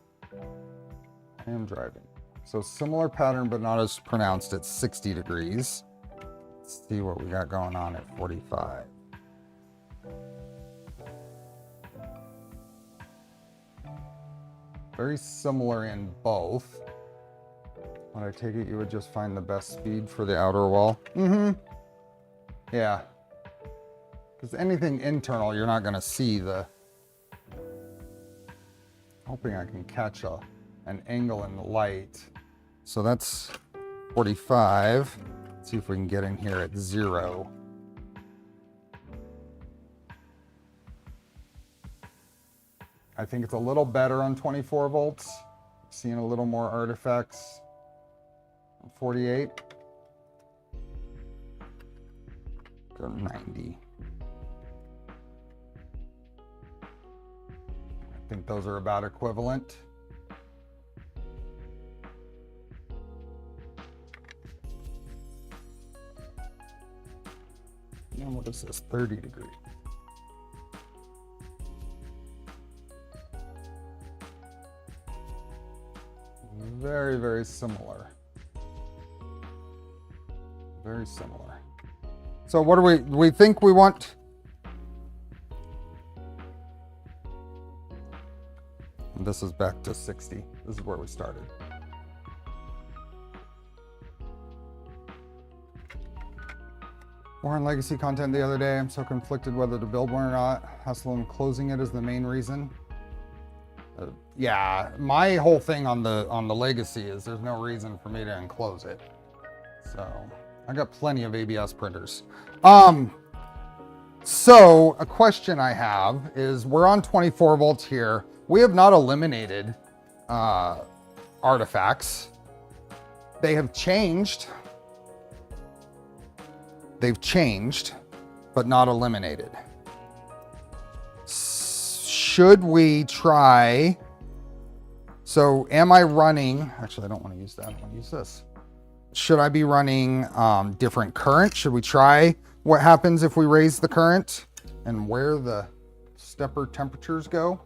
So similar pattern, but not as pronounced at 60 degrees. Let's see what we got going on at 45. Very similar in both. When I take it, you would just find the best speed for the outer wall. Yeah. Because anything internal, you're not going to see the... Hoping I can catch an angle in the light. So that's 45. Let's see if we can get in here at 0. I think it's a little better on 24 volts. Seeing a little more artifacts. 48. Go 90. I think those are about equivalent. And what is this? 30 degrees. Very, very similar. Very similar. So what do we think we want? And this is back to 60. This is where we started. Warren Legacy content the other day. I'm so conflicted whether to build one or not. Hustle and closing it is the main reason. Yeah, my whole thing on the Legacy is there's no reason for me to enclose it. So I got plenty of ABS printers. So a question I have is, we're on 24 volts here. We have not eliminated artifacts. They have changed. They've changed, but not eliminated. Should we try? So am I running? Actually, I don't want to use that. I want to use this. Should I be running different current? Should we try what happens if we raise the current and where the stepper temperatures go?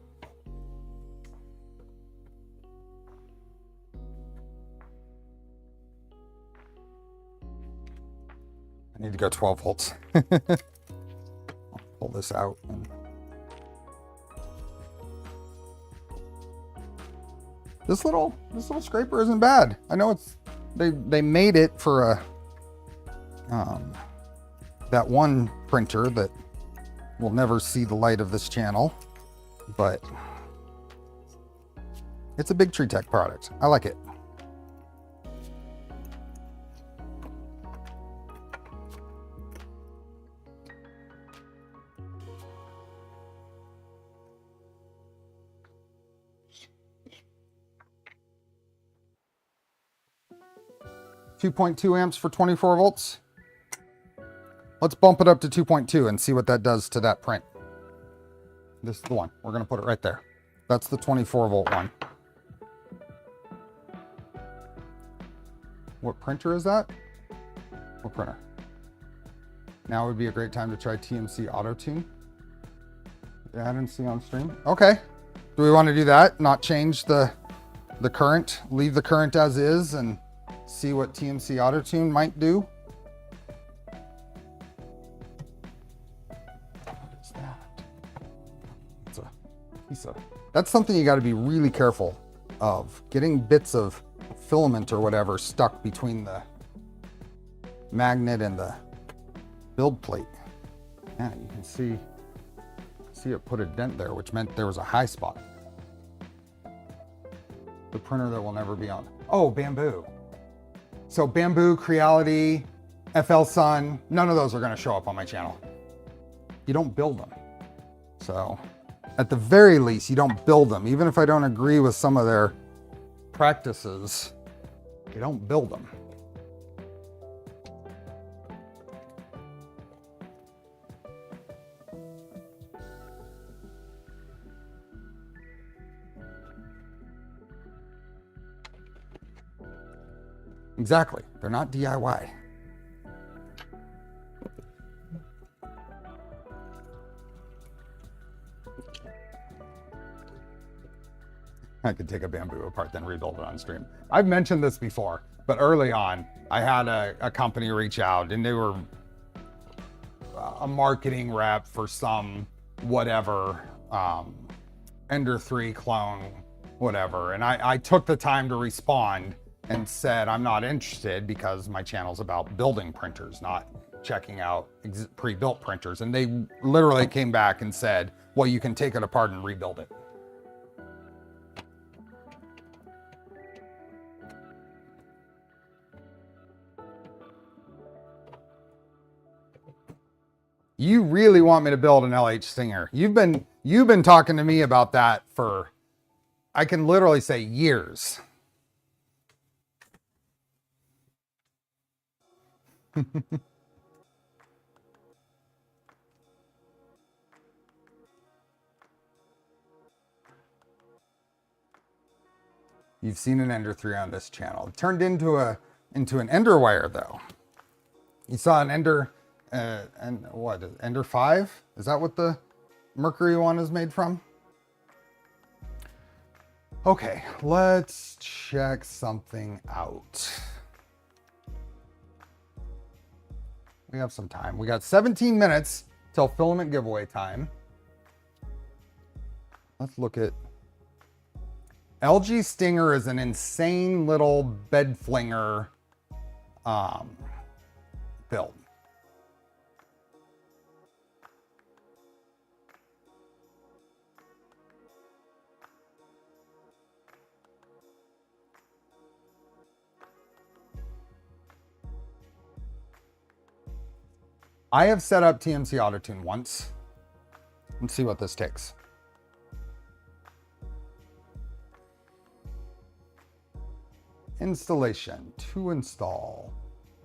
I need to go 12 volts. I'll pull this out. This little scraper isn't bad. I know they made it for that one printer that will never see the light of this channel, but it's a big Tree Tech product. I like it. .2 amps for 24 volts. Let's bump it up to 2.2 and see what that does to that print. This is the one. We're going to put it right there. That's the 24 volt one. What printer is that? What printer? Now would be a great time to try TMC Auto Tune. Yeah, I didn't see on stream. Okay. Do we want to do that? Not change the current? Leave the current as is and see what TMC Auto Tune might do? What is that? It's a piece of... That's something you got to be really careful of. Getting bits of filament or whatever stuck between the magnet and the build plate. Yeah, you can see it put a dent there, which meant there was a high spot. The printer that will never be on. Oh, Bamboo. So Bamboo, Creality, FL Sun, none of those are going to show up on my channel. You don't build them. So at the very least, you don't build them. Even if I don't agree with some of their practices, you don't build them. Exactly. They're not DIY. I could take a bamboo apart, then rebuild it on stream. I've mentioned this before, but early on, I had a company reach out, and they were a marketing rep for some whatever, Ender 3 clone, whatever. And I took the time to respond and said, I'm not interested because my channel's about building printers, not checking out pre-built printers. And they literally came back and said, well, you can take it apart and rebuild it. You really want me to build an LH Stinger. You've been talking to me about that for, I can literally say, years. You've seen an Ender 3 on this channel. It turned into an Ender wire though. You saw an Ender, and what, Ender 5? Is that what the Mercury one is made from? Okay, let's check something out. We have some time. We got 17 minutes till filament giveaway time. Let's look at LG Stinger is an insane little bed flinger build. I have set up TMC AutoTune once. Let's see what this takes. Installation. To install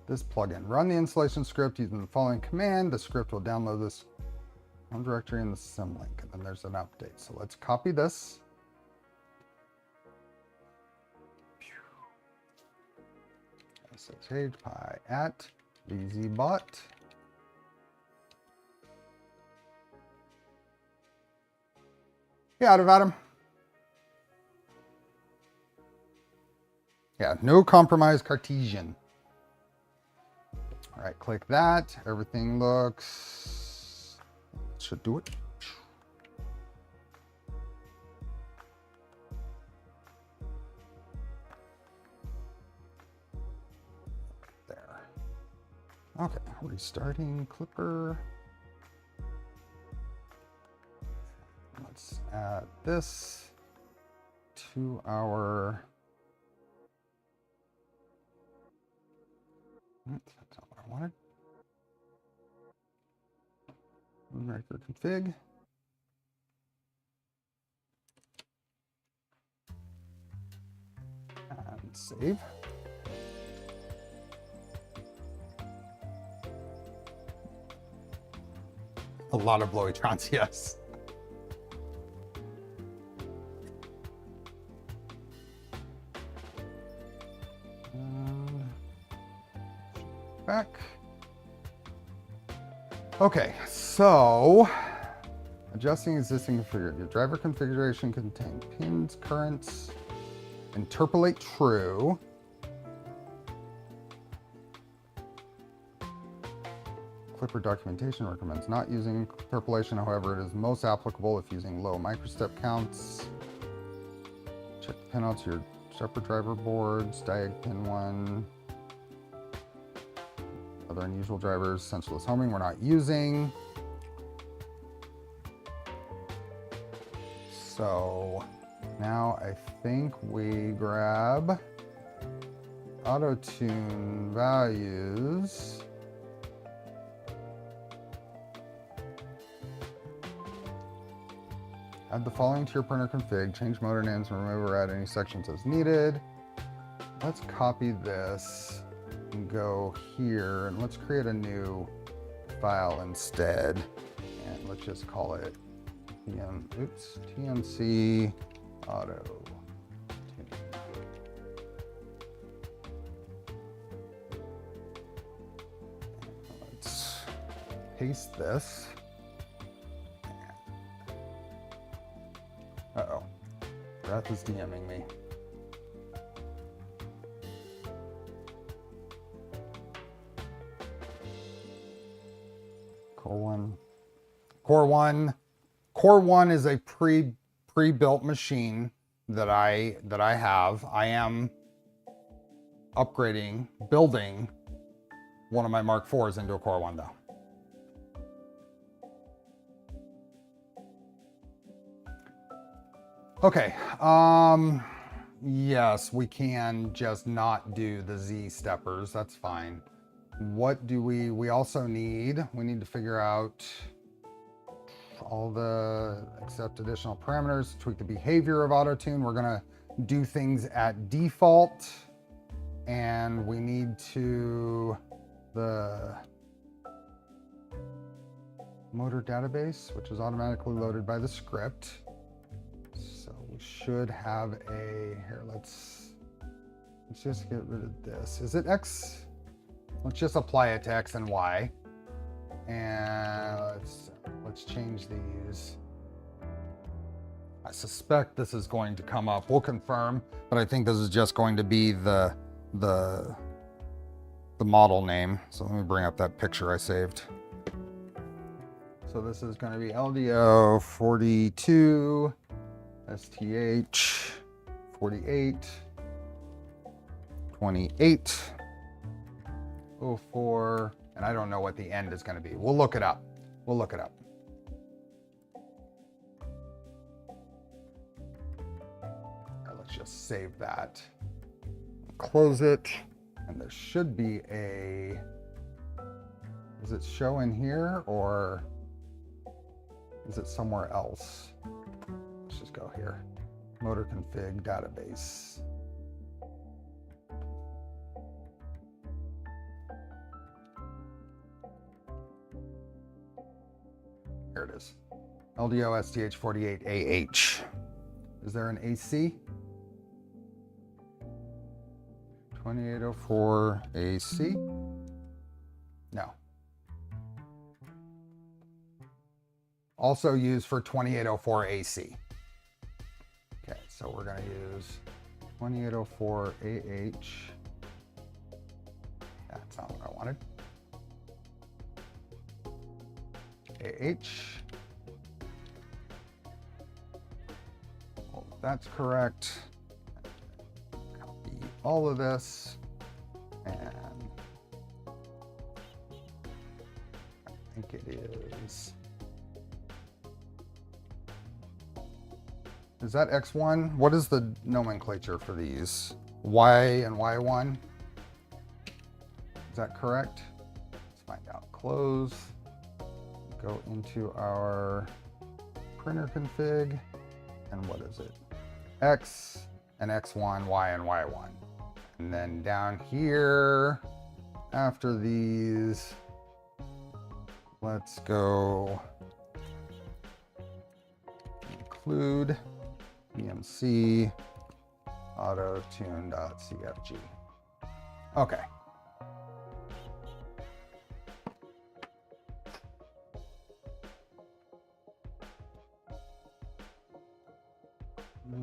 this plugin, run the installation script using the following command. The script will download this home directory in the symlink, and then there's an update. So let's copy this. SSH pi at VZBot. Get out of Adam. Yeah, no compromise Cartesian. All right, click that. Everything looks, should do it. There. Okay, restarting Klipper. Let's add this to our, that's not what I wanted. Record config. And save. A lot of blowytrons, yes. Back. Okay, so adjusting existing configuration. Your driver configuration contains pins, currents, interpolate true. Klipper documentation recommends not using interpolation. However, it is most applicable if using low microstep counts. Check the pinouts of your separate driver boards, diag pin 1. Other unusual drivers, sensorless homing, we're not using. So now I think we grab auto-tune values. Add the following to your printer config, change motor names and remove or add any sections as needed. Let's copy this and go here, and let's create a new file instead, and let's just call it TMC auto. Let's paste this. Beth is DMing me. Core one is a pre-built machine that I have. I am building one of my Mark IVs into a Core 1 though. Okay, yes, we can just not do the Z steppers, that's fine. What do we also need to figure out all the accept additional parameters, tweak the behavior of auto tune. We're gonna do things at default, and we need to the motor database, which is automatically loaded by the script. So we should have here, let's just get rid of this. Is it X? Let's just apply it to X and Y. And let's change these. I suspect this is going to come up. We'll confirm, but I think this is just going to be the model name. So let me bring up that picture I saved. So this is going to be LDO 42, STH 48, 28, 04, and I don't know what the end is going to be. We'll look it up. We'll look it up. Let's just save that. Close it. And there should be a, does it show in here or is it somewhere else? Let's just go here. Motor config database. Here it is. LDO STH48AH. Is there an AC? 2804 AC? No. Also used for 2804 AC. Okay, so we're going to use 2804 AH. That's not what I wanted. AH. Well, that's correct. Copy all of this, and I think it is. Is that X1? What is the nomenclature for these? Y and Y1? Is that correct? Let's find out. Close. Go into our printer config, and what is it? X and X1, Y and Y1. And then down here, after these, let's go include EMC autotune.cfg. Okay.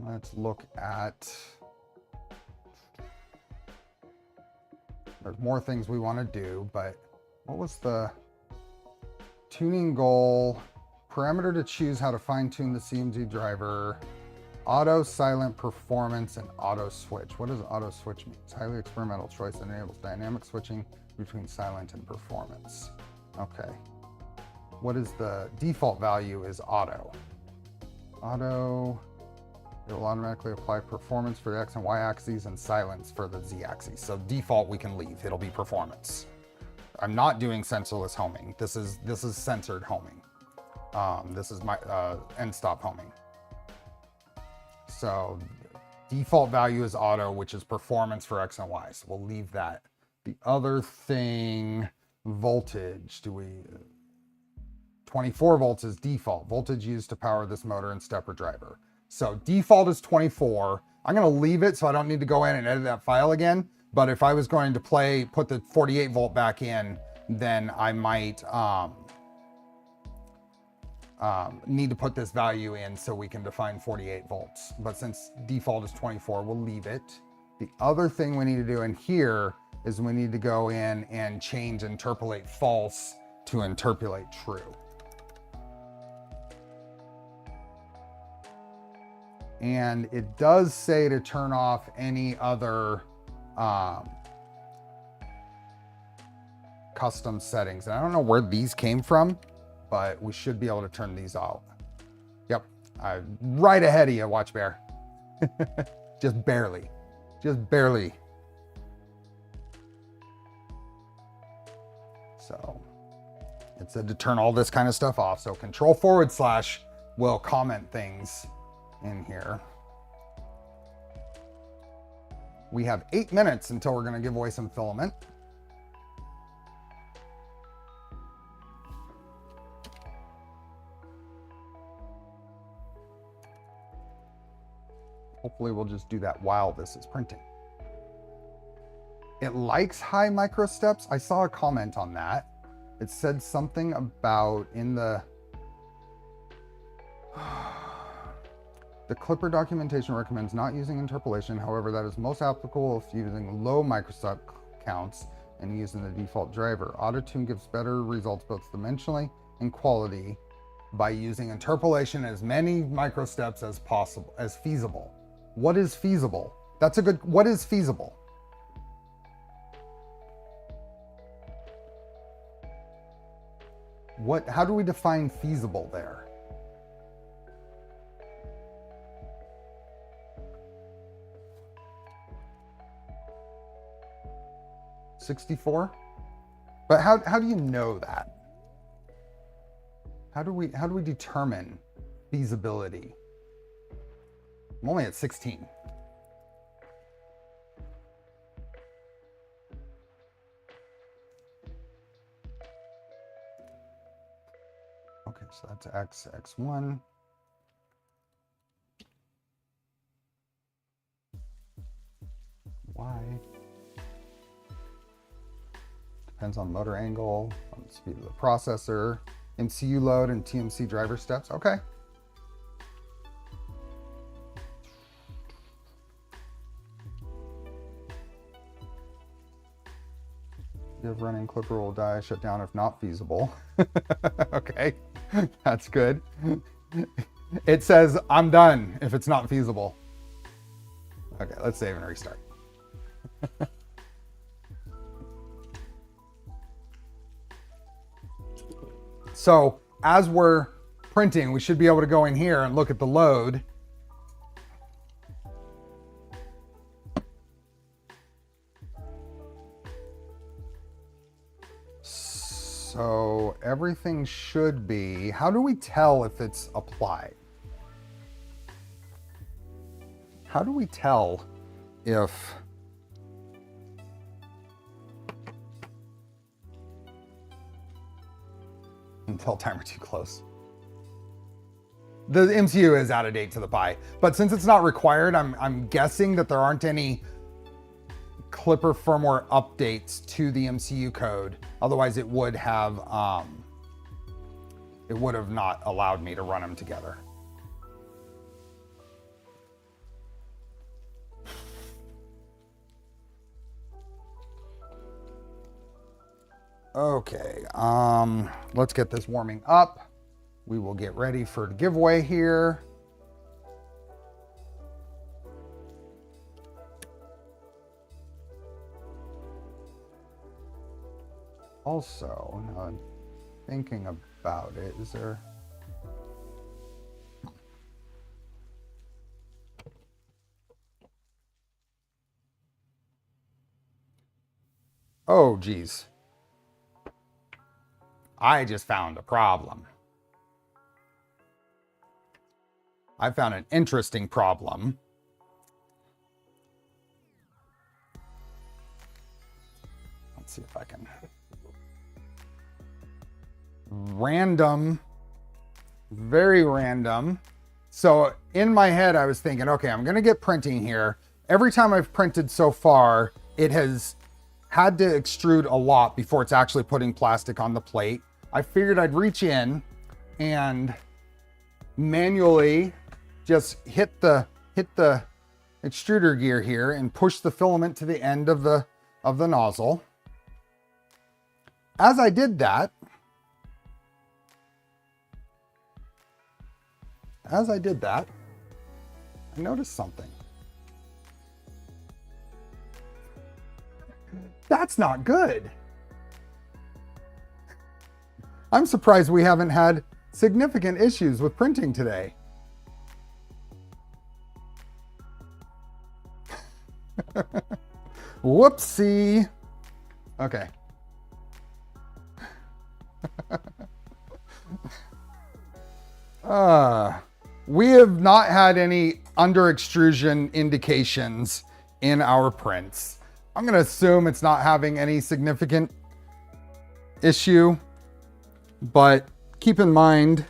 Let's look at, there's more things we want to do, but what was the tuning goal? Parameter to choose how to fine tune the CMZ driver, auto silent performance, and auto switch. What does auto switch mean? It's a highly experimental choice that enables dynamic switching between silent and performance. Okay. What is the default value is auto. Auto. It will automatically apply performance for the X and Y axes and silence for the Z axis. So default we can leave, it'll be performance. I'm not doing sensorless homing. This is sensored homing. This is my end stop homing. So default value is auto, which is performance for X and Y. So we'll leave that. The other thing, voltage, 24 volts is default. Voltage used to power this motor and stepper driver. So default is 24. I'm going to leave it so I don't need to go in and edit that file again. But if I was going to put the 48 volt back in, then I might need to put this value in so we can define 48 volts. But since default is 24, we'll leave it. The other thing we need to do in here is we need to go in and change interpolate false to interpolate true. And it does say to turn off any other custom settings. And I don't know where these came from, but we should be able to turn these out. Yep, right ahead of you, Watch Bear. Just barely, just barely. So it said to turn all this kind of stuff off. So Control// will comment things in here. We have 8 minutes until we're going to give away some filament. Hopefully we'll just do that while this is printing. It likes high micro steps. I saw a comment on that. It said something about in the Klipper documentation recommends not using interpolation. However, that is most applicable if using low microstep counts and using the default driver. AutoTune gives better results both dimensionally and quality by using interpolation as many microsteps as possible, as feasible. What is feasible? That's a good, what is feasible? How do we define feasible there? $64? But how do you know that? How do we determine feasibility? I'm only at 16. Okay, so that's X1. Y. Depends on motor angle, on the speed of the processor, MCU load, and TMC driver steps. Okay. If running Klipper will die, shut down if not feasible. Okay, that's good. It says I'm done if it's not feasible. Okay, let's save and restart. So as we're printing, we should be able to go in here and look at the load. So everything should be, how do we tell if it's applied? How do we tell if until timer too close? The MCU is out of date to the Pi, but since it's not required, I'm guessing that there aren't any Klipper firmware updates to the MCU code. Otherwise it would have not allowed me to run them together. Okay, let's get this warming up. We will get ready for the giveaway here. Also, now I'm thinking about it, is there... Oh, geez. I just found a problem. I found an interesting problem. Let's see if I can... Random, very random. So in my head, I was thinking, okay, I'm going to get printing here. Every time I've printed so far, it has had to extrude a lot before it's actually putting plastic on the plate. I figured I'd reach in and manually just hit the extruder gear here and push the filament to the end of the nozzle. As I did that, I noticed something. That's not good. I'm surprised we haven't had significant issues with printing today. Whoopsie. Okay. We have not had any under extrusion indications in our prints. I'm going to assume it's not having any significant issue, but keep in mind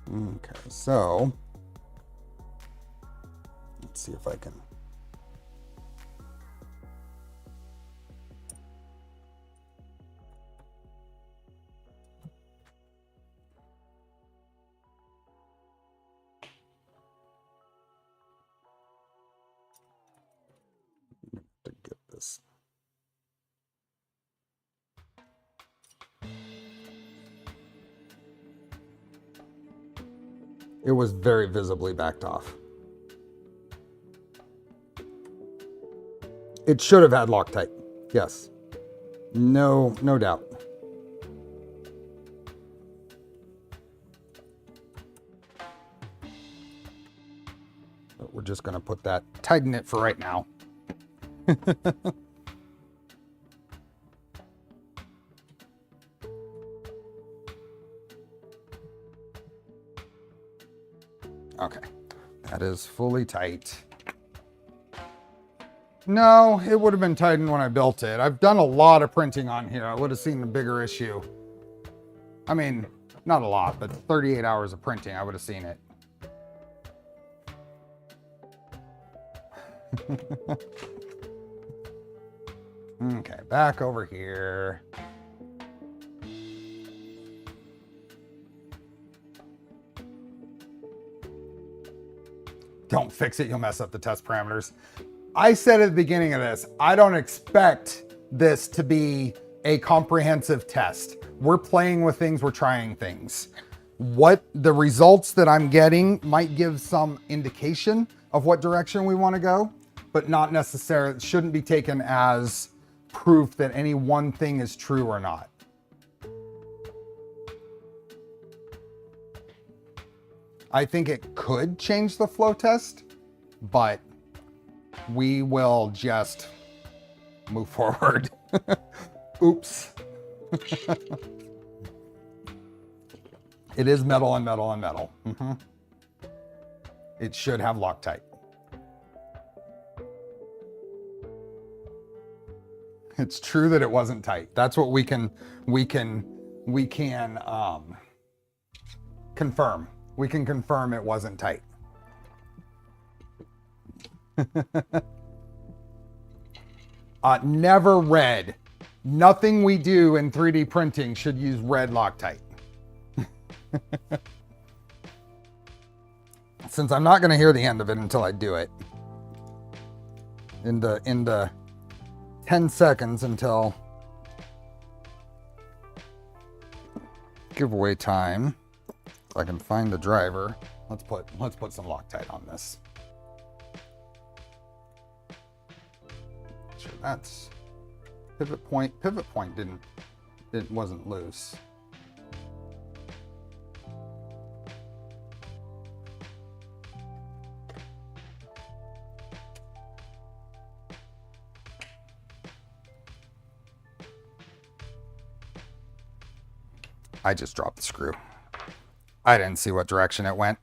okay, so let's see if I can get this. It was very visibly backed off. It should have had Loctite. Yes. No doubt. But we're just going to put that, tighten it for right now. Okay, that is fully tight. No, it would have been tightened when I built it. I've done a lot of printing on here. I would have seen a bigger issue. I mean, not a lot, but 38 hours of printing, I would have seen it. Okay, back over here. Don't fix it, you'll mess up the test parameters. I said at the beginning of this, I don't expect this to be a comprehensive test. We're playing with things, we're trying things. What the results that I'm getting might give some indication of what direction we want to go, but not necessarily, shouldn't be taken as proof that any one thing is true or not. I think it could change the flow test, but we will just move forward. Oops. It is metal on metal on metal. Mm-hmm. It should have Loctite. It's true that it wasn't tight. That's what we can confirm. We can confirm it wasn't tight. Never red. Nothing we do in 3D printing should use red Loctite. Since I'm not going to hear the end of it until I do it. In the 10 seconds until giveaway time. If I can find the driver, let's put some Loctite on this. Sure, that's pivot point. Pivot point wasn't loose. I just dropped the screw. I didn't see what direction it went.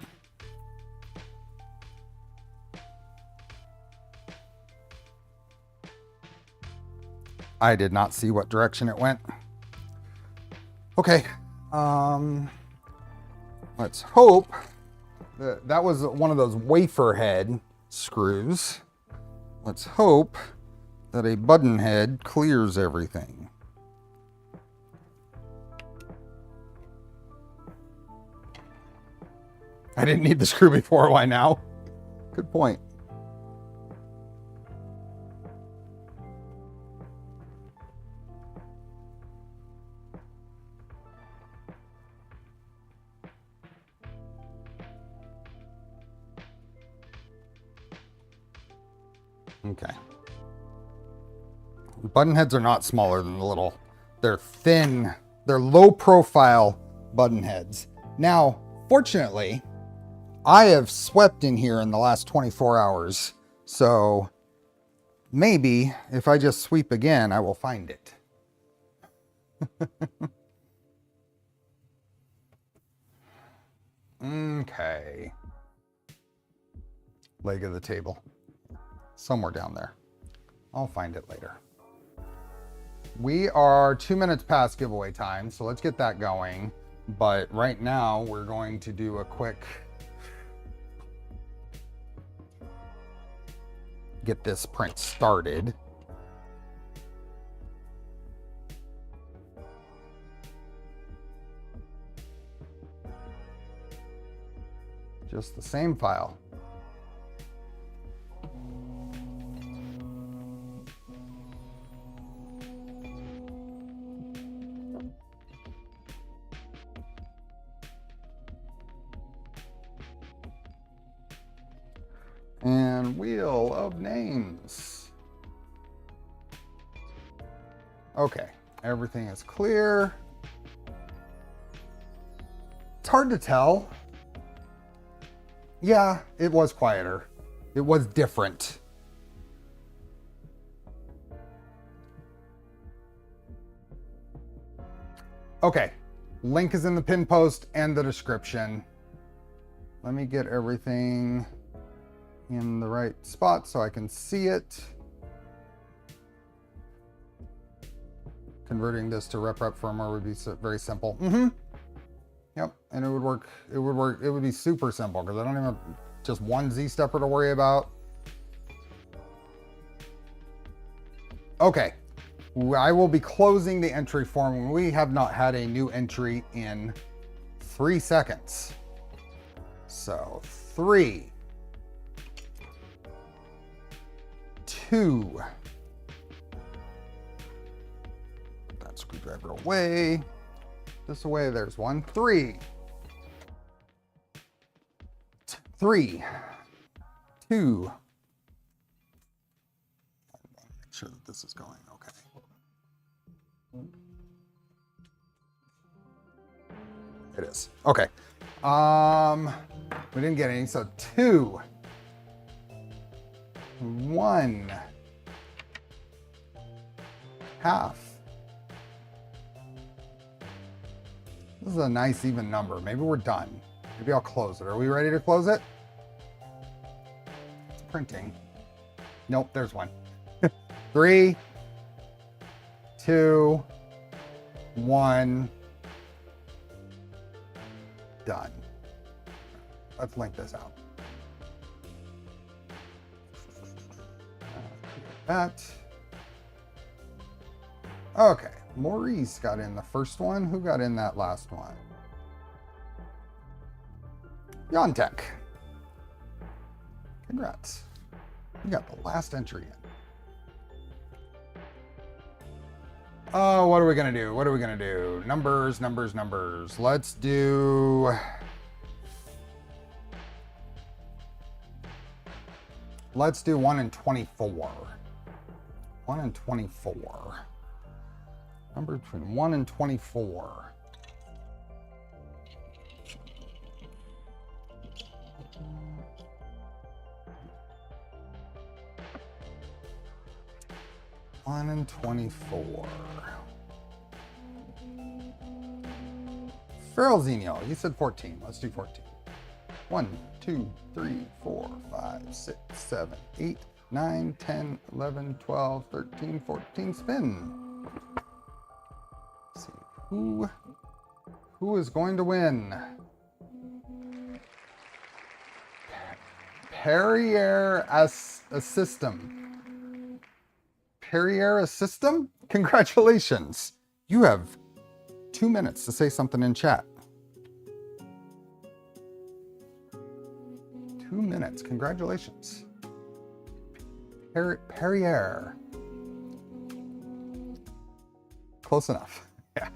I did not see what direction it went. Okay. Let's hope that was one of those wafer head screws. Let's hope that a button head clears everything. I didn't need the screw before, why now? Good point. Okay. Button heads are not smaller than the little, they're thin, they're low profile button heads. Now, fortunately, I have swept in here in the last 24 hours. So maybe if I just sweep again, I will find it. Okay. Leg of the table. Somewhere down there. I'll find it later. We are 2 minutes past giveaway time, so let's get that going. But right now we're going to do a quick get this print started. Just the same file. And wheel of names. Okay, everything is clear. It's hard to tell. Yeah, it was quieter. It was different. Okay, link is in the pin post and the description. Let me get everything in the right spot so I can see it. Converting this to rep firmware would be very simple. Yep, and it would work. It would be super simple because I don't even have just one Z-stepper to worry about. Okay, I will be closing the entry form. We have not had a new entry in 3 seconds. So 3, 2. Put that screwdriver away. This away, there's 1. 3. 3, 2. Make sure that this is going okay. It is. Okay. We didn't get any, so 2, 1, half. This is a nice even number. Maybe we're done. Maybe I'll close it. Are we ready to close it? It's printing. Nope, there's 1. 3, 2, 1. Done. Let's link this out. That. Okay. Maurice got in the first one. Who got in that last one? Yontech. Congrats. You got the last entry in. Oh, what are we going to do? What are we going to do? Numbers, numbers, numbers. Let's do... Let's do 1 and 24. 1 and 24. Number between 1 and 24. One and 24. Feral Xenial, you said 14. Let's do 14. 1, 2, 3, 4, 5, 6, 7, 8, 9, 10, 11, 12, 13, 14. Spin. Let's see who is going to win. Perrier Assistum. Perrier Assistum? Congratulations. You have 2 minutes to say something in chat. Congratulations. Perrier. Close enough. Yeah.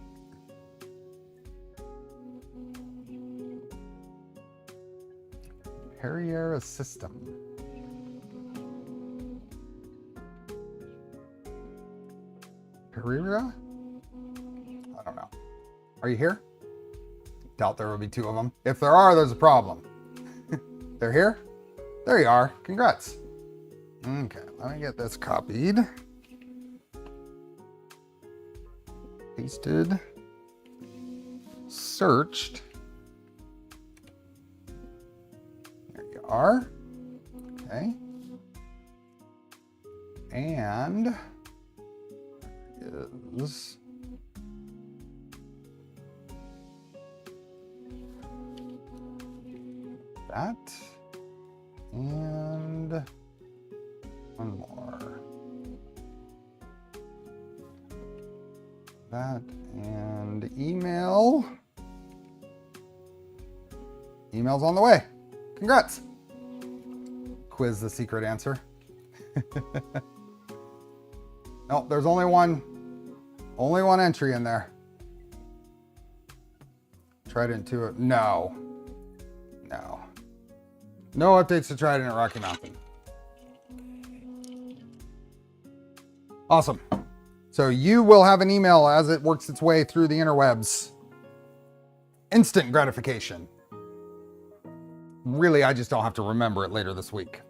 Perrier system. Perrier? I don't know. Are you here? Doubt there will be two of them. If there are, there's a problem. They're here? There you are. Congrats. Okay, let me get this copied. Pasted. Searched. There you are. Okay. And is that and one more. That and email. Email's on the way. Congrats. Quiz the secret answer. No, there's only one entry in there. Trident 2. No. No updates to Trident at Rocky Mountain. Awesome. So you will have an email as it works its way through the interwebs. Instant gratification. Really, I just don't have to remember it later this week.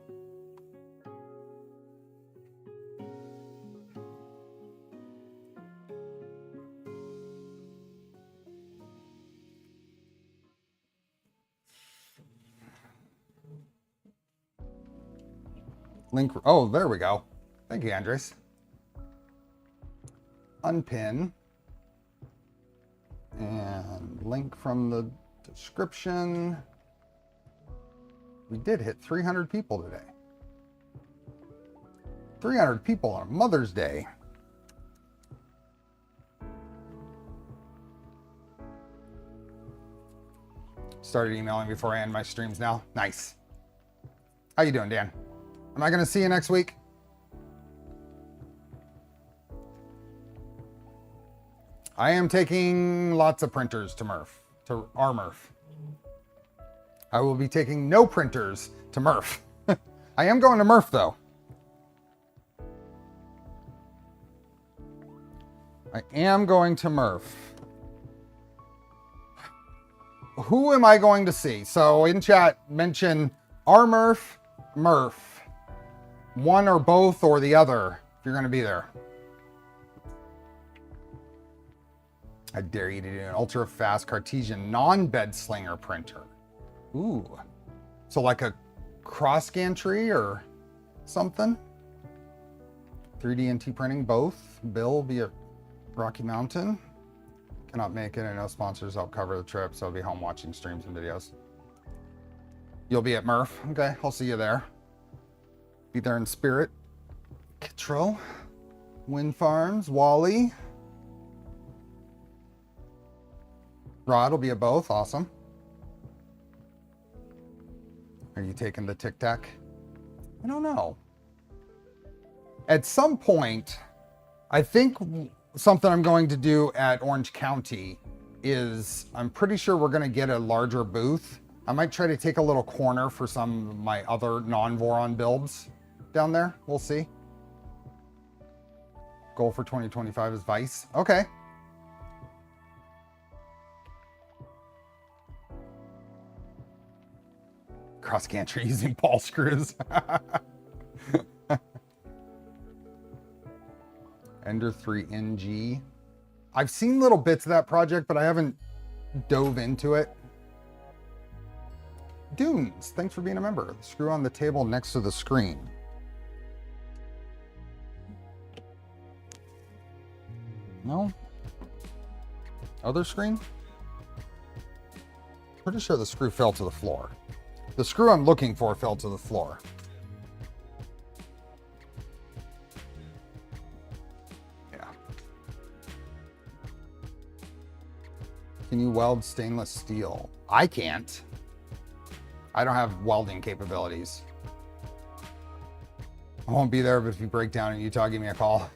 Link. Oh, there we go. Thank you, Andres. Unpin. And link from the description. We did hit 300 people today. 300 people on Mother's Day. Started emailing before I end my streams now. Nice. How you doing, Dan? Am I going to see you next week? I am taking lots of printers to RMRF. I will be taking no printers to MRF. I am going to MRF though. I am going to MRF. Who am I going to see? So in chat, mention RMRF, MRF. One or both or the other, if you're going to be there. I dare you to do an ultra-fast Cartesian non-bed slinger printer. Ooh. So like a cross gantry or something? 3D and T printing, both. Bill will be at Rocky Mountain. Cannot make it, and no sponsors help cover the trip, so I'll be home watching streams and videos. You'll be at MRF. Okay, I'll see you there. Be there in spirit. Kittrell, Wind Farms, Wally. Rod will be at both. Awesome. Are you taking the Tic Tac? I don't know. At some point, I think something I'm going to do at Orange County is I'm pretty sure we're going to get a larger booth. I might try to take a little corner for some of my other non-Voron builds down there. We'll see. Goal for 2025 is Vice. Okay. Cross gantry using ball screws. Ender 3 NG. I've seen little bits of that project, but I haven't dove into it. Dunes, thanks for being a member. Screw on the table next to the screen. No? Other screen? Pretty sure the screw fell to the floor. The screw I'm looking for fell to the floor. Yeah. Can you weld stainless steel? I can't. I don't have welding capabilities. I won't be there, but if you break down in Utah, give me a call.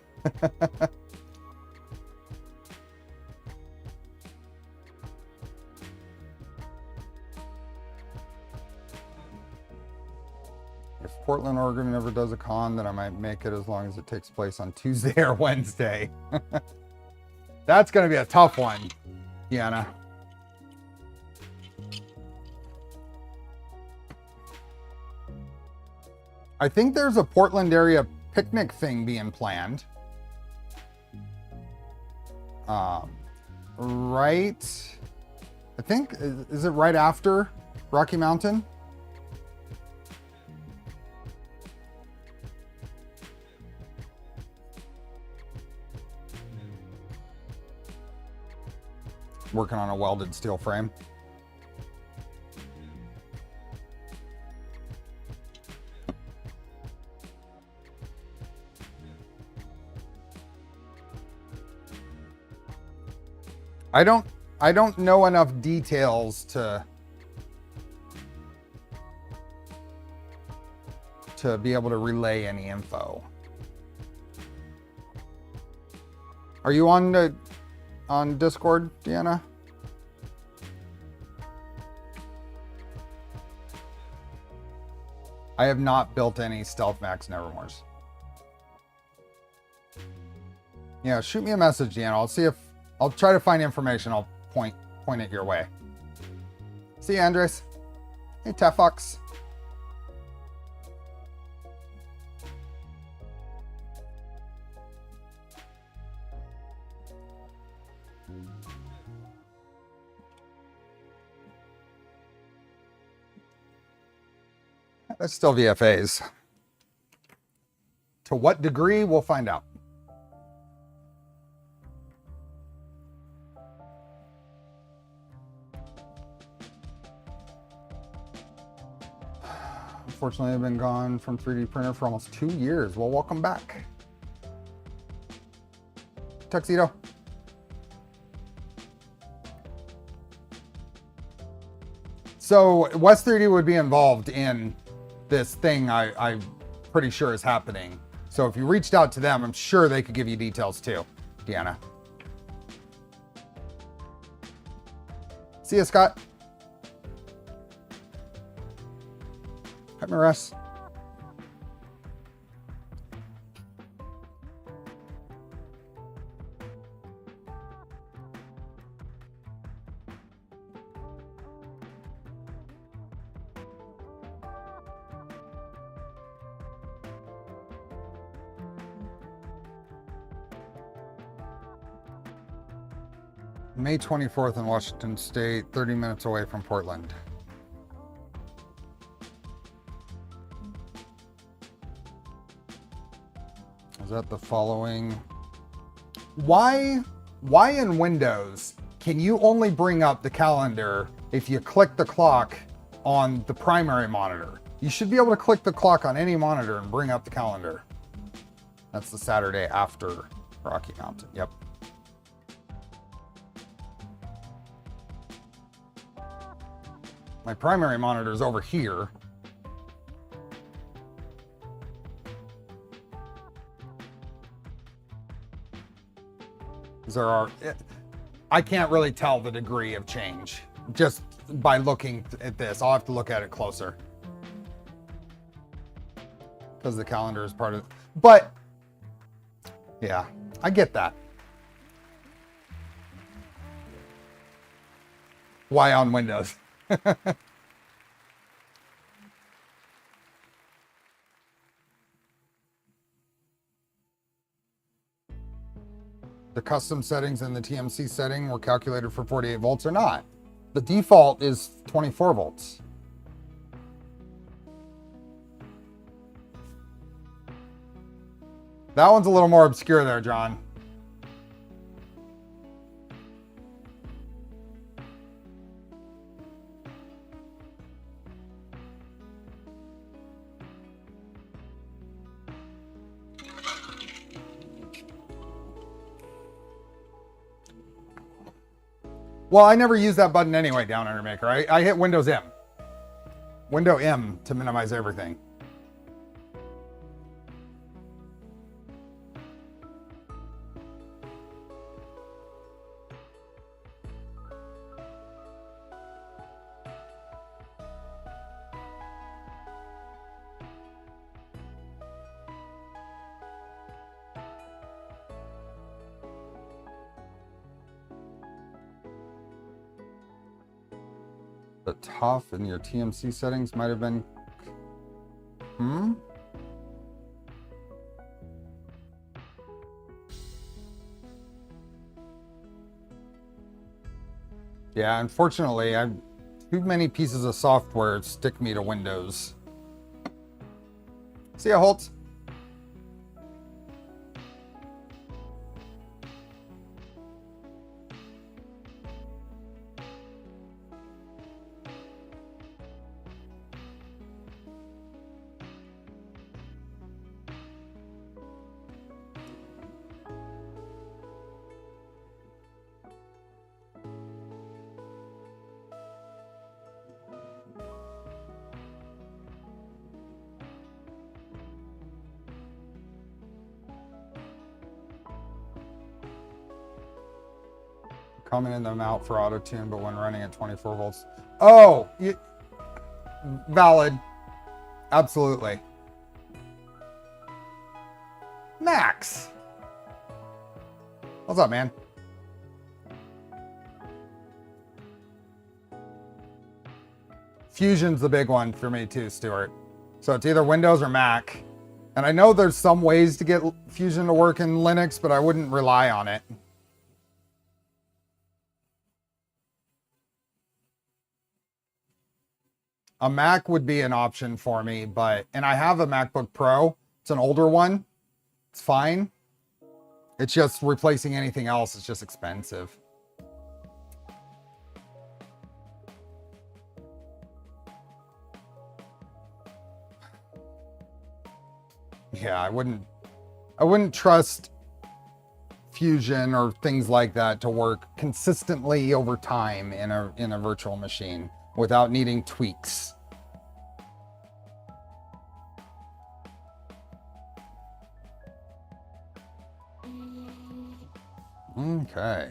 If Portland, Oregon never does a con, then I might make it as long as it takes place on Tuesday or Wednesday. That's going to be a tough one, Deanna. I think there's a Portland area picnic thing being planned. Right, I think, is it right after Rocky Mountain? Working on a welded steel frame. I don't know enough details to be able to relay any info. Are you on Discord, Deanna? I have not built any Stealth Max Nevermores. Yeah, shoot me a message, Deanna. I'll try to find information. I'll point it your way. See you, Andres. Hey, Tefox. That's still VFAs. To what degree, we'll find out. Unfortunately, I've been gone from 3D printer for almost 2 years. Well, welcome back. Tuxedo. So West 3D would be involved in this thing I'm pretty sure is happening. So if you reached out to them, I'm sure they could give you details too, Deanna. See you, Scott. Hi, Maris. May 24th in Washington State, 30 minutes away from Portland. Is that the following? Why in Windows can you only bring up the calendar if you click the clock on the primary monitor? You should be able to click the clock on any monitor and bring up the calendar. That's the Saturday after Rocky Mountain. Yep. My primary monitor is over here. I can't really tell the degree of change just by looking at this. I'll have to look at it closer. Because the calendar is part of it. But, yeah, I get that. Why on Windows? The custom settings and the TMC setting were calculated for 48 volts or not. The default is 24 volts. That one's a little more obscure there, John. Well, I never use that button anyway, Down Under Maker. I hit Windows M. Window M to minimize everything. The TOF in your TMC settings might have been, Yeah, unfortunately, I've too many pieces of software stick me to Windows. See ya, Holtz. Commenting them out for auto tune, but when running at 24 volts. Oh, valid. Absolutely. Max. What's up, man? Fusion's the big one for me too, Stuart. So it's either Windows or Mac. And I know there's some ways to get Fusion to work in Linux, but I wouldn't rely on it. A Mac would be an option for me, and I have a MacBook Pro. It's an older one. It's fine. It's just replacing anything else. It's just expensive. Yeah, I wouldn't trust Fusion or things like that to work consistently over time in a virtual machine without needing tweaks. Okay.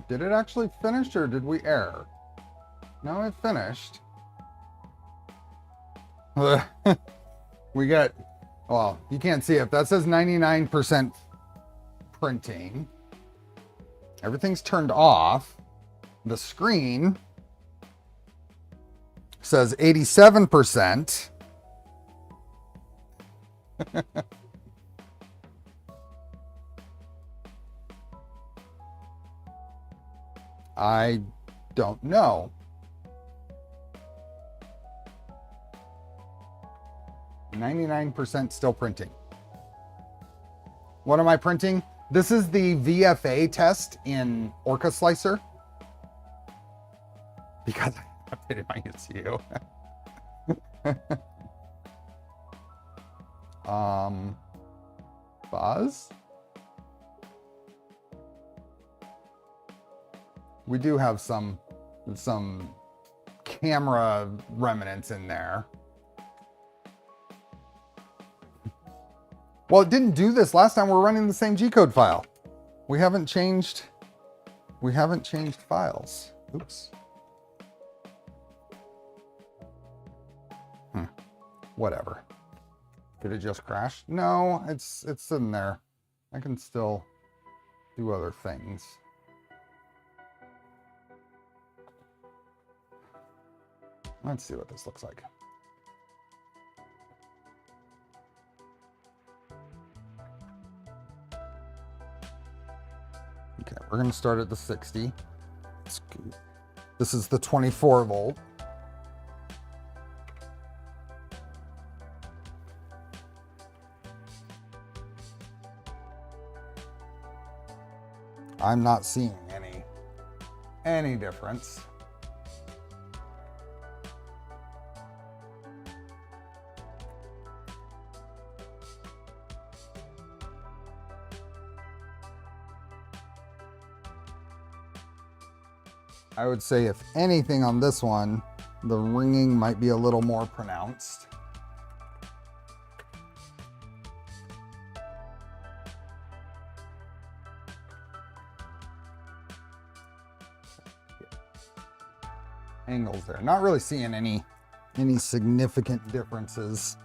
Did it actually finish or did we error? No, it finished. We got, well, you can't see it. That says 99% printing. Everything's turned off. The screen says 87%. I don't know. 99% still printing. What am I printing? This is the VFA test in Orca Slicer. Because I updated my ECU. Buzz? We do have some camera remnants in there. Well, it didn't do this last time. We're running the same G-code file. We haven't changed files. Oops. Whatever. Did it just crash? No, it's in there. I can still do other things. Let's see what this looks like. Okay, we're going to start at the 60. This is the 24 volt. I'm not seeing any difference. I would say if anything on this one, the ringing might be a little more pronounced. Angles there. Not really seeing any significant differences.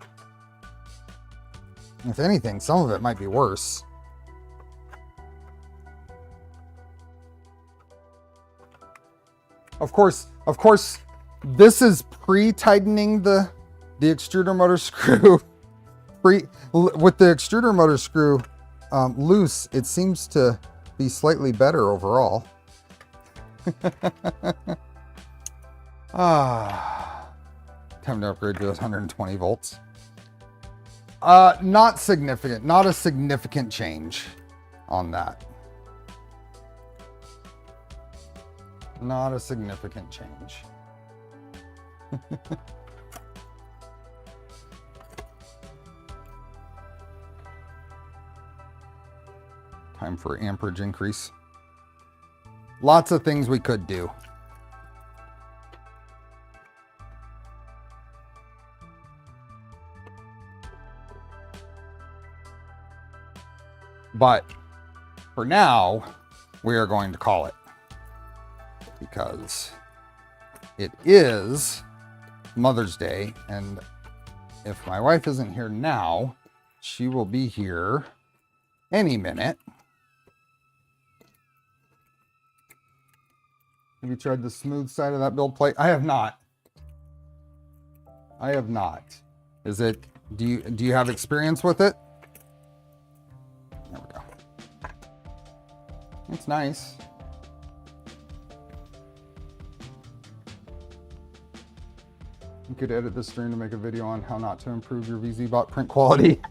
If anything, some of it might be worse. Of course, this is pre-tightening the extruder motor screw. With the extruder motor screw loose, it seems to be slightly better overall. Time to upgrade to 120 volts. Not significant, not a significant change on that. Not a significant change. Time for amperage increase. Lots of things we could do. But for now, we are going to call it, because it is Mother's Day, and if my wife isn't here now, she will be here any minute. Have you tried the smooth side of that build plate? I have not. I have not. Is it, do you have experience with it? There we go. It's nice. You could edit this stream to make a video on how not to improve your VZBot print quality.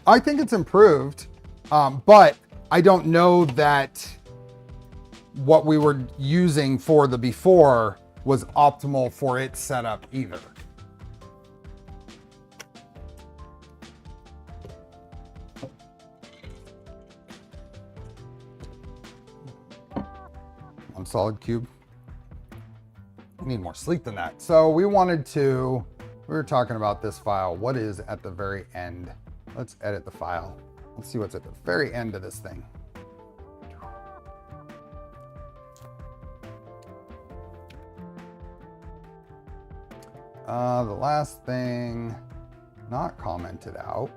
I think it's improved, but I don't know that what we were using for the before was optimal for its setup either. One solid cube. I need more sleep than that. So we were talking about this file. What is at the very end? Let's edit the file. Let's see what's at the very end of this thing. The last thing not commented out.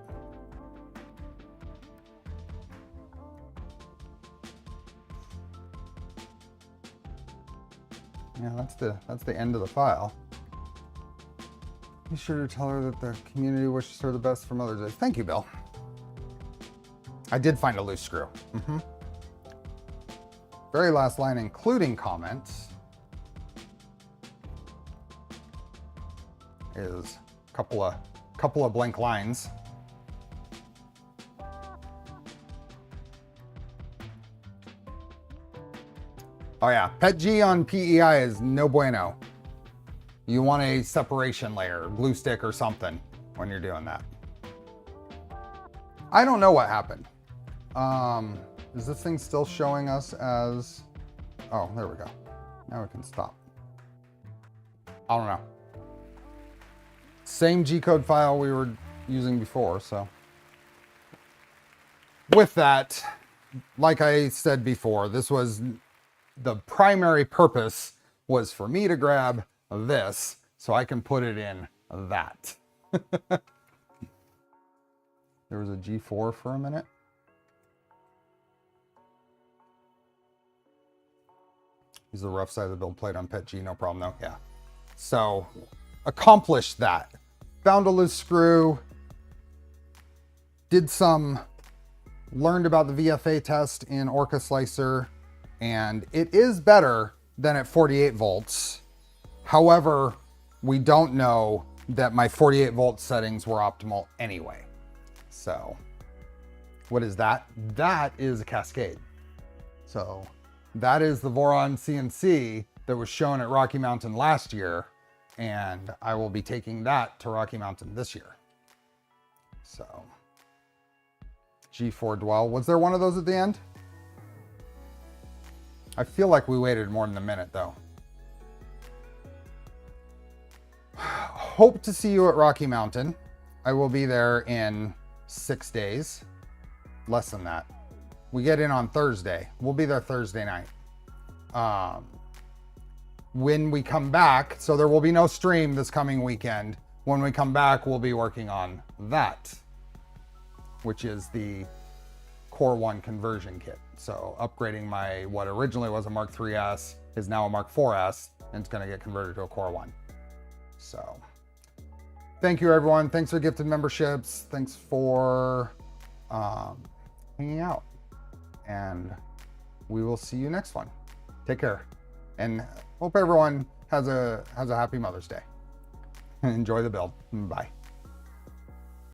Yeah, that's the end of the file. Be sure to tell her that the community wishes her the best for Mother's Day. Thank you, Bill. I did find a loose screw. Very last line, including comments, is a couple of blank lines. Oh yeah, PETG on PEI is no bueno. You want a separation layer, glue stick or something when you're doing that. I don't know what happened. Is this thing still showing us as, oh, there we go. Now we can stop. I don't know. Same G-code file we were using before, so. With that, like I said before, this was, the primary purpose was for me to grab this so I can put it in that. There was a G4 for a minute. Use the rough side of the build plate on PETG, no problem though, yeah. So, accomplished that. Found a loose screw. Learned about the VFA test in Orca Slicer, and it is better than at 48 volts. However, we don't know that my 48 volt settings were optimal anyway. So, what is that? That is a Cascade. So, that is the Voron CNC that was shown at Rocky Mountain last year, and I will be taking that to Rocky Mountain this year. So, G4 Dwell. Was there one of those at the end? I feel like we waited more than a minute though. Hope to see you at Rocky Mountain. I will be there in 6 days. Less than that. We get in on Thursday. We'll be there Thursday night. When we come back, so there will be no stream this coming weekend. When we come back, we'll be working on that, which is the Core 1 conversion kit. So upgrading my, what originally was a Mark 3S is now a Mark 4S, and it's gonna get converted to a Core 1. So thank you everyone. Thanks for gifted memberships. Thanks for hanging out, and we will see you next one. Take care, and hope everyone has a happy Mother's Day. Enjoy the build. Bye.